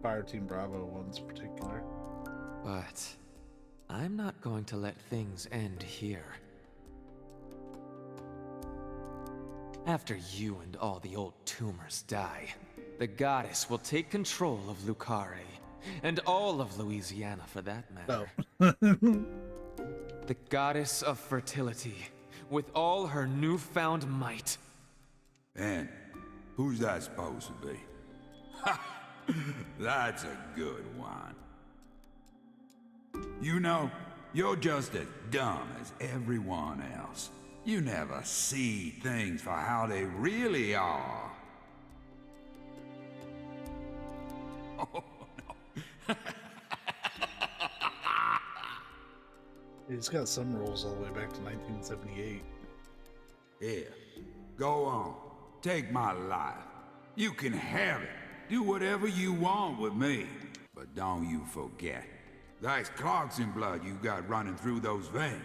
S1: Fire Team Bravo ones in particular.
S13: But I'm not going to let things end here. After you and all the old tumors die, the goddess will take control of Lucare, and all of Louisiana for that matter.
S1: Oh.
S13: The goddess of fertility, with all her newfound might.
S14: And who's that supposed to be? Ha! That's a good one. You know, you're just as dumb as everyone else. You never see things for how they really are. Oh, no.
S1: He's got some rules all the way back to 1978.
S14: Here, go on. Take my life. You can have it. Do whatever you want with me. But don't you forget, that's Clarkson blood you got running through those veins.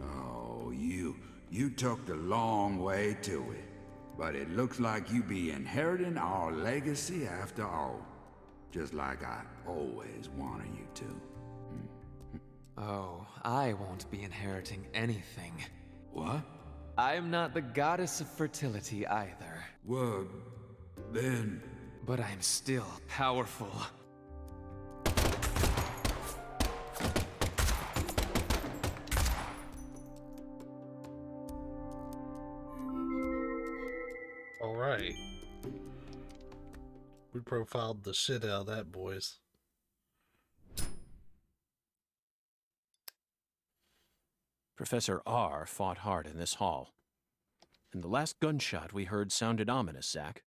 S14: Oh, you took the long way to it. But it looks like you be inheriting our legacy after all. Just like I always wanted you to.
S13: Oh, I won't be inheriting anything.
S14: What?
S13: I'm not the goddess of fertility either.
S14: Well, then...
S13: But I'm still powerful.
S1: Alright. We profiled the shit out of that, boys.
S3: Professor R fought hard in this hall. And the last gunshot we heard sounded ominous, Zach.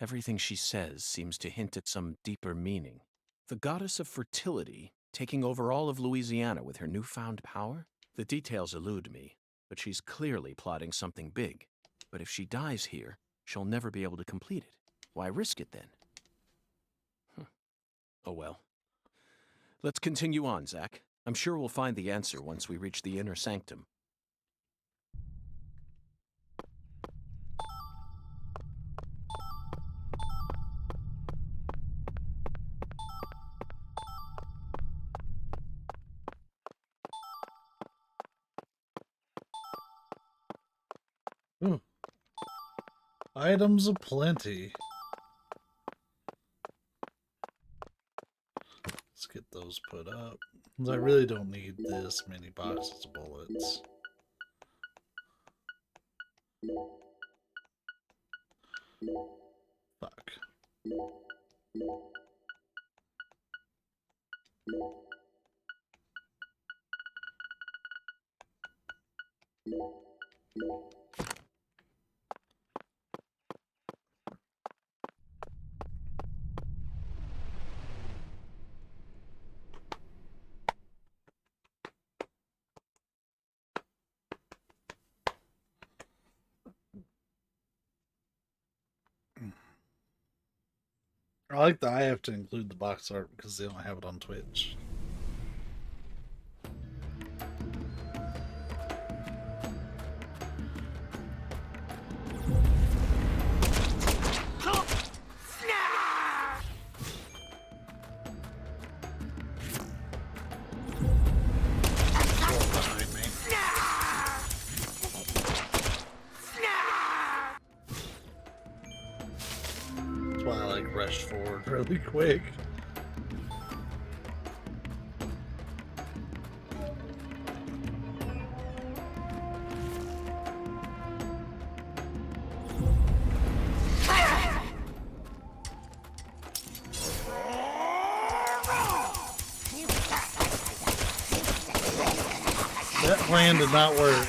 S3: Everything she says seems to hint at some deeper meaning. The goddess of fertility taking over all of Louisiana with her newfound power? The details elude me, but she's clearly plotting something big. But if she dies here, she'll never be able to complete it. Why risk it then? Oh well. Let's continue on, Zach. I'm sure we'll find the answer once we reach the inner sanctum.
S1: Ooh. Items aplenty. those put up. 'Cause I really don't need this many boxes of bullets. Fuck. I like that I have to include the box art because they don't have it on Twitch. Forward really quick. That plan did not work.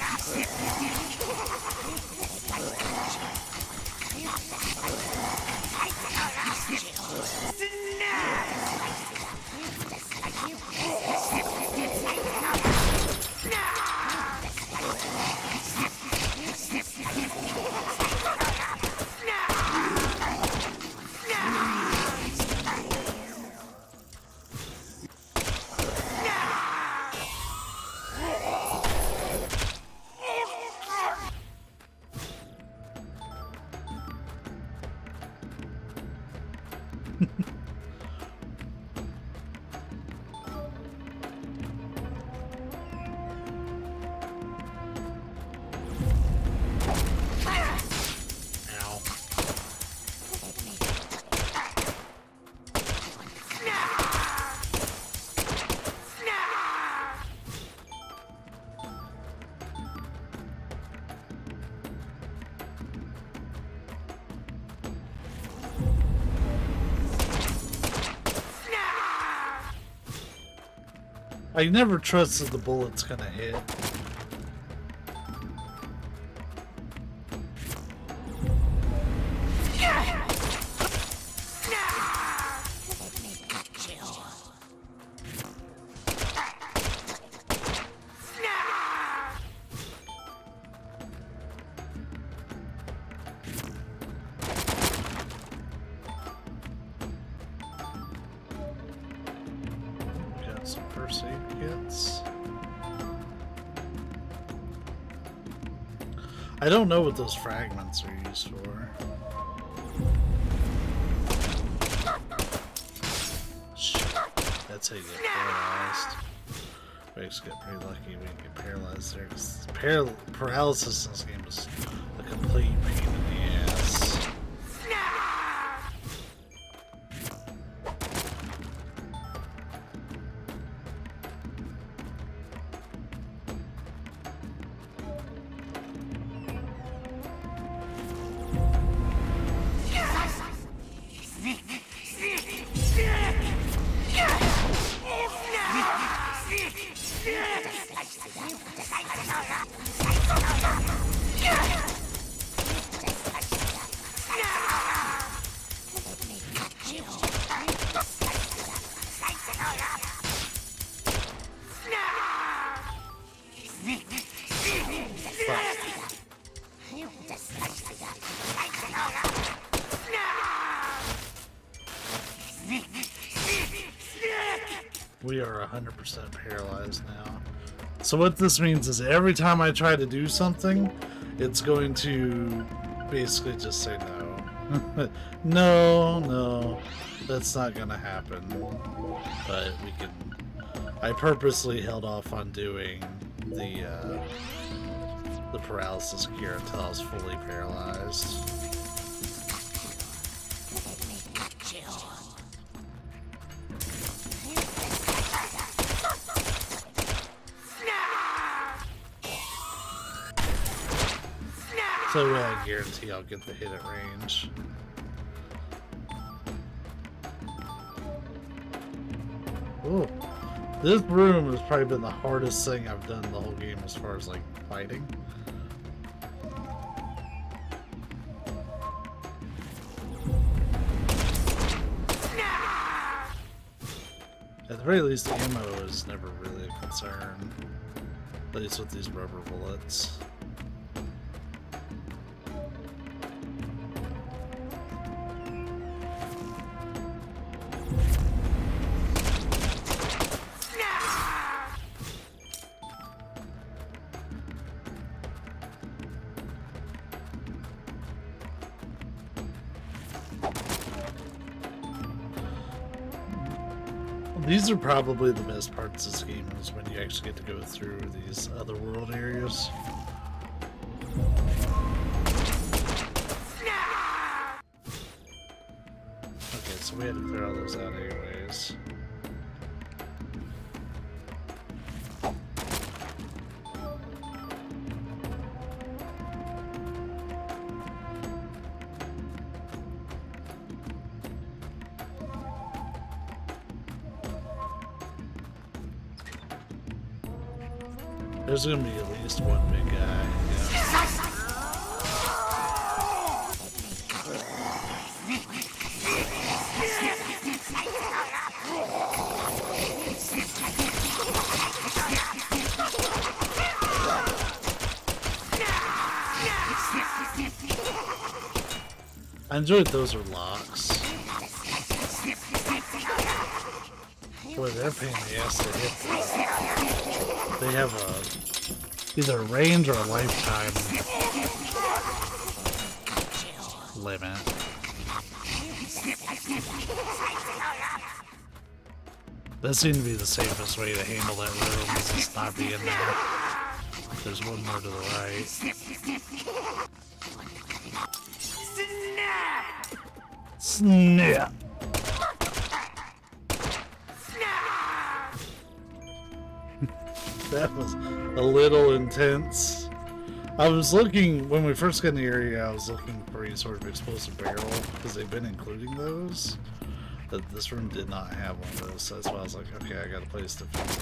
S1: I never trust that the bullet's gonna hit. I don't know what those fragments are used for. Shit. That's how you get paralyzed. We actually got pretty lucky we didn't get paralyzed there, because paralysis in this game is a complete pain in the ass. We are 100% paralyzed now. So what this means is every time I try to do something, it's going to basically just say no. No, that's not gonna happen. But we can... I purposely held off on doing the paralysis cure until I was fully paralyzed. So I guarantee I'll get the hit at range. Oh, this room has probably been the hardest thing I've done the whole game as far as like fighting. At the very least, the ammo is never really a concern. At least with these rubber bullets. These are probably the best parts of this game, is when you actually get to go through these other world areas. Okay, so we had to clear all those out anyways. There's gonna be at least one big guy. Yeah. I enjoyed those are locks. Boy, they're a pain in the ass to hit. They have a either a range or a lifetime limit. That seemed to be the safest way to handle that room, is just not be in there. There's one more to the right. Snap! That was a little intense. I was looking, when we first got in the area, I was looking for any sort of explosive barrel, because they've been including those. But this room did not have one of those, so that's why I was like, okay, I got a place to fit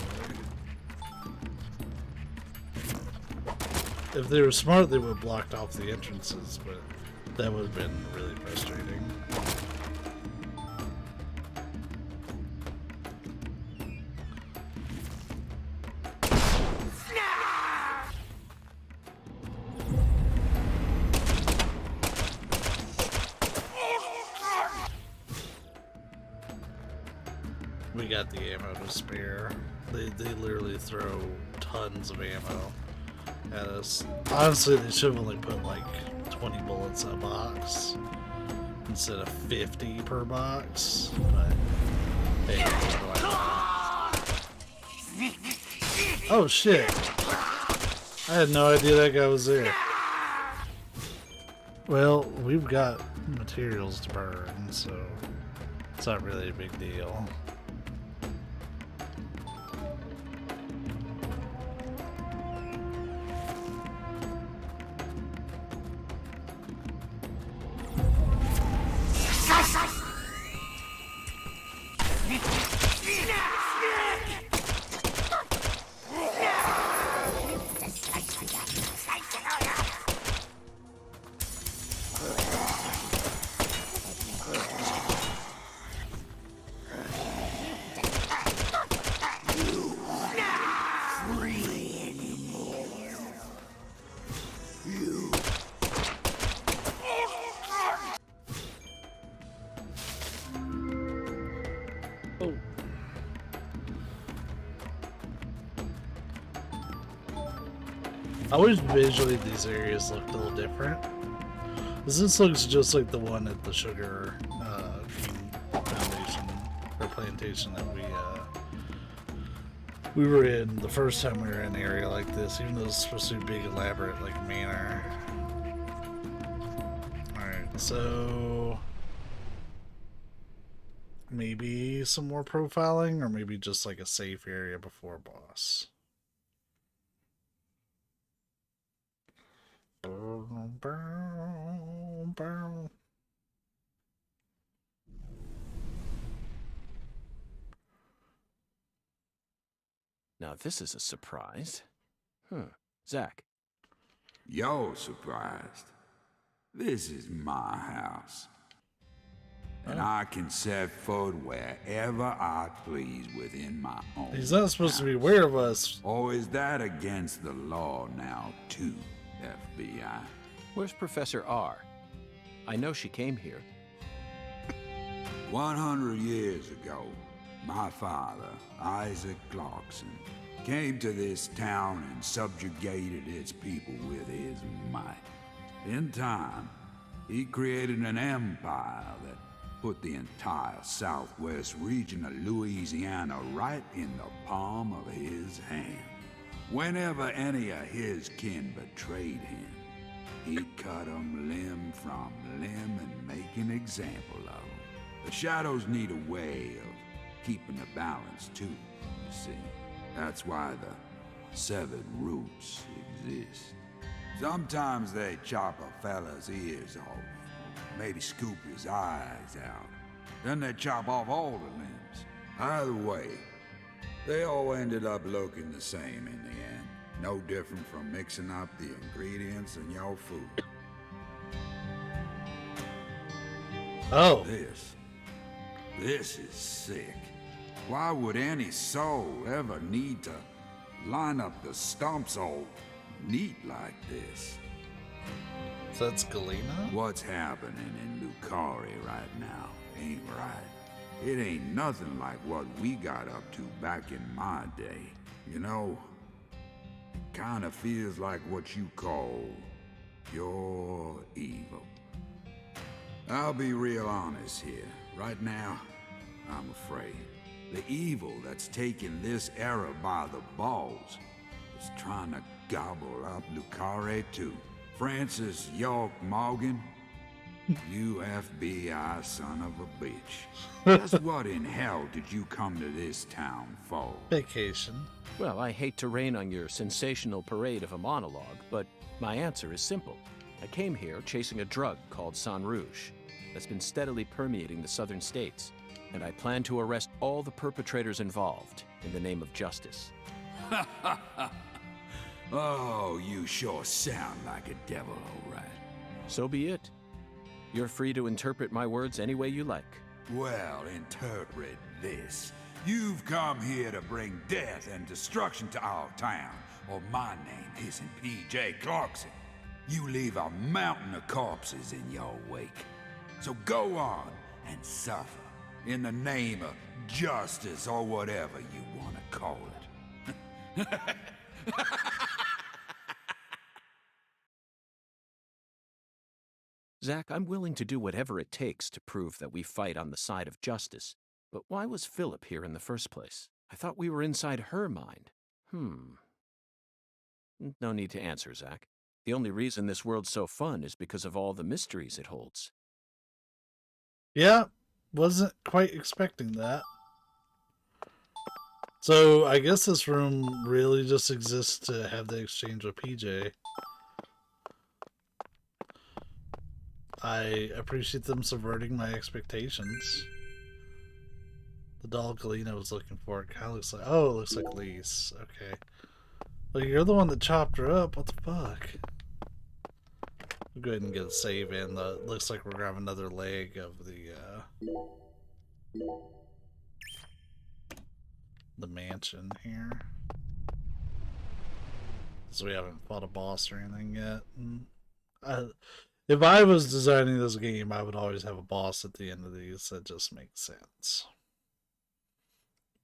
S1: it. If they were smart, they would have blocked off the entrances, but that would have been really frustrating. We got the ammo to spare. They literally throw tons of ammo at us. Honestly, they should have only put like 20 bullets in a box instead of 50 per box. But hey, oh shit! I had no idea that guy was there. Well, we've got materials to burn, so it's not really a big deal. I wish visually these areas looked a little different. This looks just like the one at the sugar foundation or plantation that we were in the first time we were in an area like this, even though it's supposed to be a big, elaborate like manor. Alright, so maybe some more profiling, or maybe just like a safe area before boss.
S3: Now this is a surprise. Zach.
S14: You're surprised. This is my house. And I can set foot wherever I please within my own.
S1: He's not supposed to be aware of us.
S14: Or is that against the law now, too, FBI?
S3: Where's Professor R? I know she came here.
S14: 100 years ago, my father, Isaac Clarkson, came to this town and subjugated its people with his might. In time, he created an empire that put the entire southwest region of Louisiana right in the palm of his hand. Whenever any of his kin betrayed him, he'd cut them limb from limb and make an example of them. The shadows need a way of keeping the balance too, you see. That's why the severed roots exist. Sometimes they chop a fella's ears off, maybe scoop his eyes out. Then they chop off all the limbs. Either way, they all ended up looking the same in the end. No different from mixing up the ingredients in your food.
S1: Oh.
S14: This is sick. Why would any soul ever need to line up the stumps all neat like this?
S1: So that's Galena?
S14: What's happening in Lucari right now ain't right. It ain't nothing like what we got up to back in my day. You know, kinda feels like what you call pure evil. I'll be real honest here. Right now, I'm afraid. The evil that's taking this era by the balls is trying to gobble up Lucari too. Francis York Morgan, you FBI son of a bitch. Just what in hell did you come to this town for?
S1: Vacation.
S3: Well, I hate to rain on your sensational parade of a monologue, but my answer is simple. I came here chasing a drug called Sang Rouge that's been steadily permeating the southern states, and I plan to arrest all the perpetrators involved in the name of justice.
S14: Oh, you sure sound like a devil, all right.
S3: So be it. You're free to interpret my words any way you like.
S14: Well, interpret this. You've come here to bring death and destruction to our town, or my name isn't P.J. Clarkson. You leave a mountain of corpses in your wake. So go on and suffer in the name of justice or whatever you want to call it.
S3: Zach, I'm willing to do whatever it takes to prove that we fight on the side of justice. But why was Philip here in the first place? I thought we were inside her mind. No need to answer, Zach. The only reason this world's so fun is because of all the mysteries it holds.
S1: Yeah, wasn't quite expecting that. So I guess this room really just exists to have the exchange with PJ. I appreciate them subverting my expectations. The doll Galena was looking for, it kind of looks like, oh, it looks like Lise. Okay. Well, you're the one that chopped her up. What the fuck? We'll go ahead and get a save in. Looks like we're grabbing another leg of the mansion here. So we haven't fought a boss or anything yet. If I was designing this game, I would always have a boss at the end of these. That just makes sense.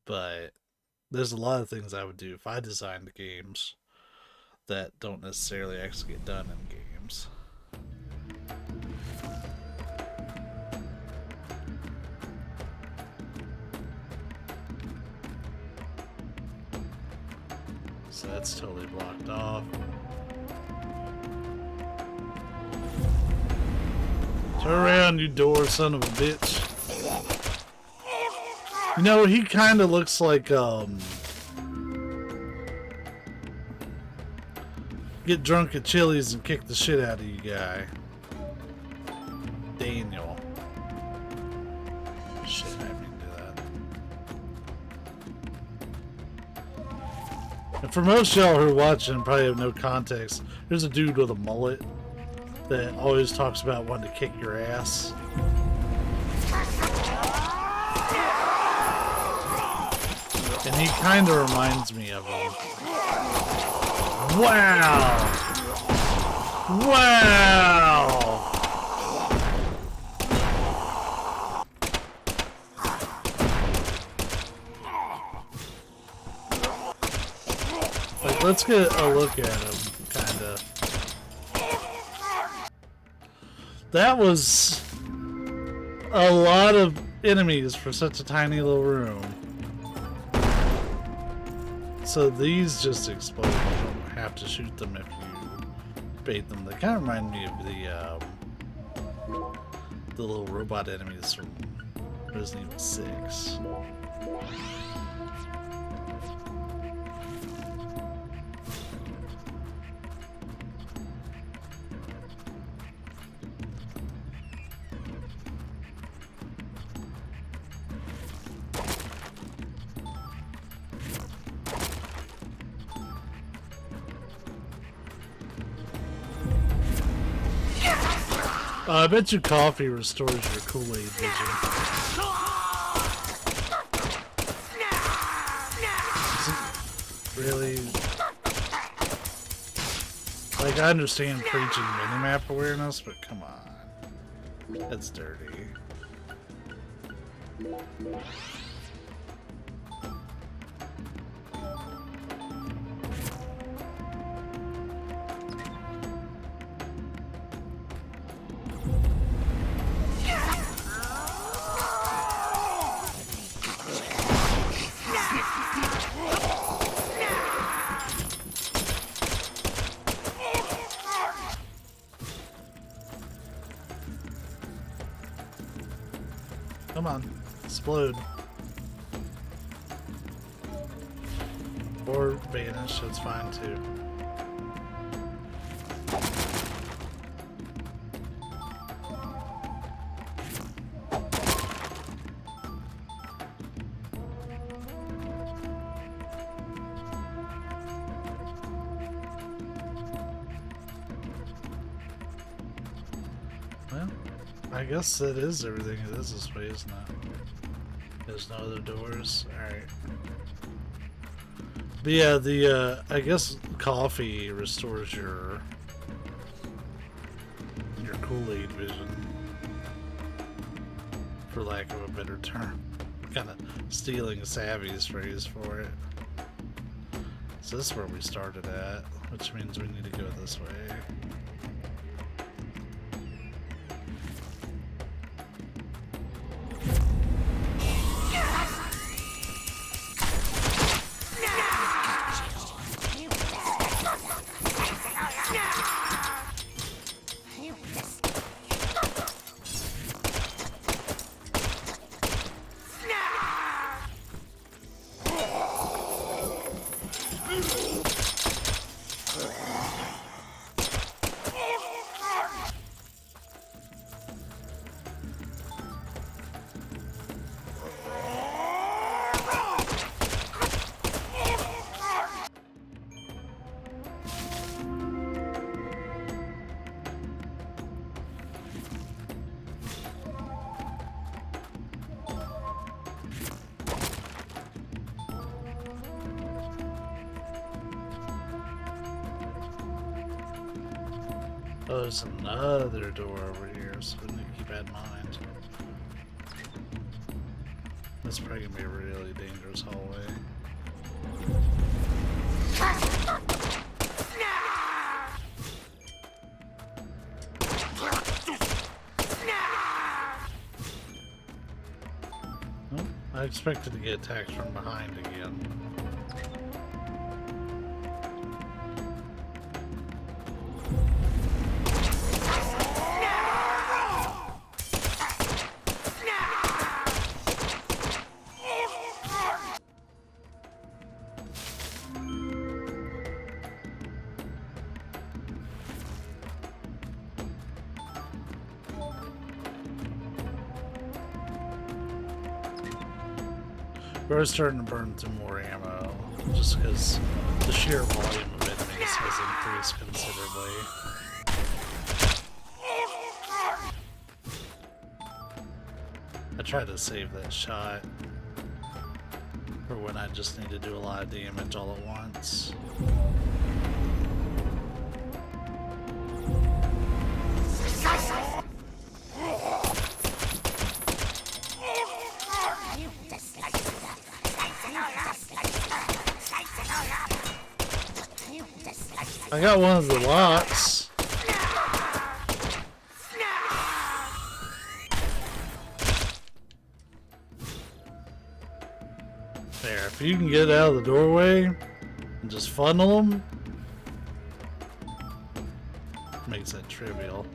S1: But there's a lot of things I would do if I designed games that don't necessarily actually get done in games. So that's totally blocked off. Turn around, you door, son of a bitch. You know, he kind of looks like, Get drunk at Chili's and kick the shit out of you, guy. Daniel. Shit, I didn't mean to do that. And for most y'all who are watching, probably have no context. There's a dude with a mullet that always talks about wanting to kick your ass. And he kind of reminds me of him. Wow! Wow! Like, let's get a look at him, kinda. That was a lot of enemies for such a tiny little room. So these just explode. You don't have to shoot them if you bait them. They kind of remind me of the little robot enemies from Resident Evil 6. I bet you coffee restores your Kool-Aid vision. Really? Like, I understand preaching minimap awareness, but come on. That's dirty. Come on, explode. Or vanish, that's fine too. Well, I guess that is everything it is this way, isn't it? There's no other doors. Alright. But yeah, the, I guess coffee restores your Kool-Aid vision. For lack of a better term. Kind of stealing Savvy's phrase for it. So this is where we started at, which means we need to go this way. Oh, there's another door over here, so we need to keep that in mind. This is probably gonna be a really dangerous hallway. Oh, I expected to get attacked from behind again. We're starting to burn through more ammo, just because the sheer volume of enemies has increased considerably. I tried to save that shot for when I just need to do a lot of damage all at once. I got one of the locks. There, if you can get out of the doorway and just funnel them, makes it trivial.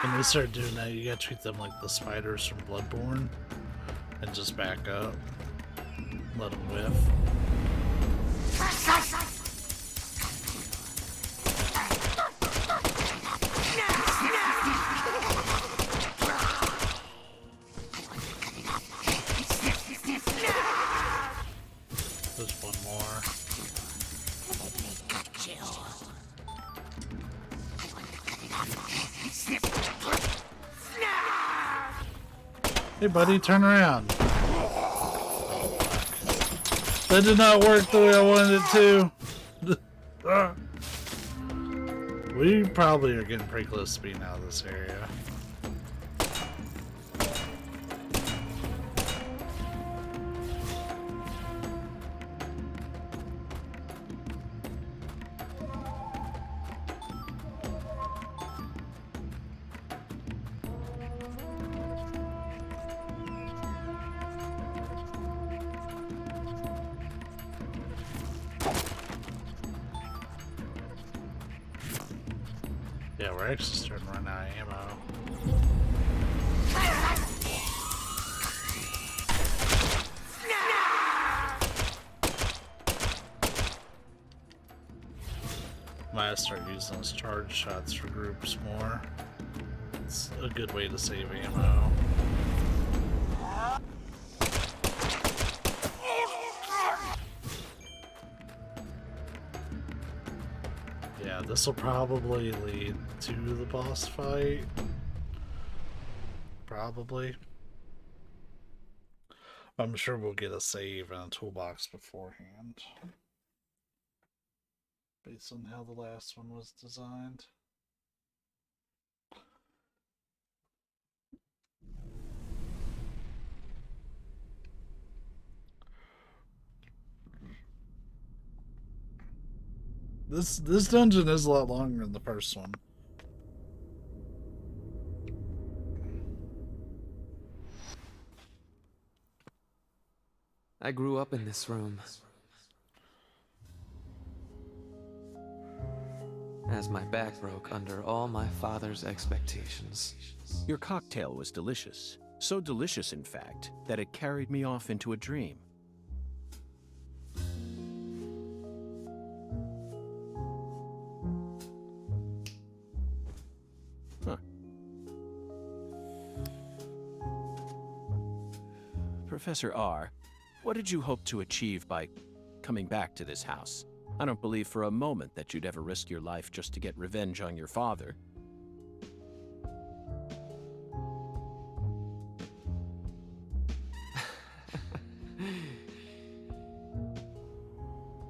S1: When they start doing that, you gotta treat them like the spiders from Bloodborne and just back up. Let them whiff. There's one more. Hey buddy, turn around. That did not work the way I wanted it to. We probably are getting pretty close to being out of this area. Yeah, we're actually starting to run out of ammo. Might have to start using those charge shots for groups more. It's a good way to save ammo. Yeah, this will probably lead to the boss fight. Probably. I'm sure we'll get a save and a toolbox beforehand. Based on how the last one was designed. This dungeon is a lot longer than the first one.
S13: I grew up in this room. As my back broke under all my father's expectations.
S3: Your cocktail was delicious. So delicious, in fact, that it carried me off into a dream. Huh. Professor R, what did you hope to achieve by coming back to this house? I don't believe for a moment that you'd ever risk your life just to get revenge on your father.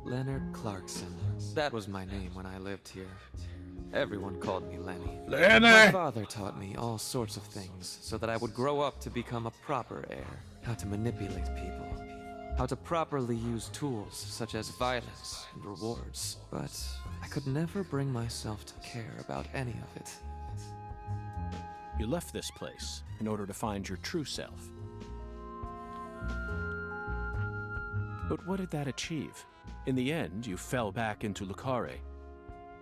S13: Leonard Clarkson. That was my name when I lived here. Everyone called me Lenny.
S1: Lenny!
S13: My father taught me all sorts of things so that I would grow up to become a proper heir. How to manipulate people. How to properly use tools such as violence and rewards. But I could never bring myself to care about any of it.
S3: You left this place in order to find your true self. But what did that achieve? In the end, you fell back into Le Carré.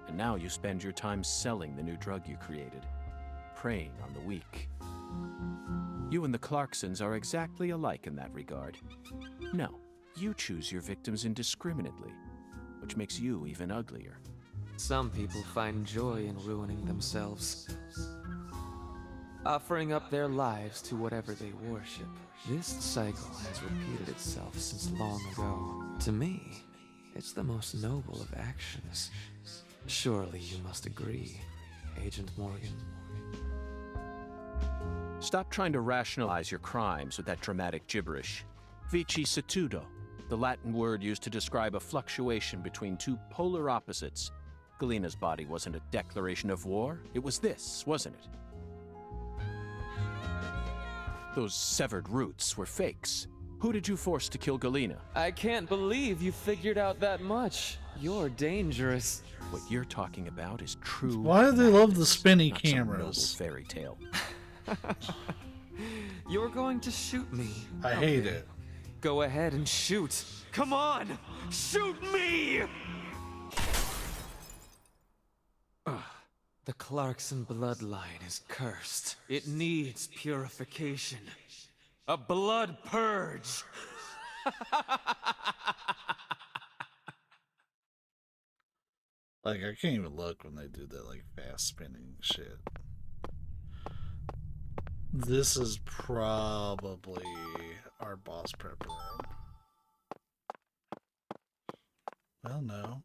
S3: And now you spend your time selling the new drug you created, preying on the weak. You and the Clarksons are exactly alike in that regard. No, you choose your victims indiscriminately, which makes you even uglier.
S13: Some people find joy in ruining themselves, offering up their lives to whatever they worship. This cycle has repeated itself since long ago. To me, it's the most noble of actions. Surely you must agree, Agent Morgan.
S3: Stop trying to rationalize your crimes with that dramatic gibberish. Vicissitudo, the Latin word used to describe a fluctuation between two polar opposites. Galena's body wasn't a declaration of war. It was this, wasn't it? Those severed roots were fakes. Who did you force to kill Galena?
S13: I can't believe you figured out that much. You're dangerous.
S3: What you're talking about is true.
S1: Why do they love the spinny
S3: not some
S1: cameras?
S3: noble fairy tale.
S13: You're going to shoot me.
S1: I hate it.
S13: Go ahead and shoot. Come on! Shoot me! The Clarkson bloodline is cursed. It needs purification. A blood purge!
S1: Like, I can't even look when they do that, like, fast spinning shit. This is probably our boss prep room. Well, no.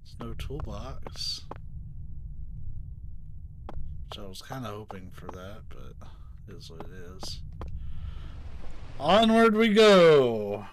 S1: There's no toolbox. Which I was kind of hoping for that, but it is what it is. Onward we go!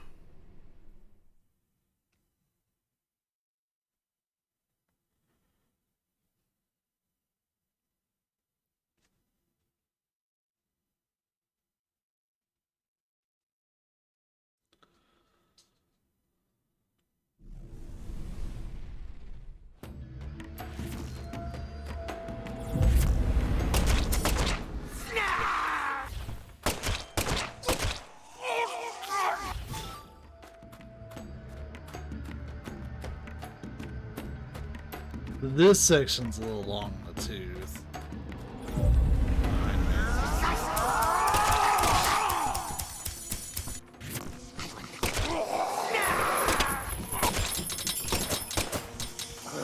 S1: This section's a little long in the tooth.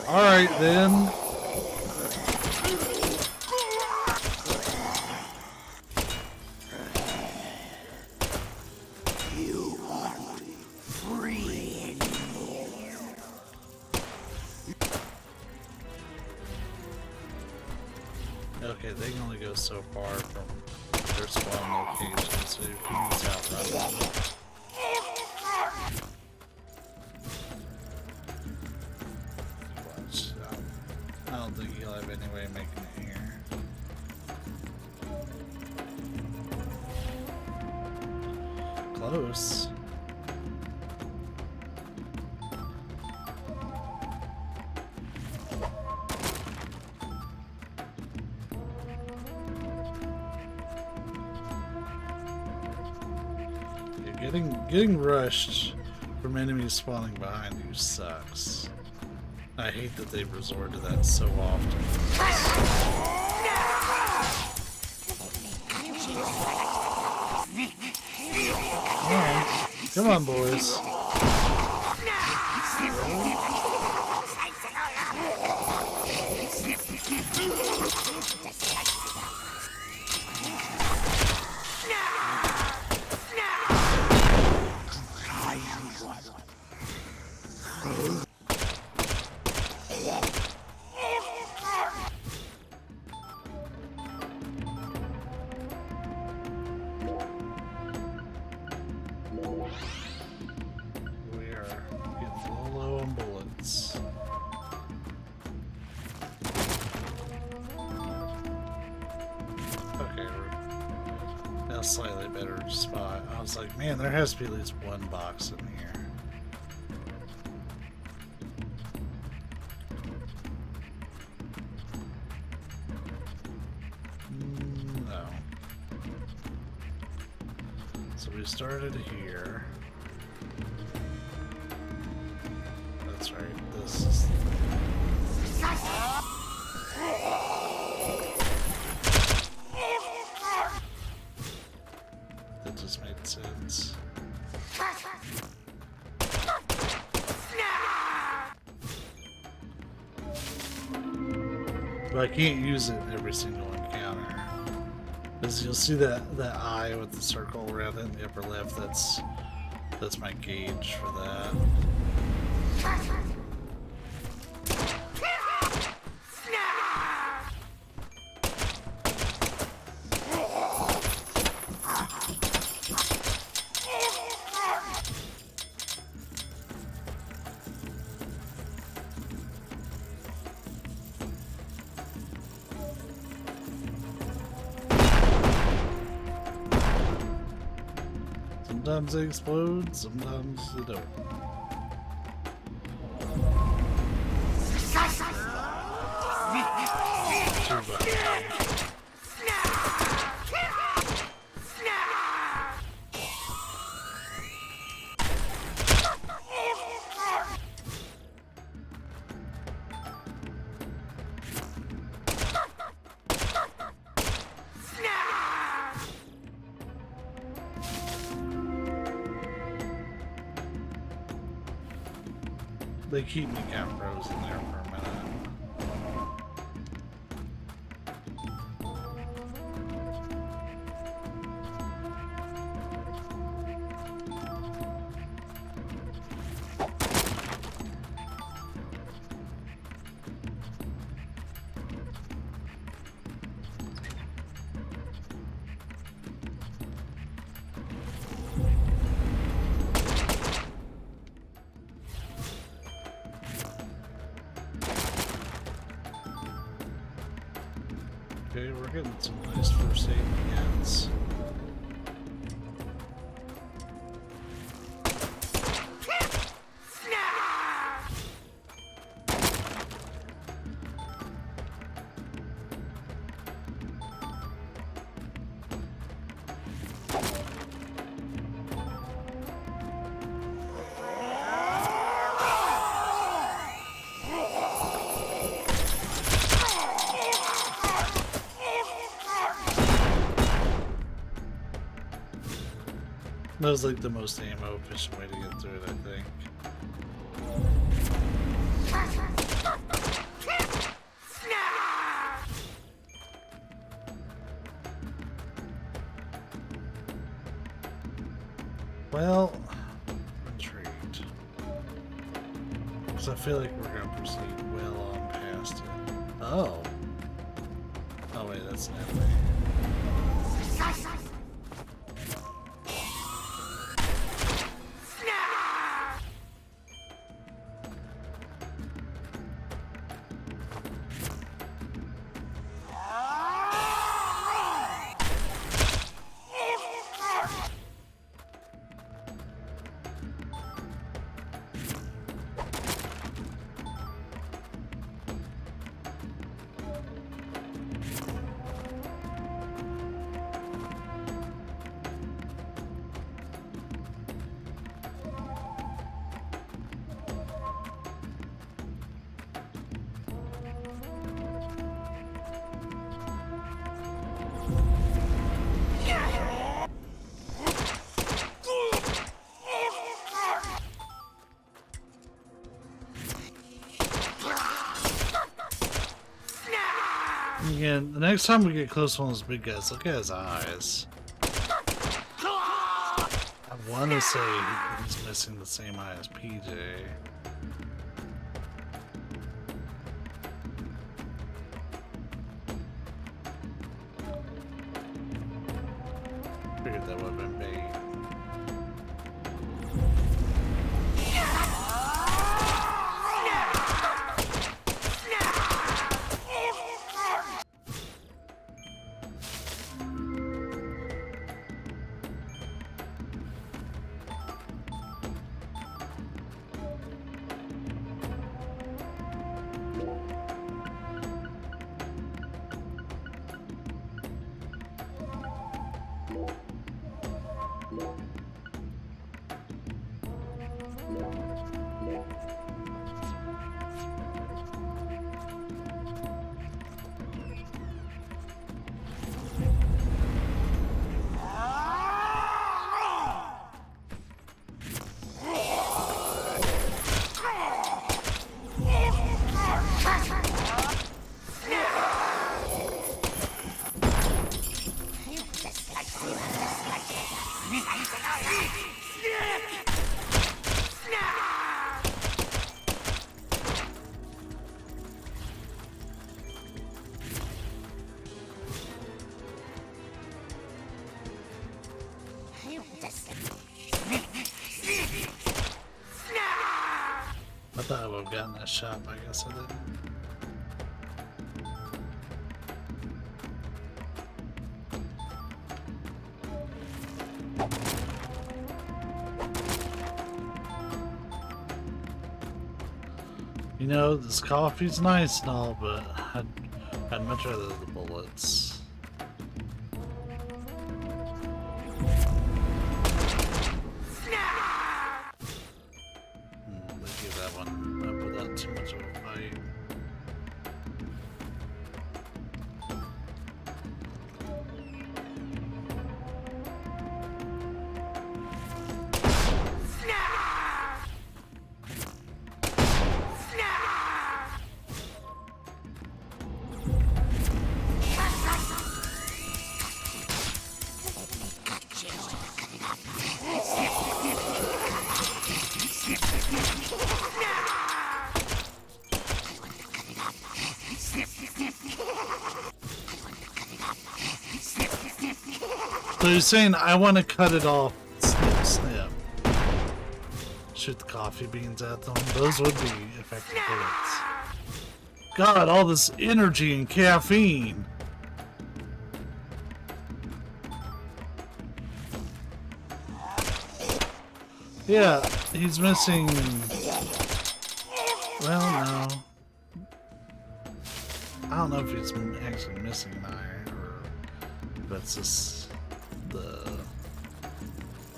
S1: Alright then. Okay, they can only go so far from their spawn location, so you can use outrun them. Watch out. I don't think he'll have any way of making it here. Close. Getting rushed from enemies spawning behind you sucks. I hate that they resort to that so often. Alright, come on, boys. a slightly better spot. I was like, man, there has to be at least one box in here. No. So we started here. That's right. This is. That just made sense. But I can't use it in every single encounter. Because you'll see that eye with the circle around it in the upper left, that's my gauge for that. Sometimes they explode, sometimes they don't. They keep me kind of frozen there for a minute. Okay, we're getting some nice first aid kits. That was like the most ammo efficient way to get through it, I think. Well, I'm intrigued. Because I feel like we're going to proceed well on past it. Oh. Oh wait, that's an enemy. Again, the next time we get close to one of those big guys, look at his eyes. I want to say he's missing the same eye as PJ. Figured that would have been bait. I thought I would have gotten that shot, but I guess I didn't. You know, this coffee's nice and all, but I'd much rather the bullets. Let's give that one up without too much of a fight. So you're saying I want to cut it off, snip, snip. Shoot the coffee beans at them. Those would be effective bullets. God, all this energy and caffeine. Yeah, he's missing. Well, no. I don't know if he's actually missing an eye or if that's just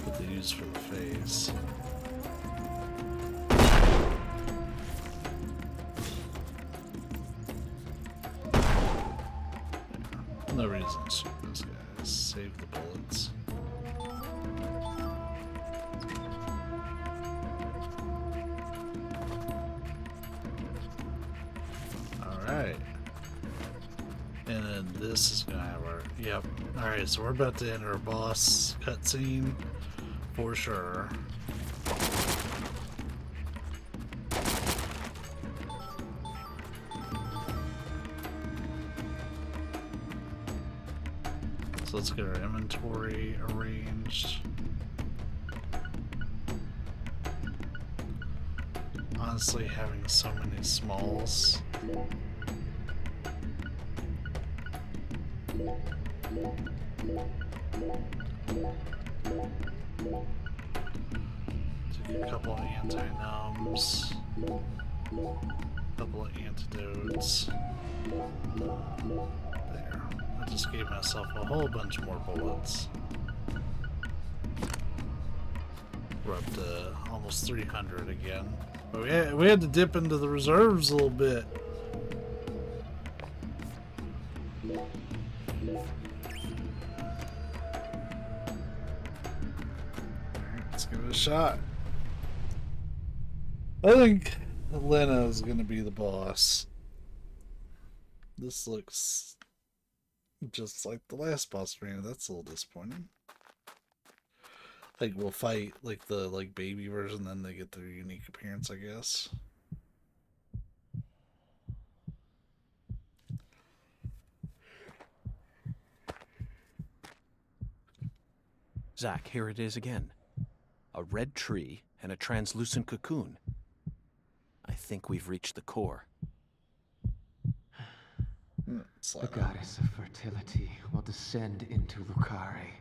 S1: what they use for the face. No reason to shoot those guys. Save the bullets. Alright. And then this is gonna have our... Yep. Alright, so we're about to enter a boss cutscene for sure. So let's get our inventory arranged. Honestly, having so many smalls. Take a couple of anti-numbs, a couple of antidotes. There. I just gave myself a whole bunch more bullets. We're up to almost 300 again. But we had to dip into the reserves a little bit. Let's give it a shot. I think Lena is going to be the boss. This looks just like the last boss arena. That's a little disappointing. Like, we'll fight like the baby version, then they get their unique appearance, I guess.
S3: Zach, here it is again. A red tree and a translucent cocoon. I think we've reached the core.
S13: The goddess of fertility will descend into Lucare,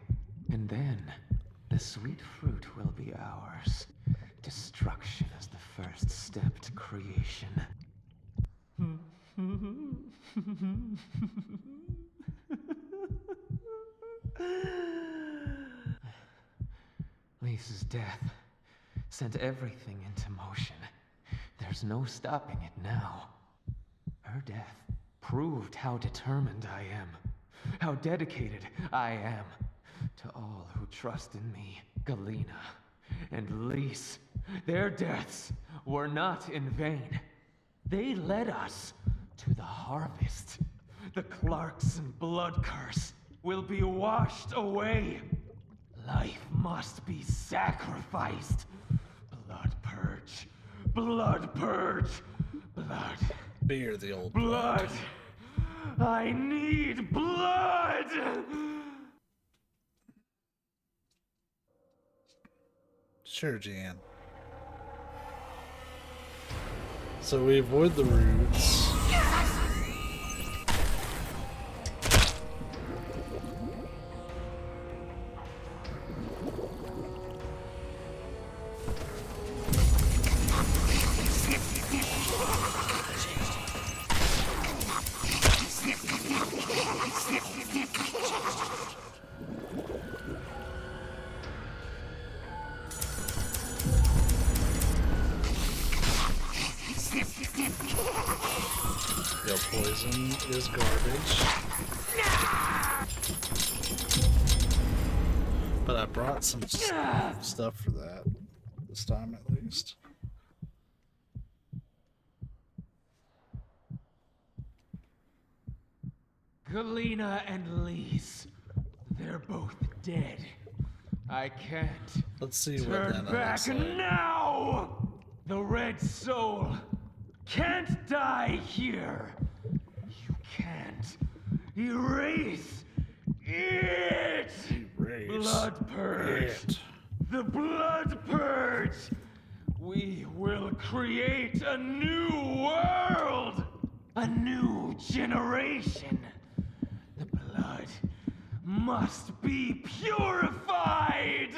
S13: and then the sweet fruit will be ours. Destruction is the first step to creation. Lisa's death sent everything into motion. There's no stopping it now. Her death proved how determined I am, how dedicated I am to all who trust in me. Galena and Lise, their deaths were not in vain. They led us to the harvest. The Clarkson blood curse will be washed away. Life must be sacrificed. Blood purge. Blood purge. Blood.
S1: Beer, the old
S13: blood. I need blood!
S1: Sure, Jan. So we avoid the roots. Yo, poison is garbage. But I brought some stuff for that. This time at least.
S13: Galena and Lise, they're both dead. I can't.
S1: Let's see what
S13: turn
S1: that
S13: back
S1: looks like.
S13: now. The red soul can't die here. You can't erase it. Blood purge.
S1: It.
S13: The blood purge. We will create a new world. A new generation. The blood must be purified.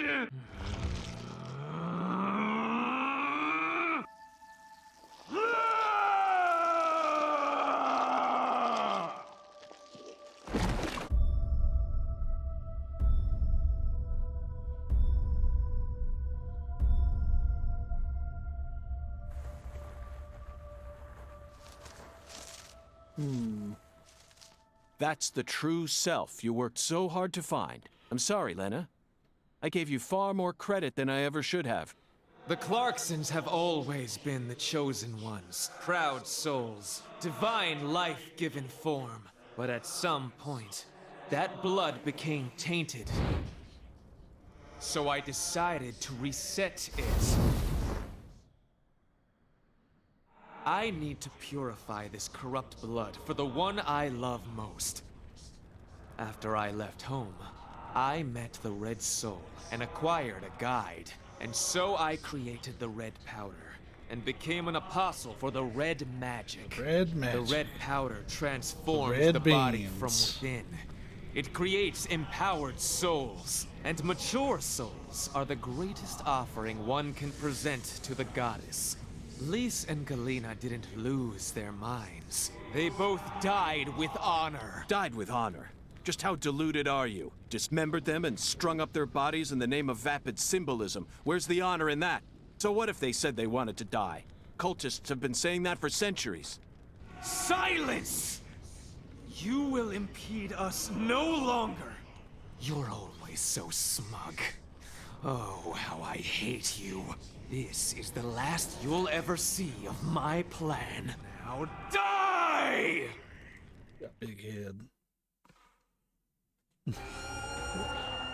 S3: That's the true self you worked so hard to find. I'm sorry, Lena. I gave you far more credit than I ever should have.
S13: The Clarksons have always been the chosen ones, proud souls, divine life-given form. But at some point, that blood became tainted. So I decided to reset it. I need to purify this corrupt blood for the one I love most. After I left home, I met the Red Soul and acquired a guide. And so I created the red powder and became an apostle for the red magic.
S1: Red magic.
S13: The red powder transforms
S1: Red
S13: the body
S1: beans.
S13: from within. It creates empowered souls, and mature souls are the greatest offering one can present to the goddess. Lise and Galena didn't lose their minds. They both died with honor.
S3: Died with honor? Just how deluded are you? Dismembered them and strung up their bodies in the name of vapid symbolism. Where's the honor in that? So what if they said they wanted to die? Cultists have been saying that for centuries.
S13: Silence! You will impede us no longer. You're always so smug. Oh, how I hate you. This is the last you'll ever see of my plan. Now die!
S1: Got big head.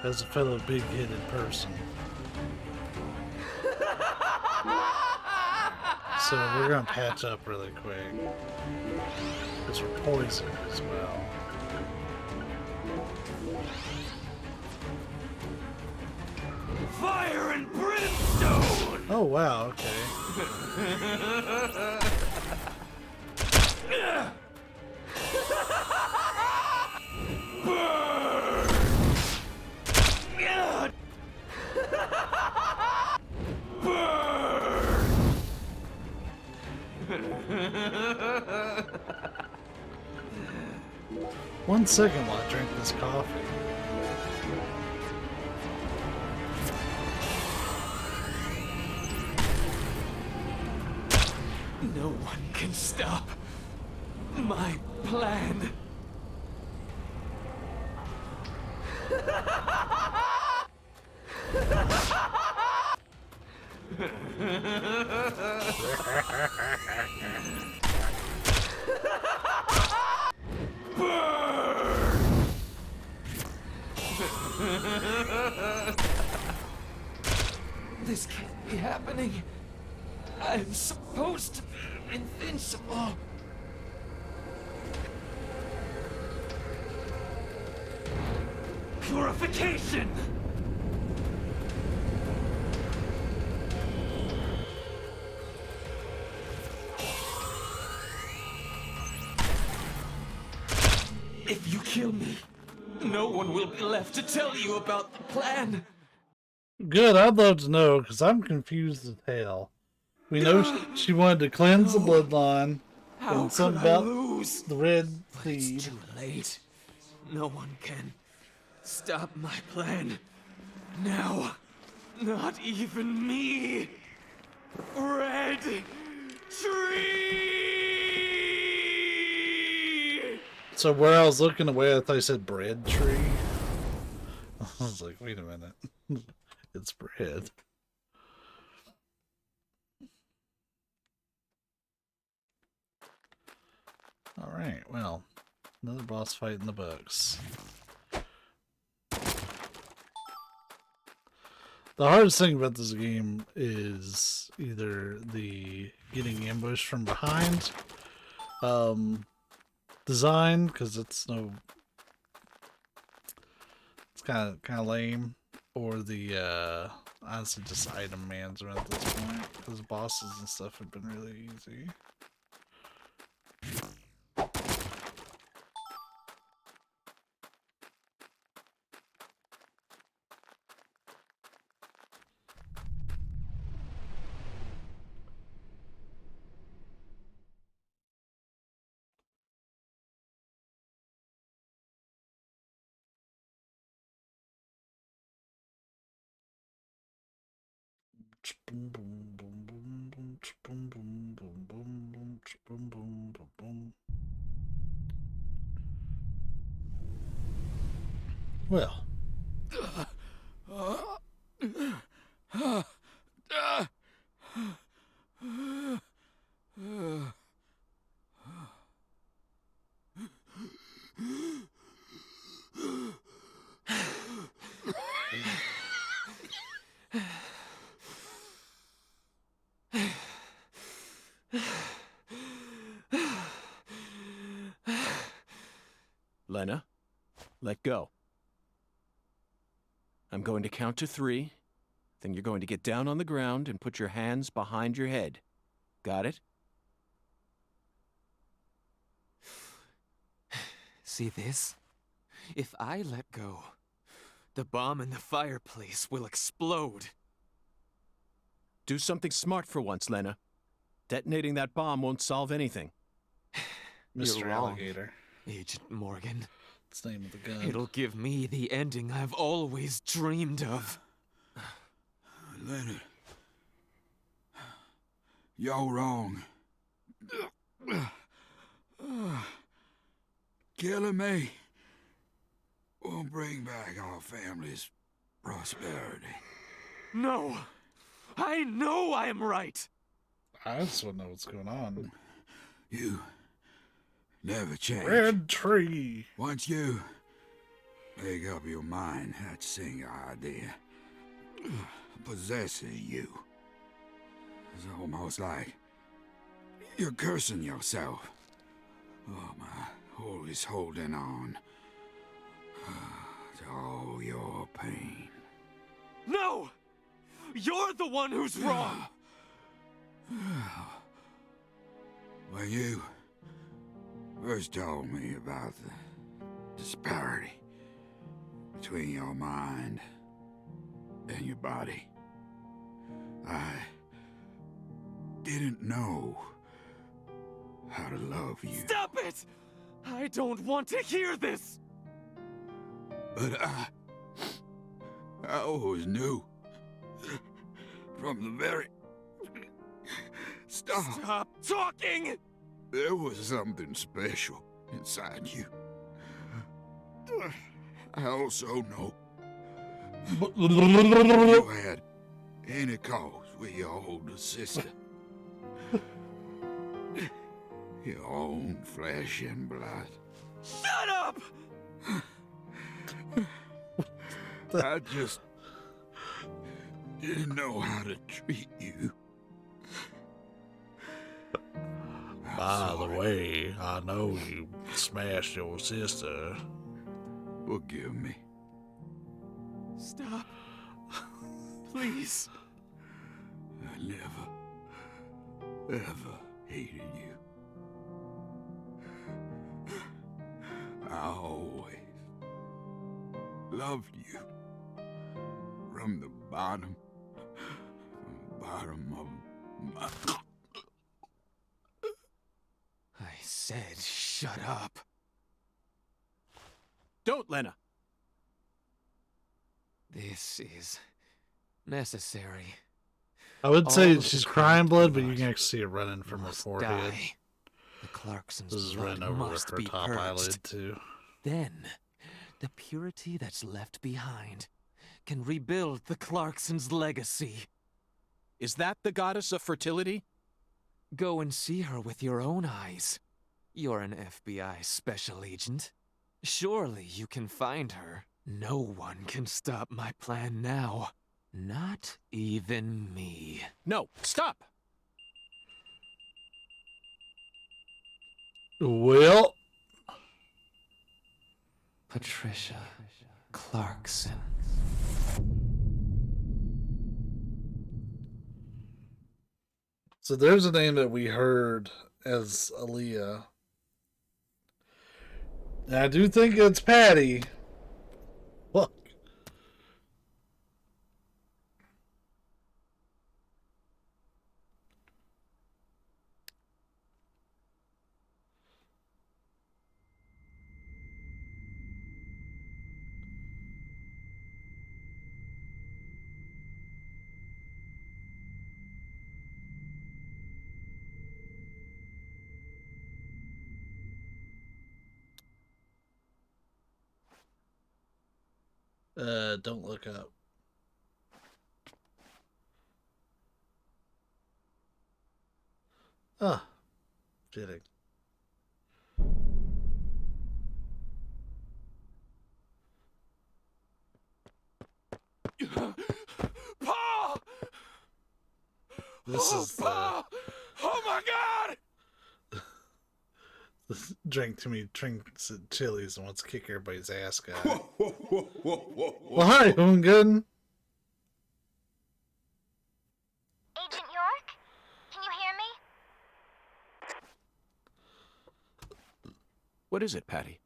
S1: As a fellow big-headed person. So we're gonna patch up really quick. Because we're poisoned as well.
S13: Fire and brimstone!
S1: Oh wow, okay.
S13: Burn! Burn!
S1: 1 second while I drink this coffee.
S13: No one can stop my plan. This can't be happening. I'm supposed to be invincible. Purification! If you kill me, no one will be left to tell you about the plan.
S1: Good, I'd love to know, because I'm confused as hell. We know she wanted to cleanse the bloodline,
S13: How
S1: and something
S13: could I
S1: about
S13: lose?
S1: the red
S13: It's
S1: seed.
S13: too late. No one can stop my plan. Now, not even me. Red tree.
S1: So where I was looking away, I thought you said bread tree. I was like, wait a minute. It's bread. Alright, well, another boss fight in the books. The hardest thing about this game is either the getting ambushed from behind design, because it's kind of lame, or the honestly just item management at this point, because bosses and stuff have been really easy. Well.
S3: Lena, let go. I'm going to count to 3, then you're going to get down on the ground and put your hands behind your head. Got it?
S13: See this? If I let go, the bomb in the fireplace will explode.
S3: Do something smart for once, Lena. Detonating that bomb won't solve anything.
S1: Mr.
S13: You're wrong,
S1: Alligator.
S13: Agent Morgan.
S1: It's the name of the gun.
S13: It'll give me the ending I've always dreamed of.
S14: Leonard, you're wrong. Killing me won't bring back our family's prosperity.
S13: No! I know I'm right!
S1: I just want to know what's going on.
S14: You never change.
S1: Red tree!
S14: Once you make up your mind, that single idea possesses you. It's almost like you're cursing yourself. Oh, my, always holding on to all your pain.
S13: No! You're the one who's wrong!
S14: When you first told me about the disparity between your mind and your body, I didn't know how to love you.
S13: Stop it! I don't want to hear this!
S14: But I always knew from the very
S5: Stop
S13: talking!
S5: There was something special inside you. I also know you had any cause with your older sister. Your own flesh and blood.
S13: Shut up!
S5: I just didn't know how to treat you.
S1: By the way, I know you smashed your sister.
S5: Forgive me.
S13: Stop. Please.
S5: I never, ever hated you. I always loved you. From the bottom of my...
S13: I said shut up.
S3: Don't, Lena.
S13: This is necessary.
S1: I would say
S13: All
S1: she's
S13: the
S1: crying blood, but you
S13: blood
S1: can actually see it running from her
S13: must
S1: forehead.
S13: die. The Clarksons'
S1: This is
S13: blood
S1: running over
S13: must
S1: her
S13: be
S1: top
S13: purged.
S1: eyelid, too.
S13: Then, the purity that's left behind can rebuild the Clarksons' legacy.
S3: Is that the goddess of fertility?
S13: Go and see her with your own eyes. You're an FBI special agent. Surely you can find her. No one can stop my plan now. Not even me.
S3: No, stop!
S1: Well...
S13: Patricia Clarkson.
S1: So there's a name that we heard as Aaliyah. And I do think it's Patty. Look. Don't look up. Ah, fitting.
S13: Paul!
S1: This is
S13: Paul! Oh my God!
S1: Drank too many drinks at Chili's and wants to kick everybody's ass guy.
S5: Whoa.
S1: Well, hi, doing good?
S2: Agent York? Can you hear me?
S3: What is it, Patty?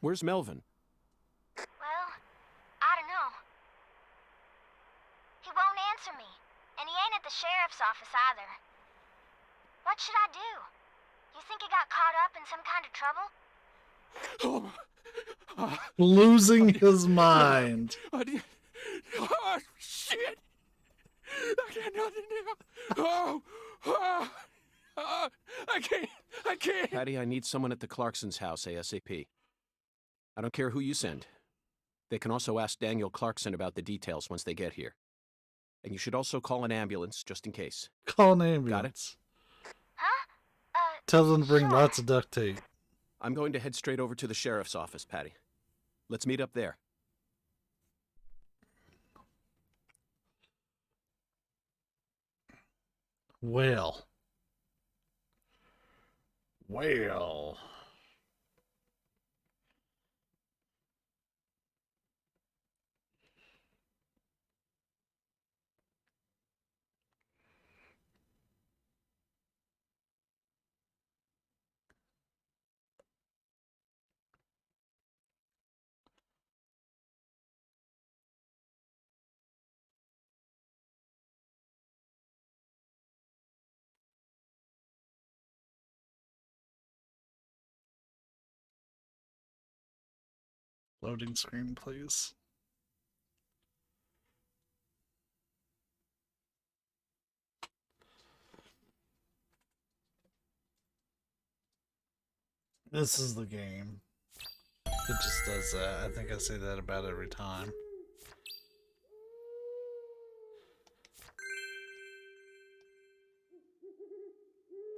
S3: Where's Melvin?
S2: Well, I don't know. He won't answer me, and he ain't at the sheriff's office either. What should I do? You think he got caught up in some kind of trouble?
S1: Losing his mind.
S13: Oh, shit! I got nothing now. I can't.
S3: Patty, I need someone at the Clarksons' house ASAP. I don't care who you send. They can also ask Daniel Clarkson about the details once they get here. And you should also call an ambulance, just in case.
S1: Call an ambulance.
S3: Got it?
S1: Tell them to bring lots of duct tape.
S3: I'm going to head straight over to the sheriff's office, Patty. Let's meet up there.
S1: Well. Loading screen, please. This is the game. It just does that. I think I say that about every time.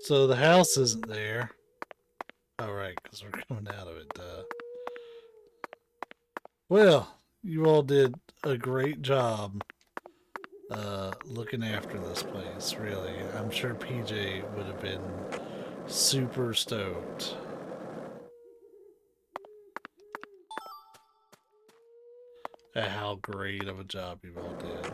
S1: So the house isn't there. Oh, right, because we're coming out of it, duh. Well, you all did a great job looking after this place, really. I'm sure PJ would have been super stoked. At how great of a job you all did.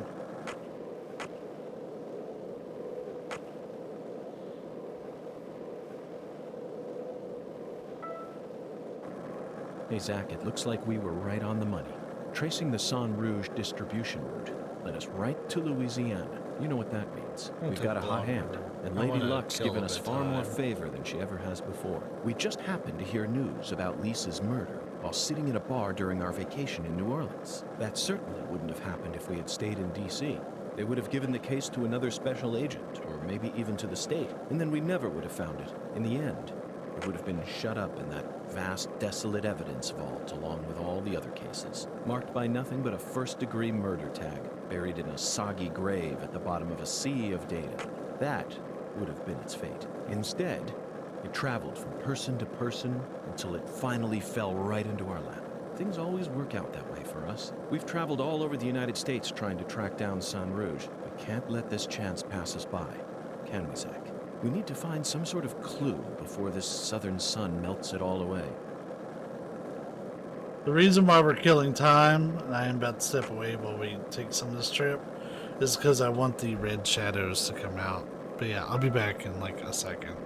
S3: Hey, Zach, it looks like we were right on the money. Tracing the San Rouge distribution route led us right to Louisiana. You know what that means. We've got a hot hand, and Lady Luck's given us far more favor than she ever has before. We just happened to hear news about Lisa's murder while sitting in a bar during our vacation in New Orleans. That certainly wouldn't have happened if we had stayed in D.C. They would have given the case to another special agent, or maybe even to the state, and then we never would have found it. In the end, it would have been shut up in that vast, desolate evidence vault along with all the other cases, marked by nothing but a first-degree murder tag, buried in a soggy grave at the bottom of a sea of data. That would have been its fate. Instead, it traveled from person to person until it finally fell right into our lap. Things always work out that way for us. We've traveled all over the United States trying to track down San Rouge. We can't let this chance pass us by, can we, Zach? We need to find some sort of clue before this southern sun melts it all away.
S1: The reason why we're killing time, and I am about to step away while we take some of this trip, is because I want the red shadows to come out. But yeah, I'll be back in like a second.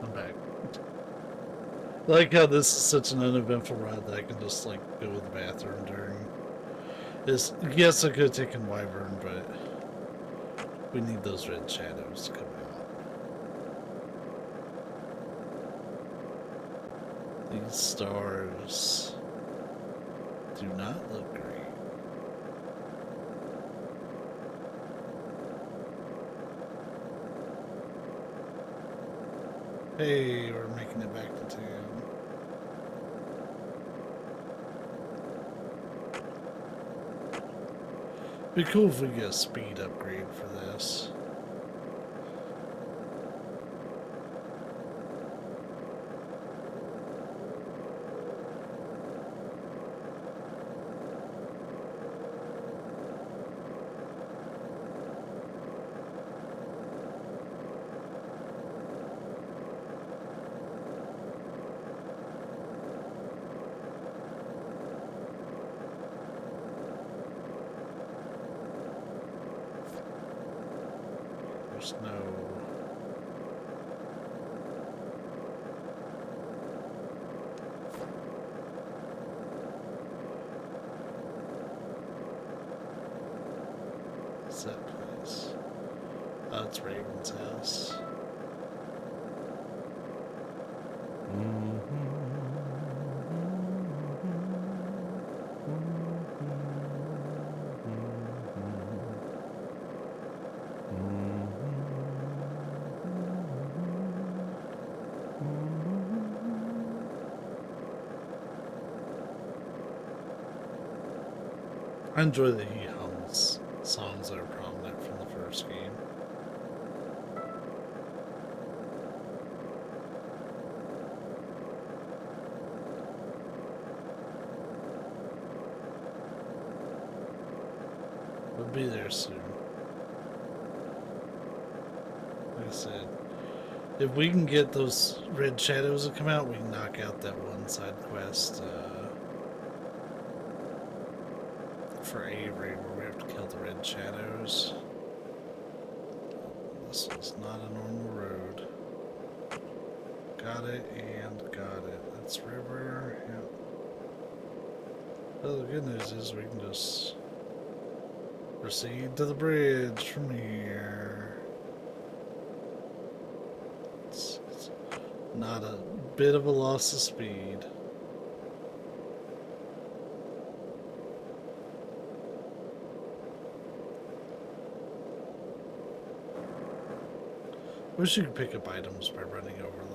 S1: I'm back. I like how this is such an uneventful ride that I can just like go to the bathroom during. Yes, I could have taken Wyvern, but we need those red shadows to come out. These stars do not look great. Hey, we're making it back to town. Be cool if we get a speed upgrade for this. There's no... What's that place? Oh, it's Raven's house. I enjoy that he hums I'll be there soon. Like I said, if we can get those red shadows to come out, we can knock out that one side quest for Avery where we have to kill the red shadows. This is not a normal road. Got it and got it. That's river. Yep. Well, the good news is we can just proceed to the bridge from here. It's not a bit of a loss of speed. Wish you could pick up items by running over them.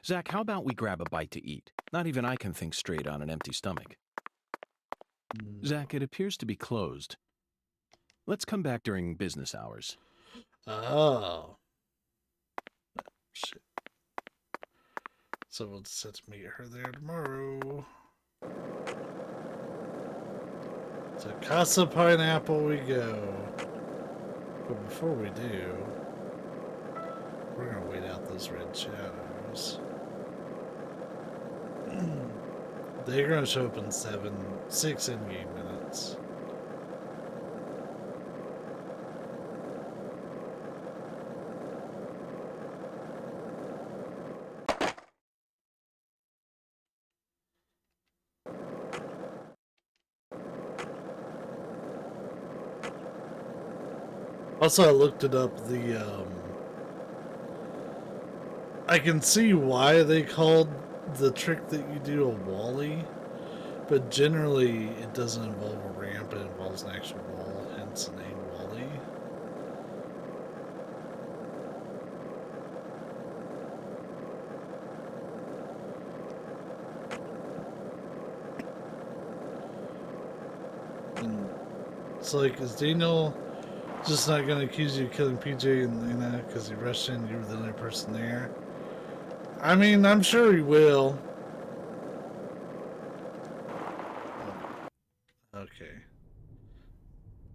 S3: Zach, how about we grab a bite to eat? Not even I can think straight on an empty stomach. Zach, it appears to be closed. Let's come back during business hours.
S1: Oh. Shit. So we'll set to meet her there tomorrow. To Casa Pineapple we go. But before we do, we're gonna wait out those red shadows. They're gonna show up in 6 in-game minutes. Also, I looked it up, I can see why they called the trick that you do a wally, but generally it doesn't involve a ramp, it involves an actual wall, hence the name wally. And it's like, is Daniel just not going to accuse you of killing PJ and Lena because he rushed in, you were the only person there? I mean, I'm sure he will. Okay.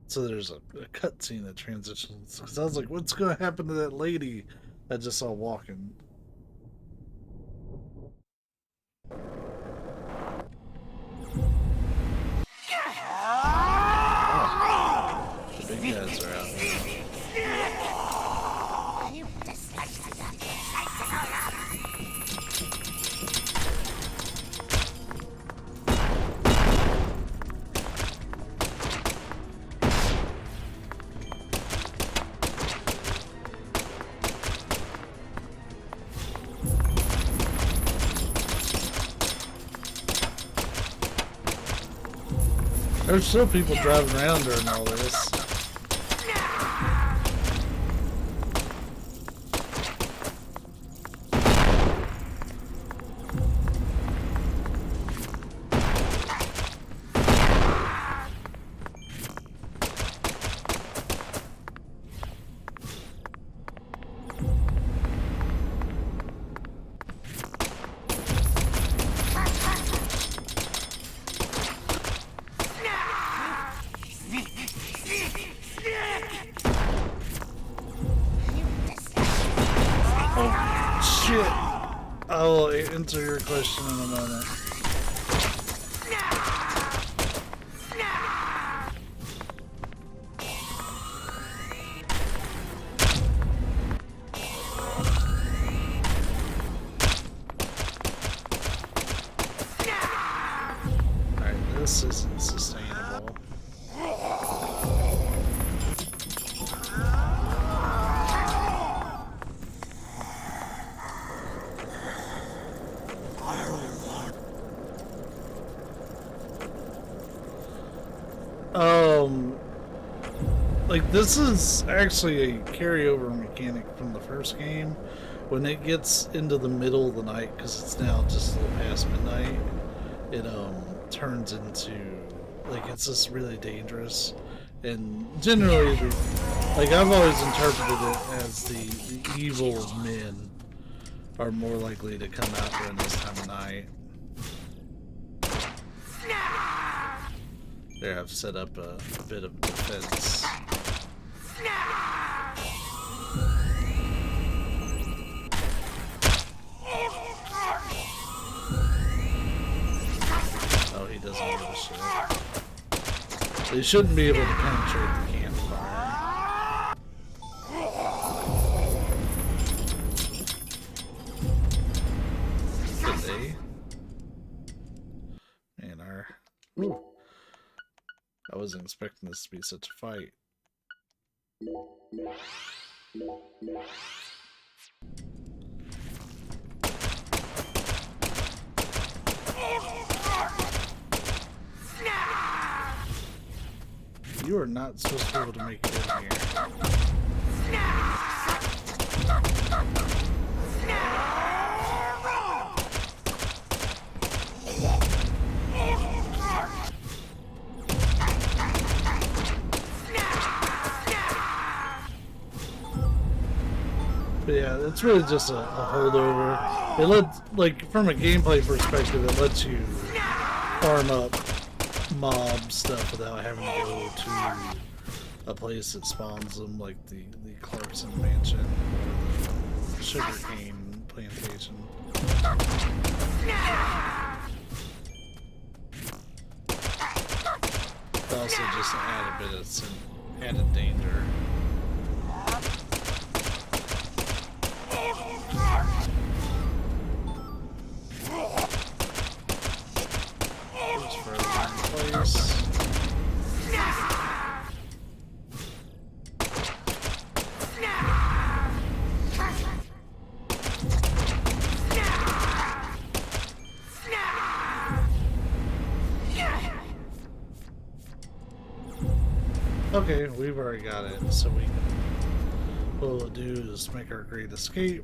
S1: So there's a cutscene that transitions. Because I was like, what's going to happen to that lady I just saw walking? Oh, the big guys are out here. There's still people driving around during all this. I will answer your question in a moment. like, this is actually a carryover mechanic from the first game. When it gets into the middle of the night, because it's now just a little past midnight, it turns into, like, it's just really dangerous. And generally, like, I've always interpreted it as the evil men are more likely to come out during this time of night. There, I've set up a bit of defense. Oh, he doesn't give a shit. They shouldn't be able to penetrate the campfire. Could they? Man, I wasn't expecting this to be such a fight. You are not supposed to be able to make it in here. But yeah, it's really just a holdover. It lets, like, from a gameplay perspective, it lets you farm up mob stuff without having to go to a place that spawns them, like the Clarkson Mansion or the sugarcane plantation. It also just add a bit of added danger. Okay, we've already got it, so what we'll do is make our great escape.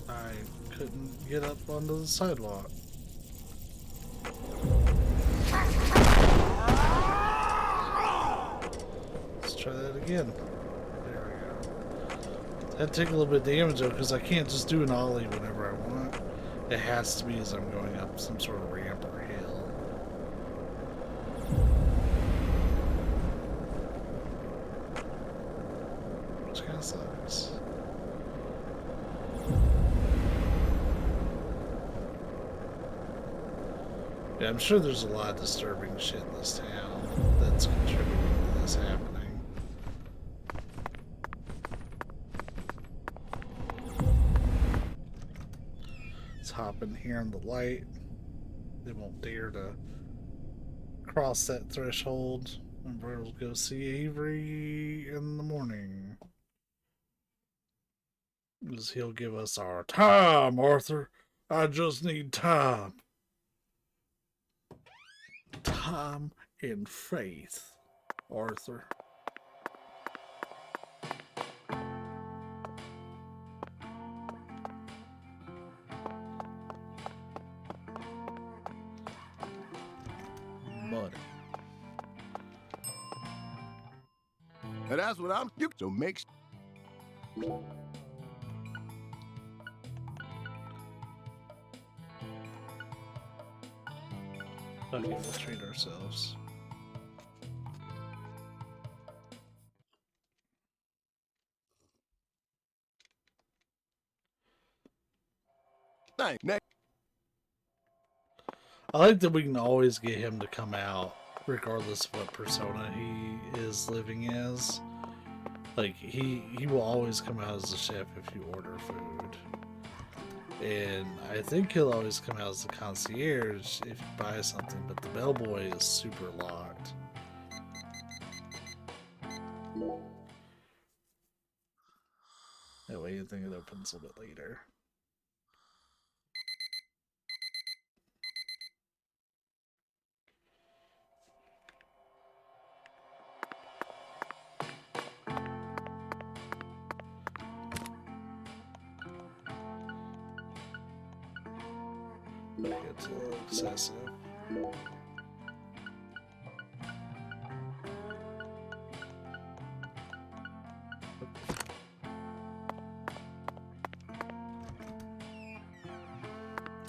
S1: I couldn't get up onto the sidewalk. Let's try that again. That'd take a little bit of damage though, because I can't just do an ollie whenever I want. It has to be as I'm going up some sort of ramp or hill. Which kind of sucks. Yeah, I'm sure there's a lot of disturbing shit in this town that's contributing to this happening. Hop in here in the light. They won't dare to cross that threshold. And we'll go see Avery in the morning. Because he'll give us our time, Arthur. I just need time. Time and faith, Arthur. Money.
S7: And that's what I'm doing. So make
S1: Okay, we'll treat ourselves.
S7: Thanks.
S1: I like that we can always get him to come out, regardless of what persona he is living as. Like, he will always come out as a chef if you order food. And I think he'll always come out as the concierge if you buy something, but the bellboy is super locked. That way you think it opens a bit later. It's a little excessive.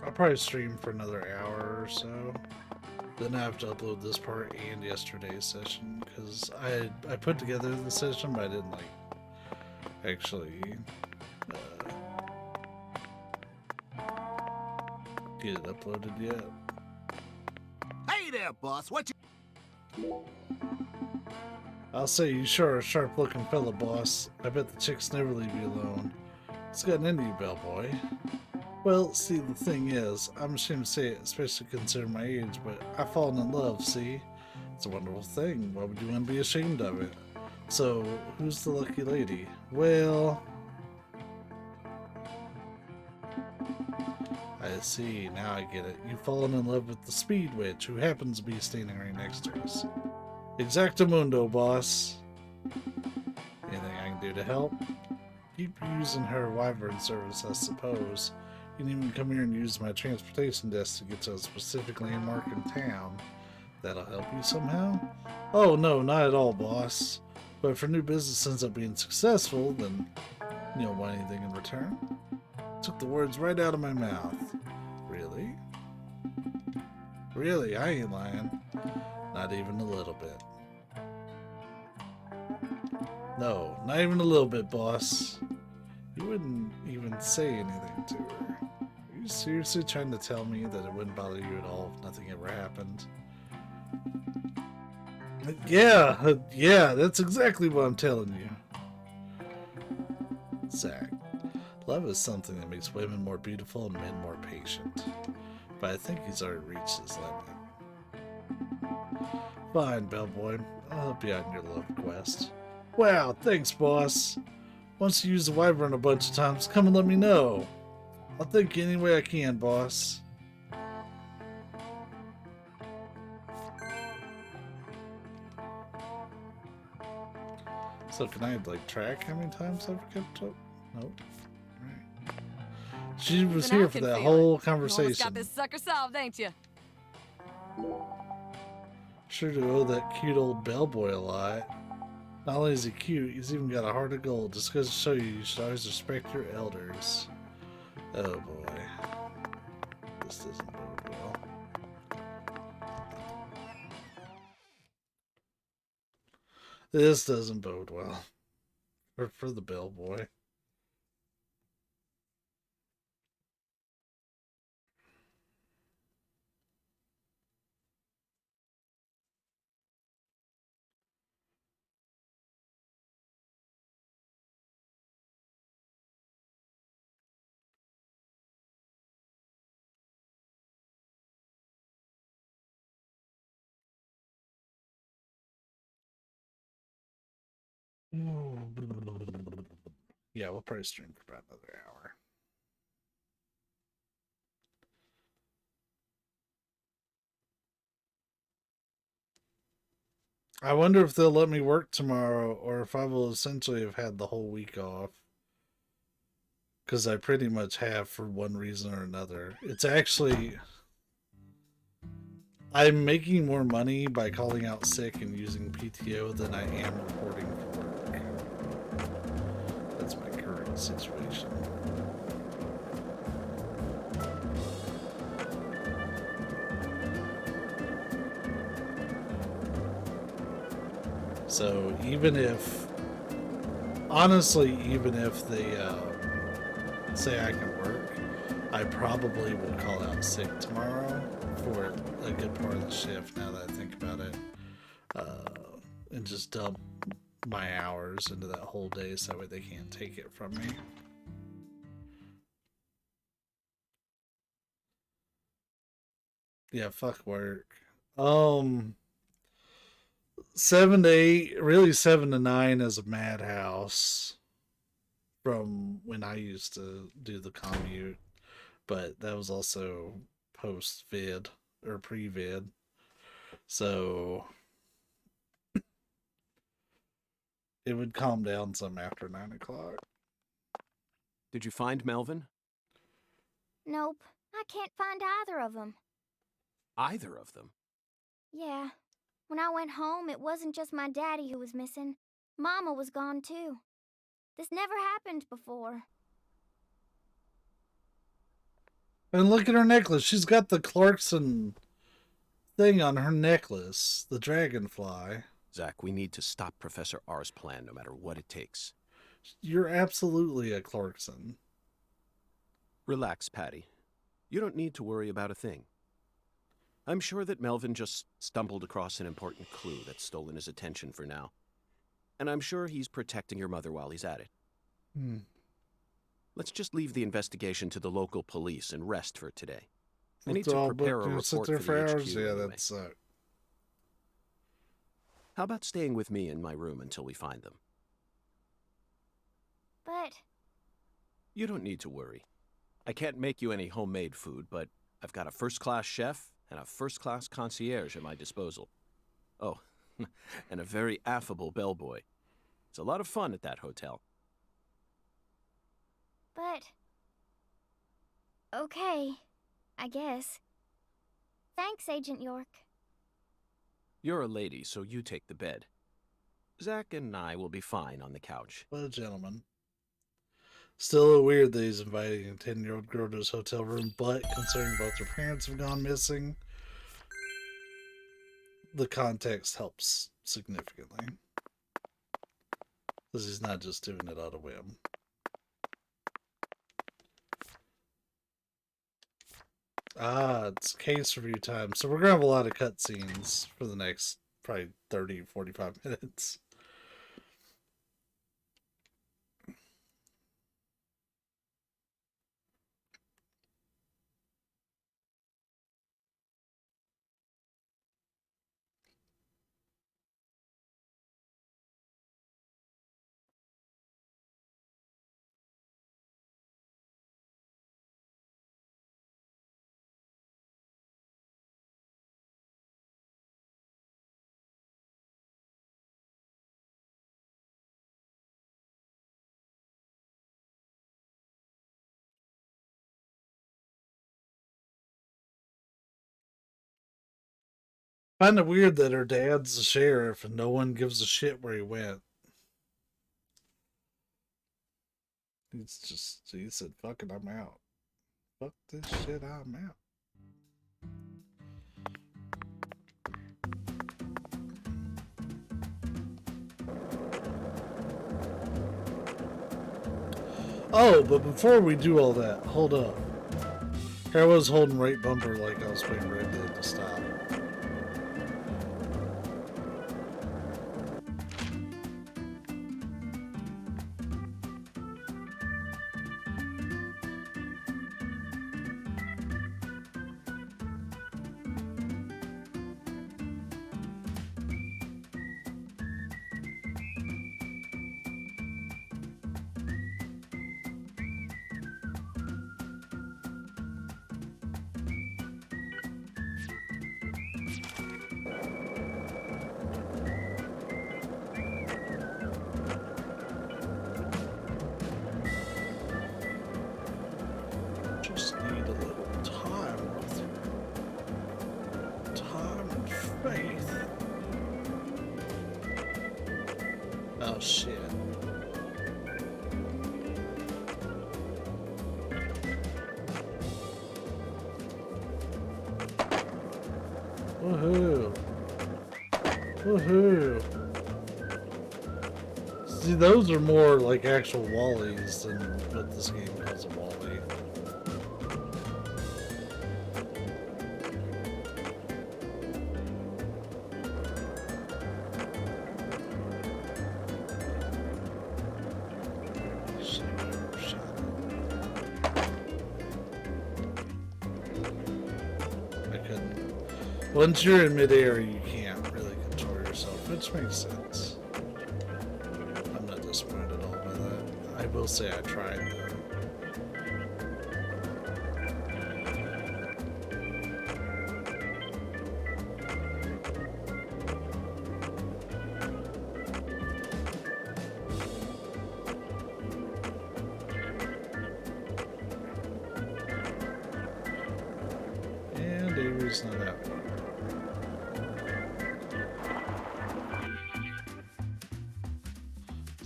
S1: I'll probably stream for another hour or so. Then I have to upload this part and yesterday's session because I put together the session, but I didn't like actually get it uploaded yet.
S7: Hey there, boss. What you...
S1: I'll say you sure are a sharp-looking fella, boss. I bet the chicks never leave you alone. What's gotten into you, bellboy? Well, see, the thing is, I'm ashamed to say it, especially considering my age, but I've fallen in love, see? It's a wonderful thing. Why would you want to be ashamed of it? So, who's the lucky lady? Well... I see, now I get it. You've fallen in love with the Speed Witch, who happens to be standing right next to us. Exactamundo, boss. Anything I can do to help? Keep using her wyvern service, I suppose. You can even come here and use my transportation desk to get to a specific landmark in town. That'll help you somehow? Oh, no, not at all, boss. But if her new business ends up being successful, then you don't want anything in return? Took the words right out of my mouth. Really? Really, I ain't lying. Not even a little bit. No, not even a little bit, boss. You wouldn't even say anything to her. Are you seriously trying to tell me that it wouldn't bother you at all if nothing ever happened? Yeah, that's exactly what I'm telling you. Zach, love is something that makes women more beautiful and men more patient. But I think he's already reached his limit. Fine, bellboy. I'll help you out in your love quest. Wow, thanks, boss. Once you use the wyvern a bunch of times, come and let me know. I'll think any way I can, boss. So can I, like, track how many times I've kept up? Nope. Right. She was here for that whole conversation.
S9: You got this sucker solved, ain't you?
S1: Sure do owe that cute old bellboy a lot. Not only is he cute, he's even got a heart of gold. Just goes to show you should always respect your elders. Oh boy. This doesn't bode well. This doesn't bode well. For the bellboy. Yeah, we'll probably stream for about another hour. I wonder if they'll let me work tomorrow or if I will essentially have had the whole week off. Because I pretty much have for one reason or another. It's actually... I'm making more money by calling out sick and using PTO than I am reporting for work. That's my current situation. So even if, honestly, even if they say I can work, I probably will call out sick tomorrow for a good part of the shift, now that I think about it, and just dump my hours into that whole day so that way they can't take it from me. Yeah, fuck work. 7 to 8, really 7 to 9 is a madhouse from when I used to do the commute, but that was also post-vid or pre-vid, so it would calm down some after 9 o'clock.
S3: Did you find Melvin?
S2: Nope. I can't find either of them.
S3: Either of them?
S2: Yeah. When I went home, it wasn't just my daddy who was missing. Mama was gone too. This never happened before.
S1: And look at her necklace. She's got the Clarkson thing on her necklace. The dragonfly.
S3: Zach, we need to stop Professor R's plan no matter what it takes.
S1: You're absolutely a Clarkson.
S3: Relax, Patty. You don't need to worry about a thing. I'm sure that Melvin just stumbled across an important clue that's stolen his attention for now. And I'm sure he's protecting your mother while he's at it. Let's just leave the investigation to the local police and rest for today. I need to prepare a report for the HQ.
S1: Yeah,
S3: anyway.
S1: that's
S3: How about staying with me in my room until we find them?
S2: But...
S3: You don't need to worry. I can't make you any homemade food, but I've got a first-class chef and a first-class concierge at my disposal. Oh, and a very affable bellboy. It's a lot of fun at that hotel.
S2: But... Okay, I guess. Thanks, Agent York.
S3: You're a lady, so you take the bed. Zach and I will be fine on the couch.
S1: What a gentleman. Still a little weird that he's inviting a 10-year-old girl to his hotel room, but considering both her parents have gone missing, the context helps significantly. Because he's not just doing it on a whim. Ah, it's case review time. So we're going to have a lot of cutscenes for the next probably 30, 45 minutes. I find it weird that her dad's the sheriff and no one gives a shit where he went. It's just, he said, fuck it, I'm out. Fuck this shit, I'm out. Oh, but before we do all that, hold up. Here I was holding right bumper like I was waiting Red Dead to stop. Just need a little time with her. Time and faith. Oh shit. Woohoo. Woohoo. See, those are more like actual Wallies than what this game calls a Wally. Once you're in midair, you can't really control yourself, which makes sense. I'm not disappointed at all by that. I will say I tried, though.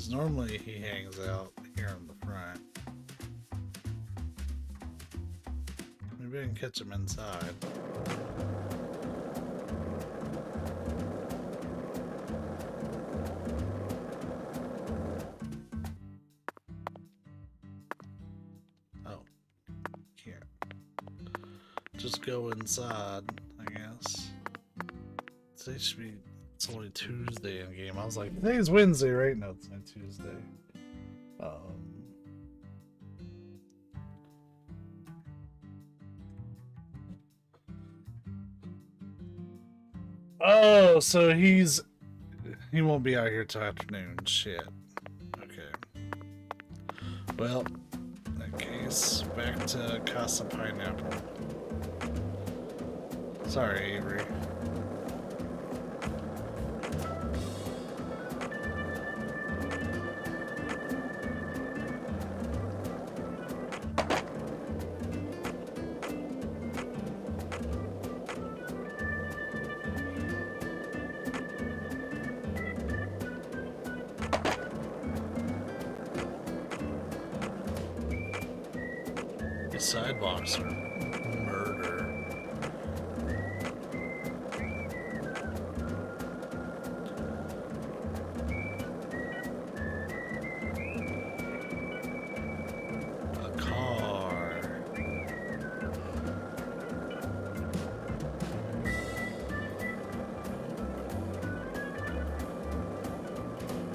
S1: Because normally he hangs out here in the front. Maybe I can catch him inside. Oh. Here. Just go inside, I guess. Today should be... It's only Tuesday in game. I was like, today's Wednesday, right? No, it's not Tuesday. Oh, so he won't be out here till afternoon. Shit. Okay. Well, in that case, back to Casa Pineapple. Sorry, Avery. Sidewalks are murder. A car.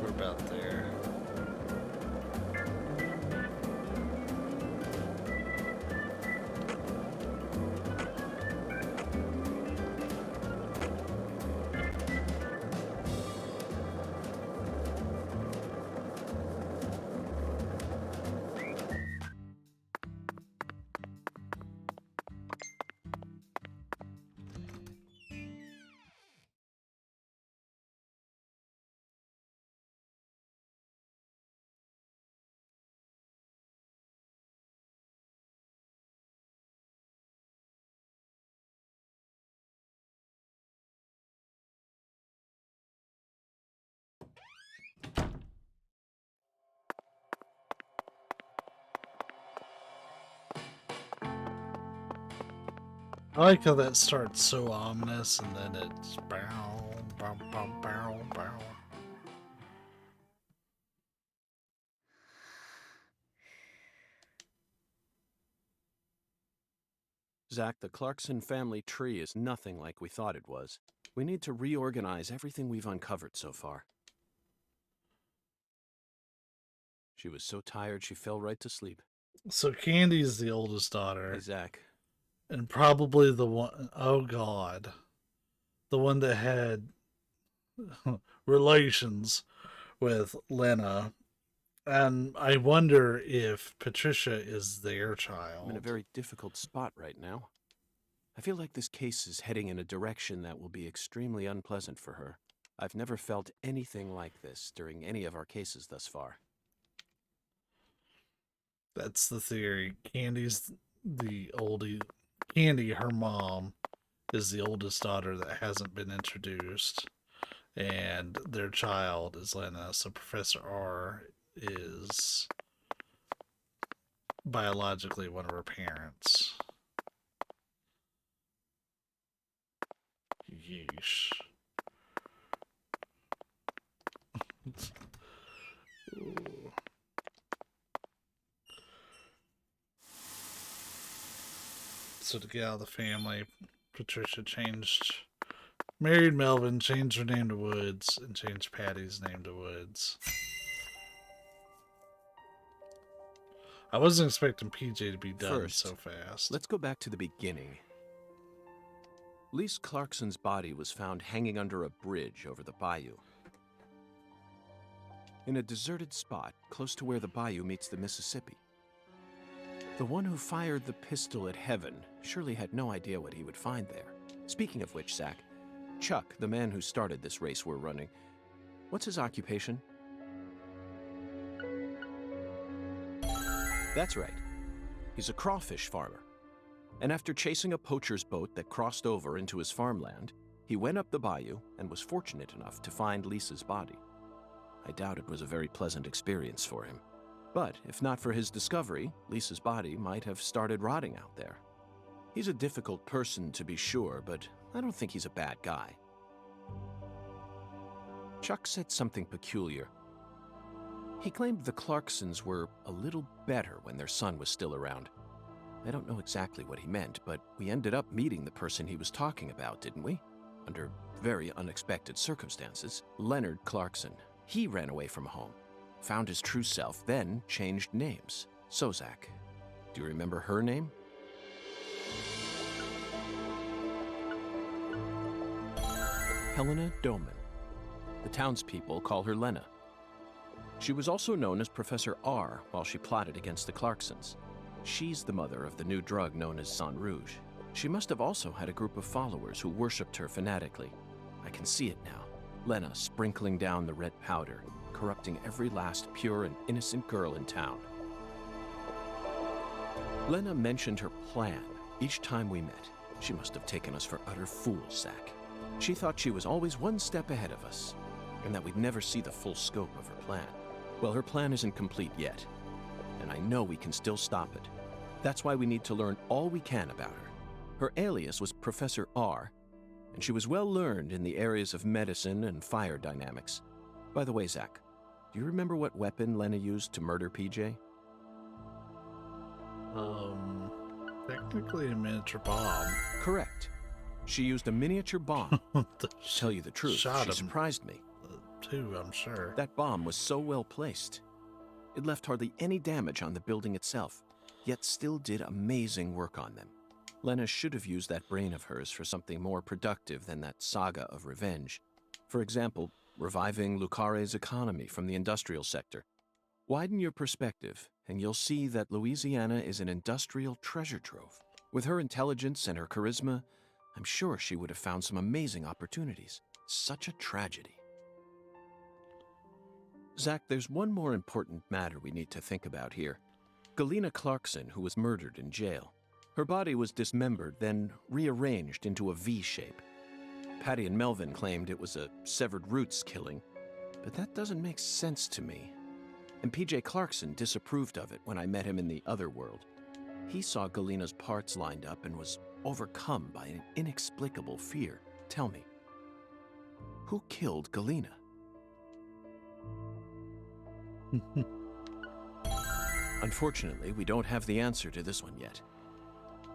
S1: We're about there. I like how that starts so ominous and then it's bow, bow, bow, bow, bow.
S3: Zach, the Clarkson family tree is nothing like we thought it was. We need to reorganize everything we've uncovered so far. She was so tired she fell right to sleep.
S1: So Candy's the oldest daughter.
S3: Hey, Zach.
S1: And probably the one, oh God, the one that had relations with Lena. And I wonder if Patricia is their child.
S3: I'm in a very difficult spot right now. I feel like this case is heading in a direction that will be extremely unpleasant for her. I've never felt anything like this during any of our cases thus far.
S1: That's the theory. Candy's the oldie. Candy, her mom, is the oldest daughter that hasn't been introduced. And their child is Lena. So Professor R is biologically one of her parents. Yeesh. So to get out of the family, Patricia married Melvin, changed her name to Woods, and changed Patty's name to Woods. I wasn't expecting PJ to be done so fast.
S3: Let's go back to the beginning. Lise Clarkson's body was found hanging under a bridge over the bayou. In a deserted spot close to where the bayou meets the Mississippi. The one who fired the pistol at Heaven surely had no idea what he would find there. Speaking of which, Zach, Chuck, the man who started this race we're running, what's his occupation? That's right. He's a crawfish farmer. And after chasing a poacher's boat that crossed over into his farmland, he went up the bayou and was fortunate enough to find Lisa's body. I doubt it was a very pleasant experience for him. But if not for his discovery, Lisa's body might have started rotting out there. He's a difficult person to be sure, but I don't think he's a bad guy. Chuck said something peculiar. He claimed the Clarksons were a little better when their son was still around. I don't know exactly what he meant, but we ended up meeting the person he was talking about, didn't we? Under very unexpected circumstances. Leonard Clarkson. He ran away from home, found his true self, then changed names. So, Zach, do you remember her name? Helena Doman. The townspeople call her Lena. She was also known as Professor R while she plotted against the Clarksons. She's the mother of the new drug known as Sang Rouge. She must have also had a group of followers who worshipped her fanatically. I can see it now. Lena sprinkling down the red powder, corrupting every last pure and innocent girl in town. Lena mentioned her plan each time we met. She must have taken us for utter fools, Zach. She thought she was always one step ahead of us, and that we'd never see the full scope of her plan. Well, her plan isn't complete yet, and I know we can still stop it. That's why we need to learn all we can about her. Her alias was Professor R, and she was well learned in the areas of medicine and fire dynamics. By the way, Zach, do you remember what weapon Lena used to murder PJ?
S1: Technically a miniature bomb.
S3: Correct. She used a miniature bomb. To tell you the truth, she surprised me.
S1: Too, I'm sure.
S3: That bomb was so well placed. It left hardly any damage on the building itself, yet still did amazing work on them. Lena should have used that brain of hers for something more productive than that saga of revenge. For example, reviving Lucare's economy from the industrial sector. Widen your perspective, and you'll see that Louisiana is an industrial treasure trove. With her intelligence and her charisma, I'm sure she would have found some amazing opportunities. Such a tragedy. Zach, there's one more important matter we need to think about here. Galena Clarkson, who was murdered in jail. Her body was dismembered, then rearranged into a V shape. Patty and Melvin claimed it was a severed roots killing, but that doesn't make sense to me. And PJ Clarkson disapproved of it when I met him in the other world. He saw Galena's parts lined up and was overcome by an inexplicable fear. Tell me, who killed Galena? Unfortunately, we don't have the answer to this one yet.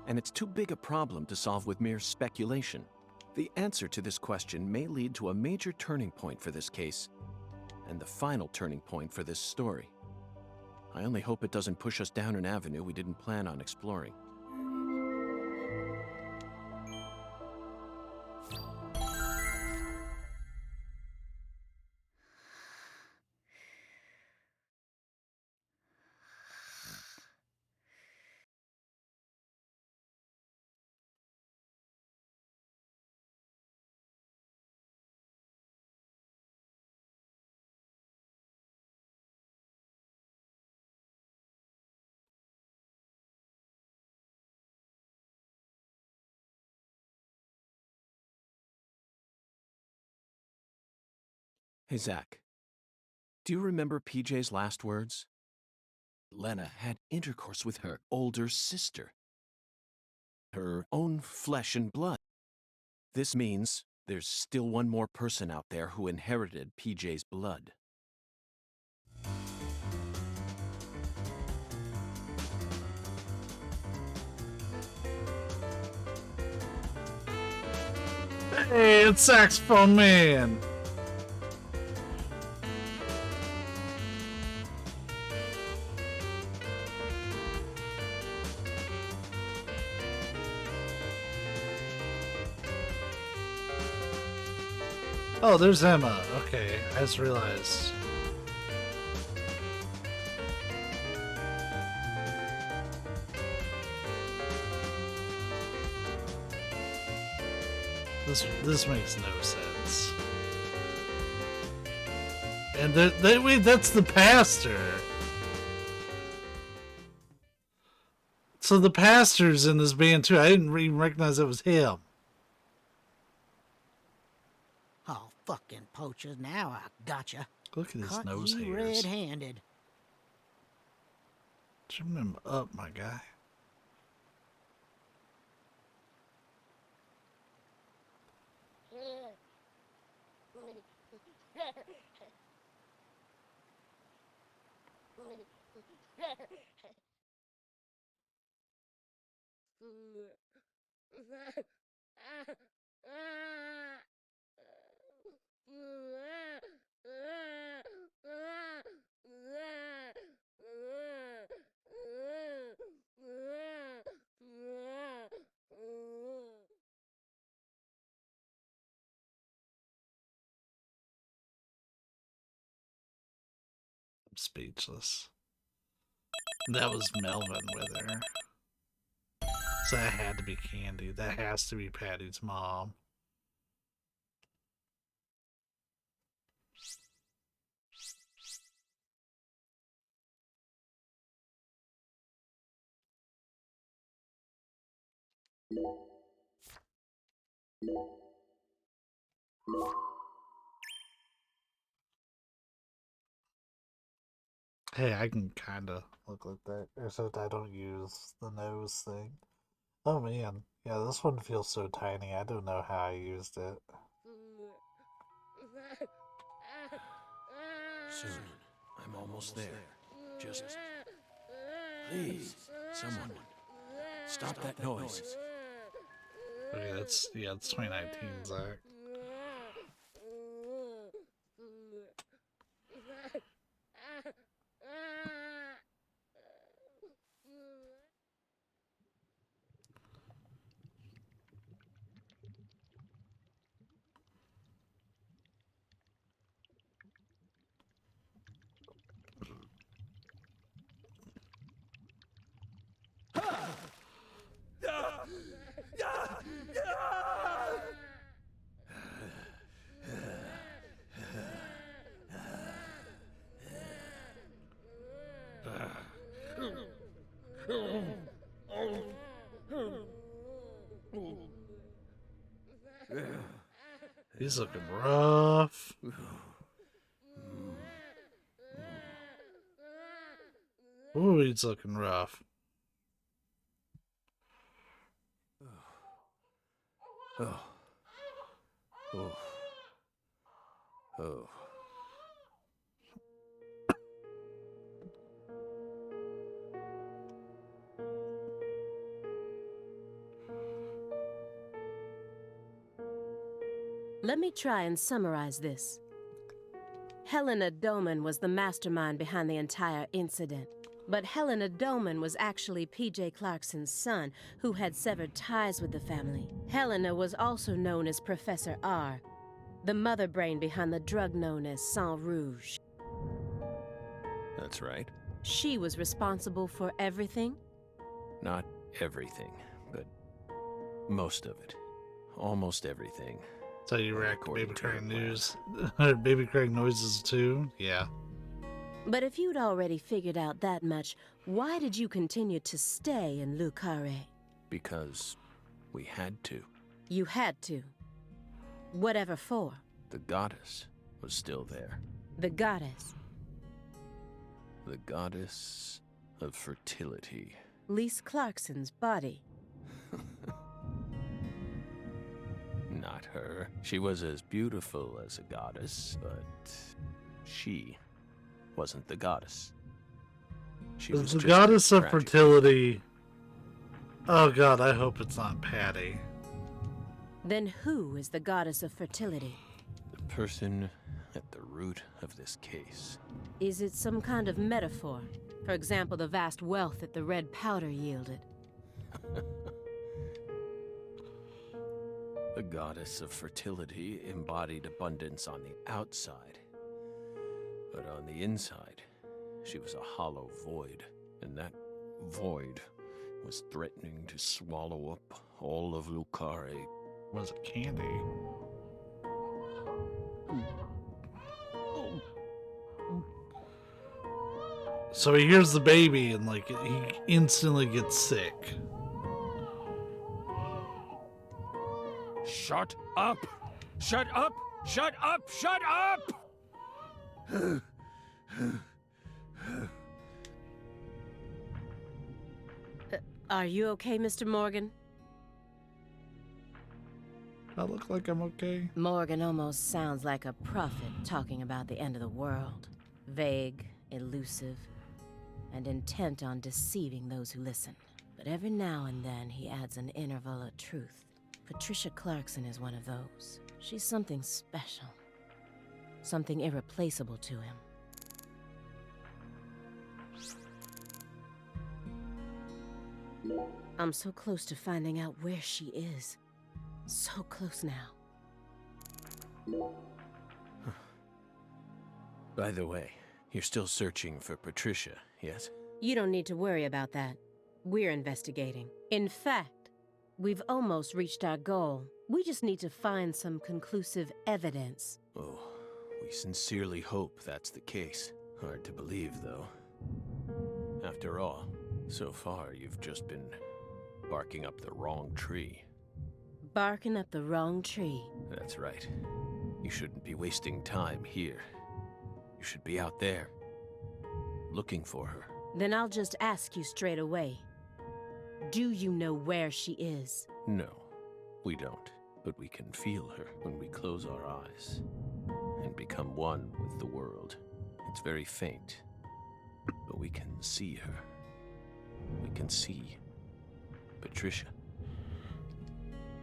S3: And it's too big a problem to solve with mere speculation. The answer to this question may lead to a major turning point for this case, and the final turning point for this story. I only hope it doesn't push us down an avenue we didn't plan on exploring. Hey, Zach, do you remember PJ's last words? Lena had intercourse with her older sister. Her own flesh and blood. This means there's still one more person out there who inherited PJ's blood.
S1: Hey, it's Saxophone Man! Oh, there's Emma. Okay, I just realized. This makes no sense. And wait, that's the pastor. So the pastor's in this band too. I didn't even recognize it was him.
S4: Oh, fucking poachers, now I gotcha.
S1: Look at his
S4: Caught
S1: nose
S4: you
S1: hairs.
S4: red-handed.
S1: Trim them up, my guy. I'm speechless. That was Melvin with her. So that had to be Candy. That has to be Patty's mom. Hey, I can kind of look like that, except I don't use the nose thing. Oh man, yeah, this one feels so tiny. I don't know how I used it.
S3: Soon. I'm almost there. Just... Please, someone. Stop that noise.
S1: Okay, that's 2019, Zach. He's looking rough. Ooh, he's looking rough.
S3: Oh. Oh. Oh.
S15: Let me try and summarize this. Helena Doman was the mastermind behind the entire incident. But Helena Doman was actually P.J. Clarkson's son, who had severed ties with the family. Helena was also known as Professor R, the mother brain behind the drug known as Sang Rouge.
S3: That's right.
S15: She was responsible for everything?
S3: Not everything, but most of it. Almost everything.
S1: So you react Baby Craig News, Baby Craig Noises too? Yeah.
S15: But if you'd already figured out that much, why did you continue to stay in Le Carré?
S3: Because we had to.
S15: You had to. Whatever for?
S3: The goddess was still there.
S15: The goddess?
S3: The goddess of fertility.
S15: Lise Clarkson's body.
S3: Not her. She was as beautiful as a goddess, but she wasn't the goddess. She was
S1: the
S3: just
S1: goddess of
S3: tragic.
S1: fertility. Oh god, I hope it's not Patty.
S15: Then who is the goddess of fertility?
S3: The person at the root of this case.
S15: Is it some kind of metaphor? For example, the vast wealth that the red powder yielded.
S3: The goddess of fertility embodied abundance on the outside. But on the inside, she was a hollow void. And that void was threatening to swallow up all of Le Carré.
S1: Was it Candy? So he hears the baby and like he instantly gets sick.
S3: Shut up! Shut up! Shut up! Shut up!
S15: Are you okay, Mr. Morgan?
S1: I look like I'm okay.
S15: Morgan almost sounds like a prophet talking about the end of the world. Vague, elusive, and intent on deceiving those who listen. But every now and then he adds an interval of truth. Patricia Clarkson is one of those. She's something special. Something irreplaceable to him. I'm so close to finding out where she is. So close now.
S3: By the way, you're still searching for Patricia, yes?
S15: You don't need to worry about that. We're investigating. In fact, we've almost reached our goal. We just need to find some conclusive evidence.
S3: Oh, we sincerely hope that's the case. Hard to believe, though. After all, so far you've just been barking up the wrong tree.
S15: Barking up the wrong tree?
S3: That's right. You shouldn't be wasting time here. You should be out there, looking for her.
S15: Then I'll just ask you straight away. Do you know where she is?
S3: No, we don't. But we can feel her when we close our eyes and become one with the world. It's very faint, but we can see her. We can see Patricia.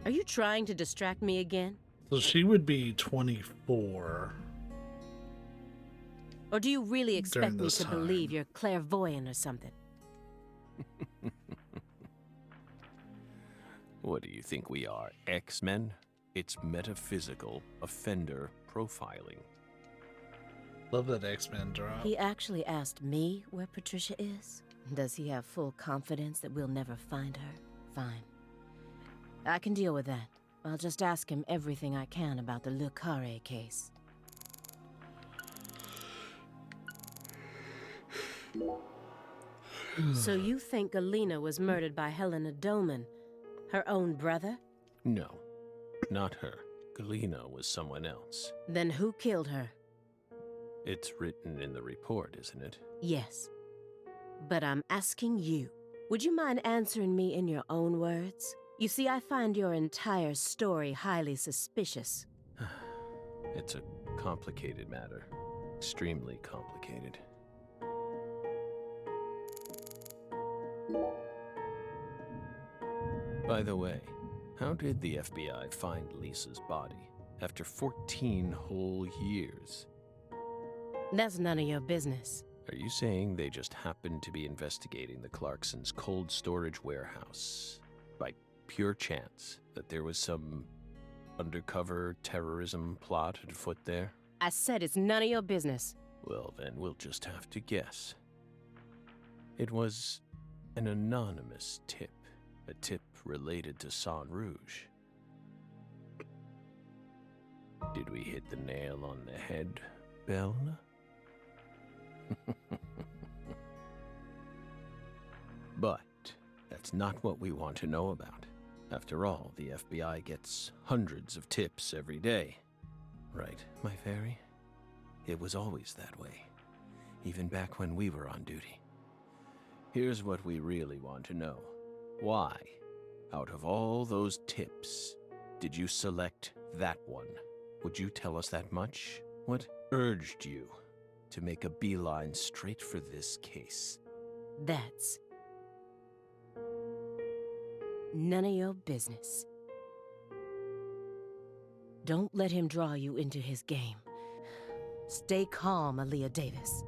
S15: Are you trying to distract me again?
S1: So she would be 24.
S15: Or do you really expect me to
S1: time.
S15: believe you're clairvoyant or something?
S3: What do you think we are, X-Men? It's metaphysical offender profiling.
S1: Love that X-Men drop.
S15: He actually asked me where Patricia is? Does he have full confidence that we'll never find her? Fine. I can deal with that. I'll just ask him everything I can about the Le Carré case. So you think Galena was murdered by Helena Doman, her own brother?
S3: No, not her. Galena was someone else.
S15: Then who killed her?
S3: It's written in the report, isn't it?
S15: Yes. But I'm asking you, would you mind answering me in your own words? You see, I find your entire story highly suspicious.
S3: It's a complicated matter. Extremely complicated. By the way, how did the FBI find Lisa's body after 14 whole years?
S15: That's none of your business.
S3: Are you saying they just happened to be investigating the Clarksons' cold storage warehouse by pure chance that there was some undercover terrorism plot afoot there?
S15: I said it's none of your business.
S3: Well, then we'll just have to guess. It was an anonymous tip, a tip related to Saint Rouge. Did we hit the nail on the head, Belle? But that's not what we want to know about. After all, the FBI gets hundreds of tips every day. Right, my fairy? It was always that way, even back when we were on duty. Here's what we really want to know. Why, out of all those tips, did you select that one? Would you tell us that much? What urged you to make a beeline straight for this case?
S15: That's none of your business. Don't let him draw you into his game. Stay calm, Aaliyah Davis.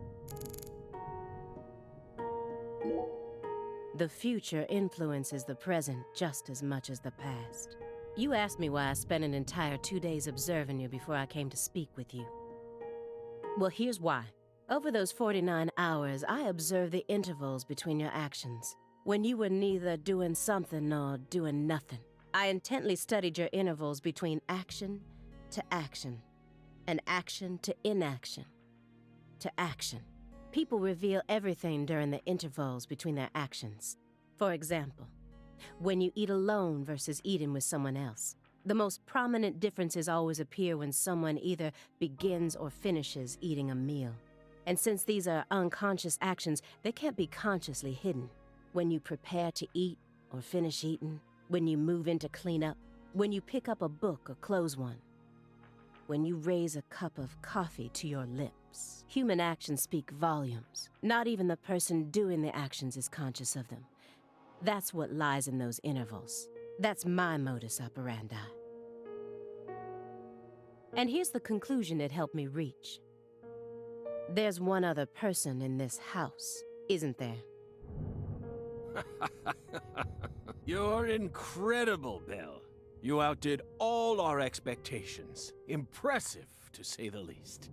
S15: The future influences the present just as much as the past. You asked me why I spent an entire 2 days observing you before I came to speak with you. Well, here's why. Over those 49 hours, I observed the intervals between your actions, when you were neither doing something nor doing nothing. I intently studied your intervals between action to action, and action to inaction, to action. People reveal everything during the intervals between their actions. For example, when you eat alone versus eating with someone else, The most prominent differences always appear when someone either begins or finishes eating a meal. And since these are unconscious actions, they can't be consciously hidden. When you prepare to eat or finish eating, when you move in to clean up, when you pick up a book or close one, when you raise a cup of coffee to your lips. Human actions speak volumes. Not even the person doing the actions is conscious of them. That's what lies in those intervals. That's my modus operandi. And here's the conclusion it helped me reach. There's one other person in this house, isn't there?
S3: You're incredible, Belle. You outdid all our expectations. Impressive, to say the least.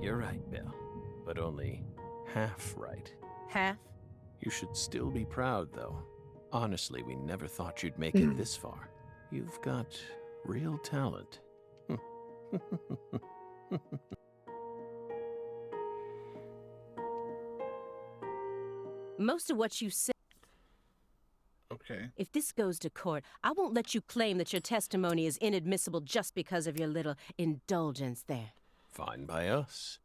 S3: You're right, Belle, but only half right.
S15: Half?
S3: You should still be proud, though. Honestly, we never thought you'd make it this far. You've got real talent.
S15: Most of what you said...
S1: Okay.
S15: If this goes to court, I won't let you claim that your testimony is inadmissible just because of your little indulgence there.
S3: Fine by us.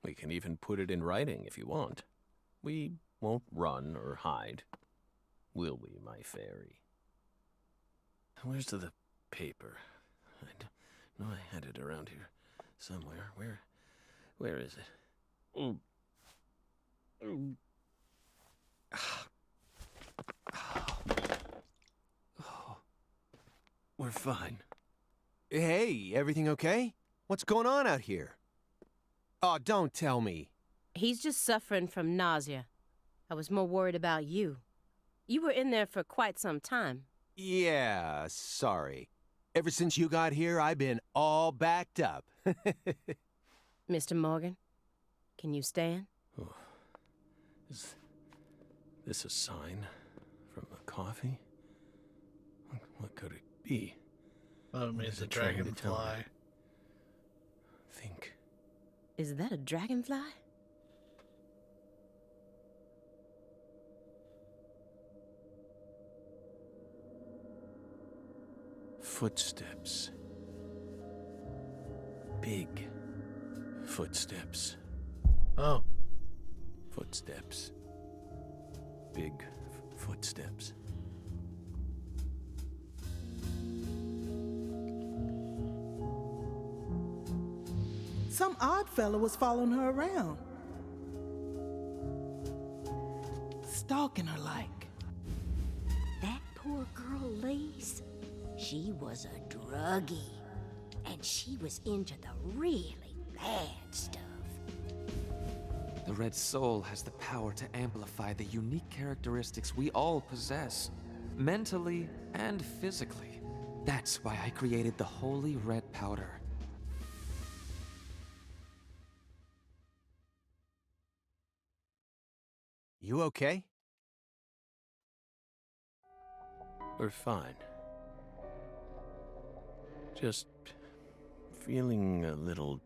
S3: We can even put it in writing if you want. We won't run or hide. Will we, my fairy? Where's the paper? I know I had it around here somewhere. Where is it? We're fine.
S16: Hey, everything okay? What's going on out here? Oh, don't tell me.
S15: He's just suffering from nausea. I was more worried about you. You were in there for quite some time.
S16: Yeah, sorry. Ever since you got here, I've been all backed up.
S15: Mr. Morgan, can you stand?
S3: Oh. Is this a sign from the coffee? What could it be?
S1: Oh, it means a dragonfly.
S3: Think.
S15: Is that a dragonfly?
S3: Footsteps. Big footsteps.
S1: Oh.
S3: Footsteps. Big footsteps.
S8: Some odd fella was following her around. Stalking her like.
S12: That poor girl, Lise, she was a druggie. And she was into the really bad stuff.
S13: The Red Soul has the power to amplify the unique characteristics we all possess, mentally and physically. That's why I created the Holy Red Powder.
S16: You okay?
S3: We're fine. Just feeling a little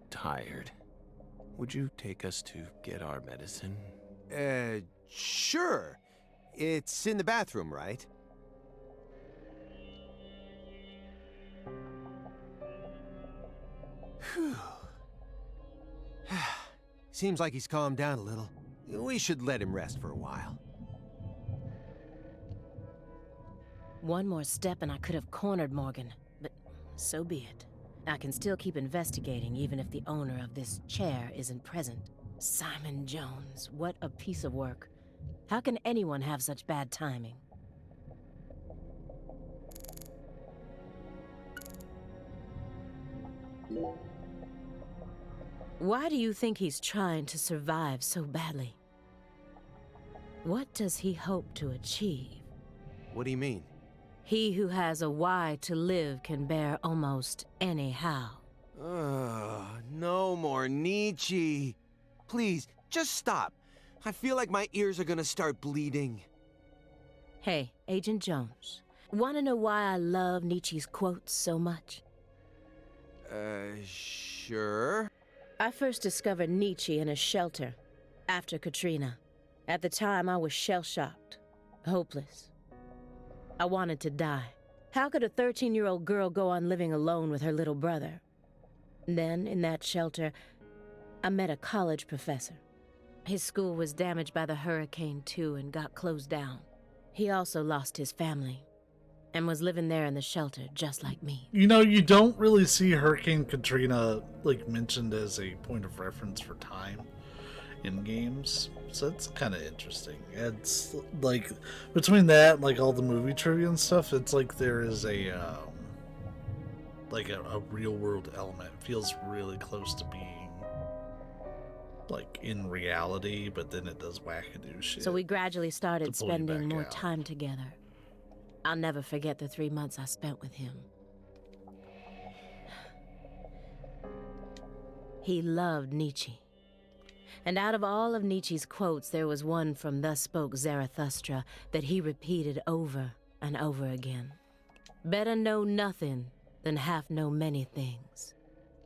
S3: tired. Would you take us to get our medicine?
S16: Sure. It's in the bathroom, right? Whew. Seems like he's calmed down a little. We should let him rest for a while.
S15: One more step and I could have cornered Morgan, but so be it. I can still keep investigating even if the owner of this chair isn't present. Simon Jones, what a piece of work. How can anyone have such bad timing? Why do you think he's trying to survive so badly? What does he hope to achieve?
S16: What do you mean?
S15: He who has a why to live can bear almost any how.
S16: No more Nietzsche. Please, just stop. I feel like my ears are gonna start bleeding.
S15: Hey, Agent Jones, wanna know why I love Nietzsche's quotes so much?
S16: Sure.
S15: I first discovered Nietzsche in a shelter after Katrina. At the time, I was shell-shocked, hopeless. I wanted to die. How could a 13-year-old girl go on living alone with her little brother? Then, in that shelter, I met a college professor. His school was damaged by the hurricane too and got closed down. He also lost his family and was living there in the shelter just like me.
S1: You know, you don't really see Hurricane Katrina like mentioned as a point of reference for time in games, so it's kind of interesting. It's like between that and like all the movie trivia and stuff, it's like there is a real world element. It feels really close to being like in reality, but then it does wackadoo shit.
S15: So we gradually started
S1: to pull you
S15: spending
S1: back
S15: more
S1: out.
S15: time together. I'll never forget the 3 months I spent with him. He loved Nietzsche. And out of all of Nietzsche's quotes, there was one from Thus Spoke Zarathustra that he repeated over and over again. Better know nothing than half know many things.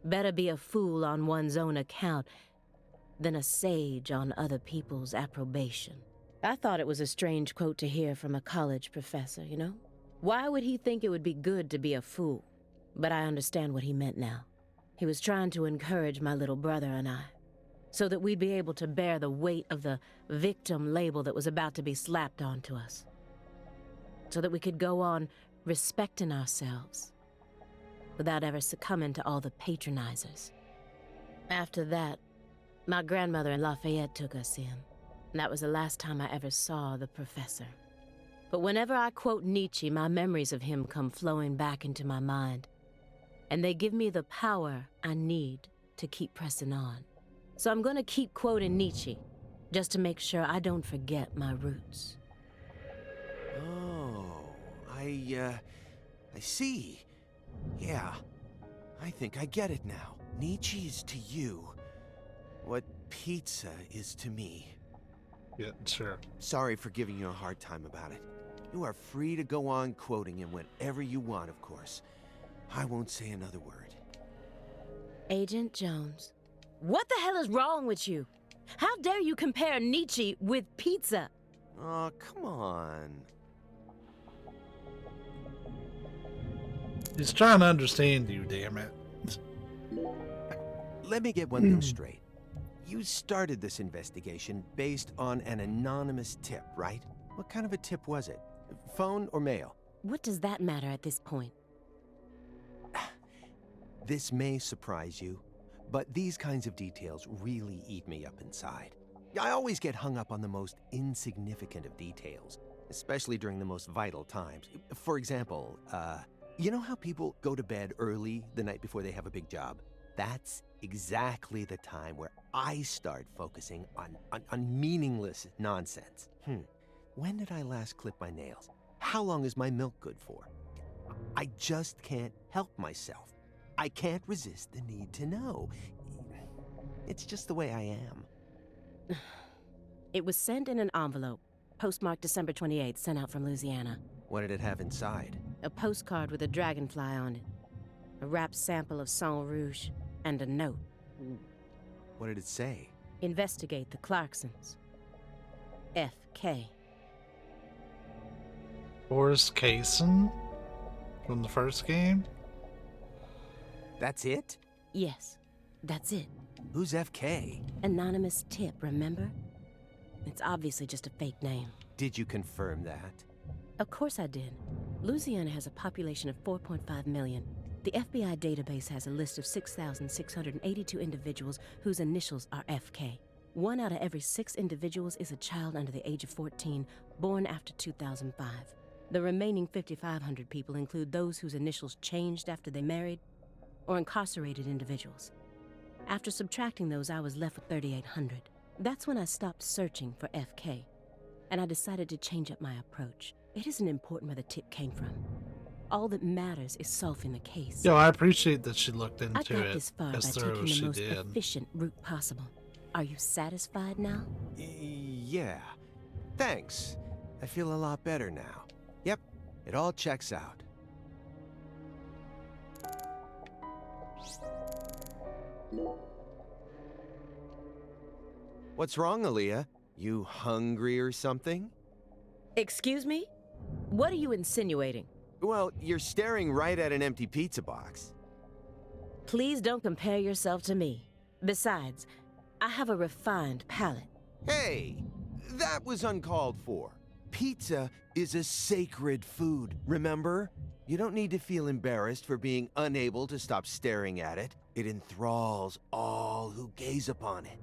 S15: Better be a fool on one's own account than a sage on other people's approbation. I thought it was a strange quote to hear from a college professor, you know? Why would he think it would be good to be a fool? But I understand what he meant now. He was trying to encourage my little brother and I, so that we'd be able to bear the weight of the victim label that was about to be slapped onto us. So that we could go on respecting ourselves without ever succumbing to all the patronizers. After that, my grandmother in Lafayette took us in. And that was the last time I ever saw the professor. But whenever I quote Nietzsche, my memories of him come flowing back into my mind. And they give me the power I need to keep pressing on. So I'm gonna keep quoting Nietzsche, just to make sure I don't forget my roots.
S16: Oh, I see. Yeah, I think I get it now. Nietzsche is to you what pizza is to me.
S1: Yeah, sure.
S16: Sorry for giving you a hard time about it. You are free to go on quoting him whenever you want, of course. I won't say another word.
S15: Agent Jones, what the hell is wrong with you? How dare you compare Nietzsche with pizza?
S16: Oh, come on.
S1: He's trying to understand you, damn it.
S16: Let me get one thing straight. You started this investigation based on an anonymous tip, right? What kind of a tip was it? Phone or mail?
S15: What does that matter at this point?
S16: This may surprise you, but these kinds of details really eat me up inside. I always get hung up on the most insignificant of details, especially during the most vital times. For example, you know how people go to bed early the night before they have a big job? That's exactly the time where I start focusing on meaningless nonsense. When did I last clip my nails? How long is my milk good for? I just can't help myself. I can't resist the need to know. It's just the way I am.
S15: It was sent in an envelope, postmarked December 28th, sent out from Louisiana.
S16: What did it have inside?
S15: A postcard with a dragonfly on it, a wrapped sample of Sang Rouge, and a note.
S16: What did it say?
S15: Investigate the Clarksons. F.K.
S1: Boris Kaysen from the first game?
S16: That's it?
S15: Yes, that's it.
S16: Who's FK?
S15: Anonymous tip, remember? It's obviously just a fake name.
S16: Did you confirm that?
S15: Of course I did. Louisiana has a population of 4.5 million. The FBI database has a list of 6,682 individuals whose initials are FK. 1 out of every 6 individuals is a child under the age of 14, born after 2005. The remaining 5,500 people include those whose initials changed after they married, or incarcerated individuals. After subtracting those, I was left with 3,800. That's when I stopped searching for FK, and I decided to change up my approach. It isn't important where the tip came from. All that matters is solving the case.
S1: Yo, I appreciate that she looked into
S15: I got
S1: it
S15: this far by
S1: as thorough
S15: taking
S1: as
S15: the
S1: she
S15: most
S1: did.
S15: efficient route possible. Are you satisfied now?
S16: Yeah. Thanks. I feel a lot better now. Yep, it all checks out. What's wrong, Aaliyah? You hungry or something?
S15: Excuse me? What are you insinuating?
S16: Well, you're staring right at an empty pizza box.
S15: Please don't compare yourself to me. Besides, I have a refined palate.
S16: Hey, that was uncalled for. Pizza is a sacred food, remember? You don't need to feel embarrassed for being unable to stop staring at it. It enthralls all who gaze upon it.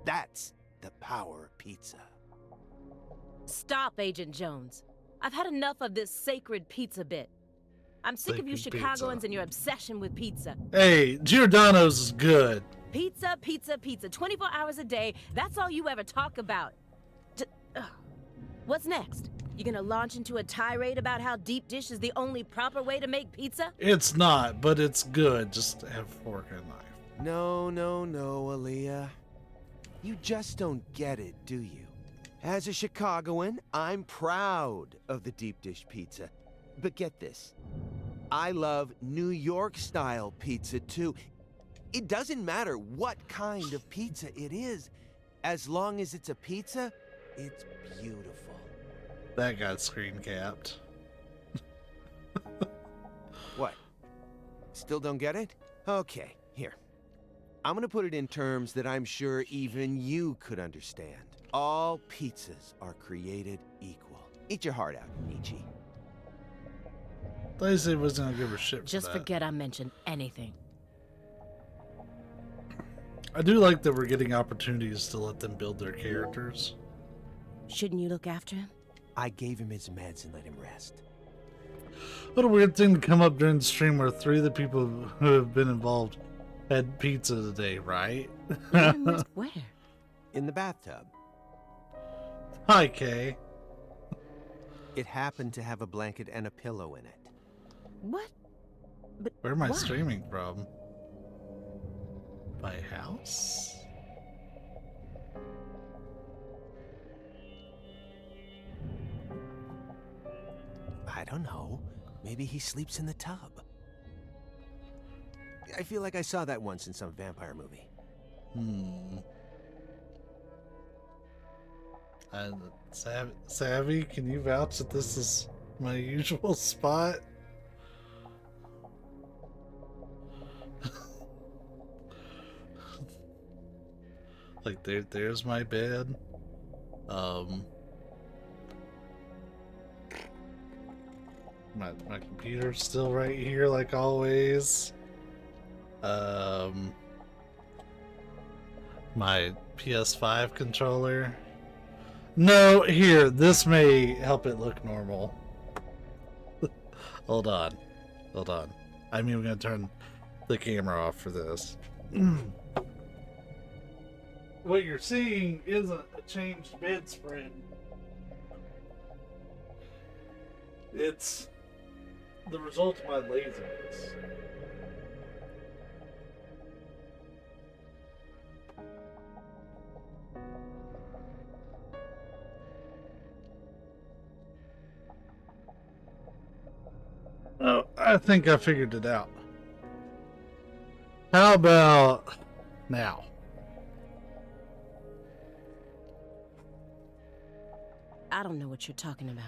S16: That's the power of pizza.
S15: Stop, Agent Jones. I've had enough of this sacred pizza bit. I'm sick of you Chicagoans and your obsession with pizza.
S1: Hey, Giordano's is good.
S15: Pizza, pizza, pizza. 24 hours a day. That's all you ever talk about. What's next? You gonna launch into a tirade about how deep dish is the only proper way to make pizza?
S1: It's not, but it's good. Just have a fork and a knife.
S16: No, Aaliyah. You just don't get it, do you? As a Chicagoan, I'm proud of the deep dish pizza. But get this, I love New York-style pizza too. It doesn't matter what kind of pizza it is. As long as it's a pizza, it's beautiful.
S1: That got screen capped.
S16: What? Still don't get it? Okay, here. I'm gonna put it in terms that I'm sure even you could understand. All pizzas are created equal. Eat your heart out, Nietzsche.
S1: They said wasn't gonna give her shit for
S15: Just
S1: that.
S15: forget I mentioned anything.
S1: I do like that we're getting opportunities to let them build their characters.
S15: Shouldn't you look after him?
S16: I gave him his meds and let him rest.
S1: What a weird thing to come up during the stream where 3 of the people who have been involved had pizza today, right?
S15: Where?
S16: In the bathtub.
S1: Hi, Kay.
S16: It happened to have a blanket and a pillow in it.
S15: What? But
S1: where am I
S15: why?
S1: streaming from? My house?
S16: I don't know. Maybe he sleeps in the tub. I feel like I saw that once in some vampire movie.
S1: Savvy, can you vouch that this is my usual spot? Like there's my bed. My computer's still right here like always. My PS5 controller. No, here, this may help it look normal. Hold on. I'm even gonna turn the camera off for this. What you're seeing isn't a changed bedspread. It's the result of my laziness. Oh, I think I figured it out. How about now?
S15: I don't know what you're talking about.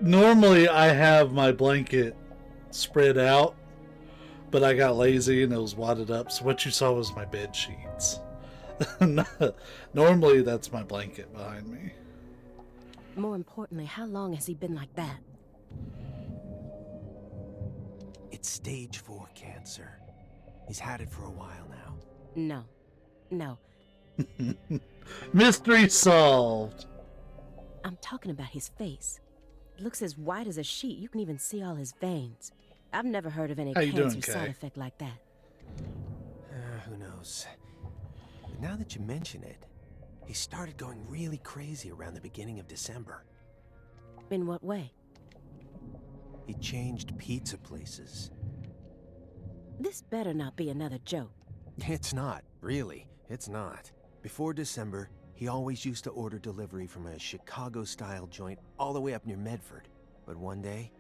S1: Normally I have my blanket spread out, but I got lazy and it was wadded up, so what you saw was my bed sheets. Normally that's my blanket behind me.
S15: More importantly, how long has he been like that?
S16: It's stage 4 cancer. He's had it for a while now.
S15: No.
S1: Mystery solved.
S15: I'm talking about his face. It looks as white as a sheet. You can even see all his veins. I've never heard of any cancer side effect like that.
S16: Who knows? But now that you mention it, he started going really crazy around the beginning of December.
S15: In what way?
S16: He changed pizza places.
S15: This better not be another joke.
S16: It's not, really. It's not. Before December, he always used to order delivery from a Chicago-style joint all the way up near Medford. But one day,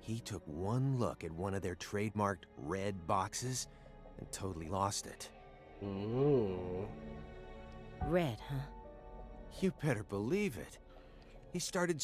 S16: He took one look at one of their trademarked red boxes and totally lost it.
S1: Ooh.
S15: Red, huh?
S16: You better believe it. He started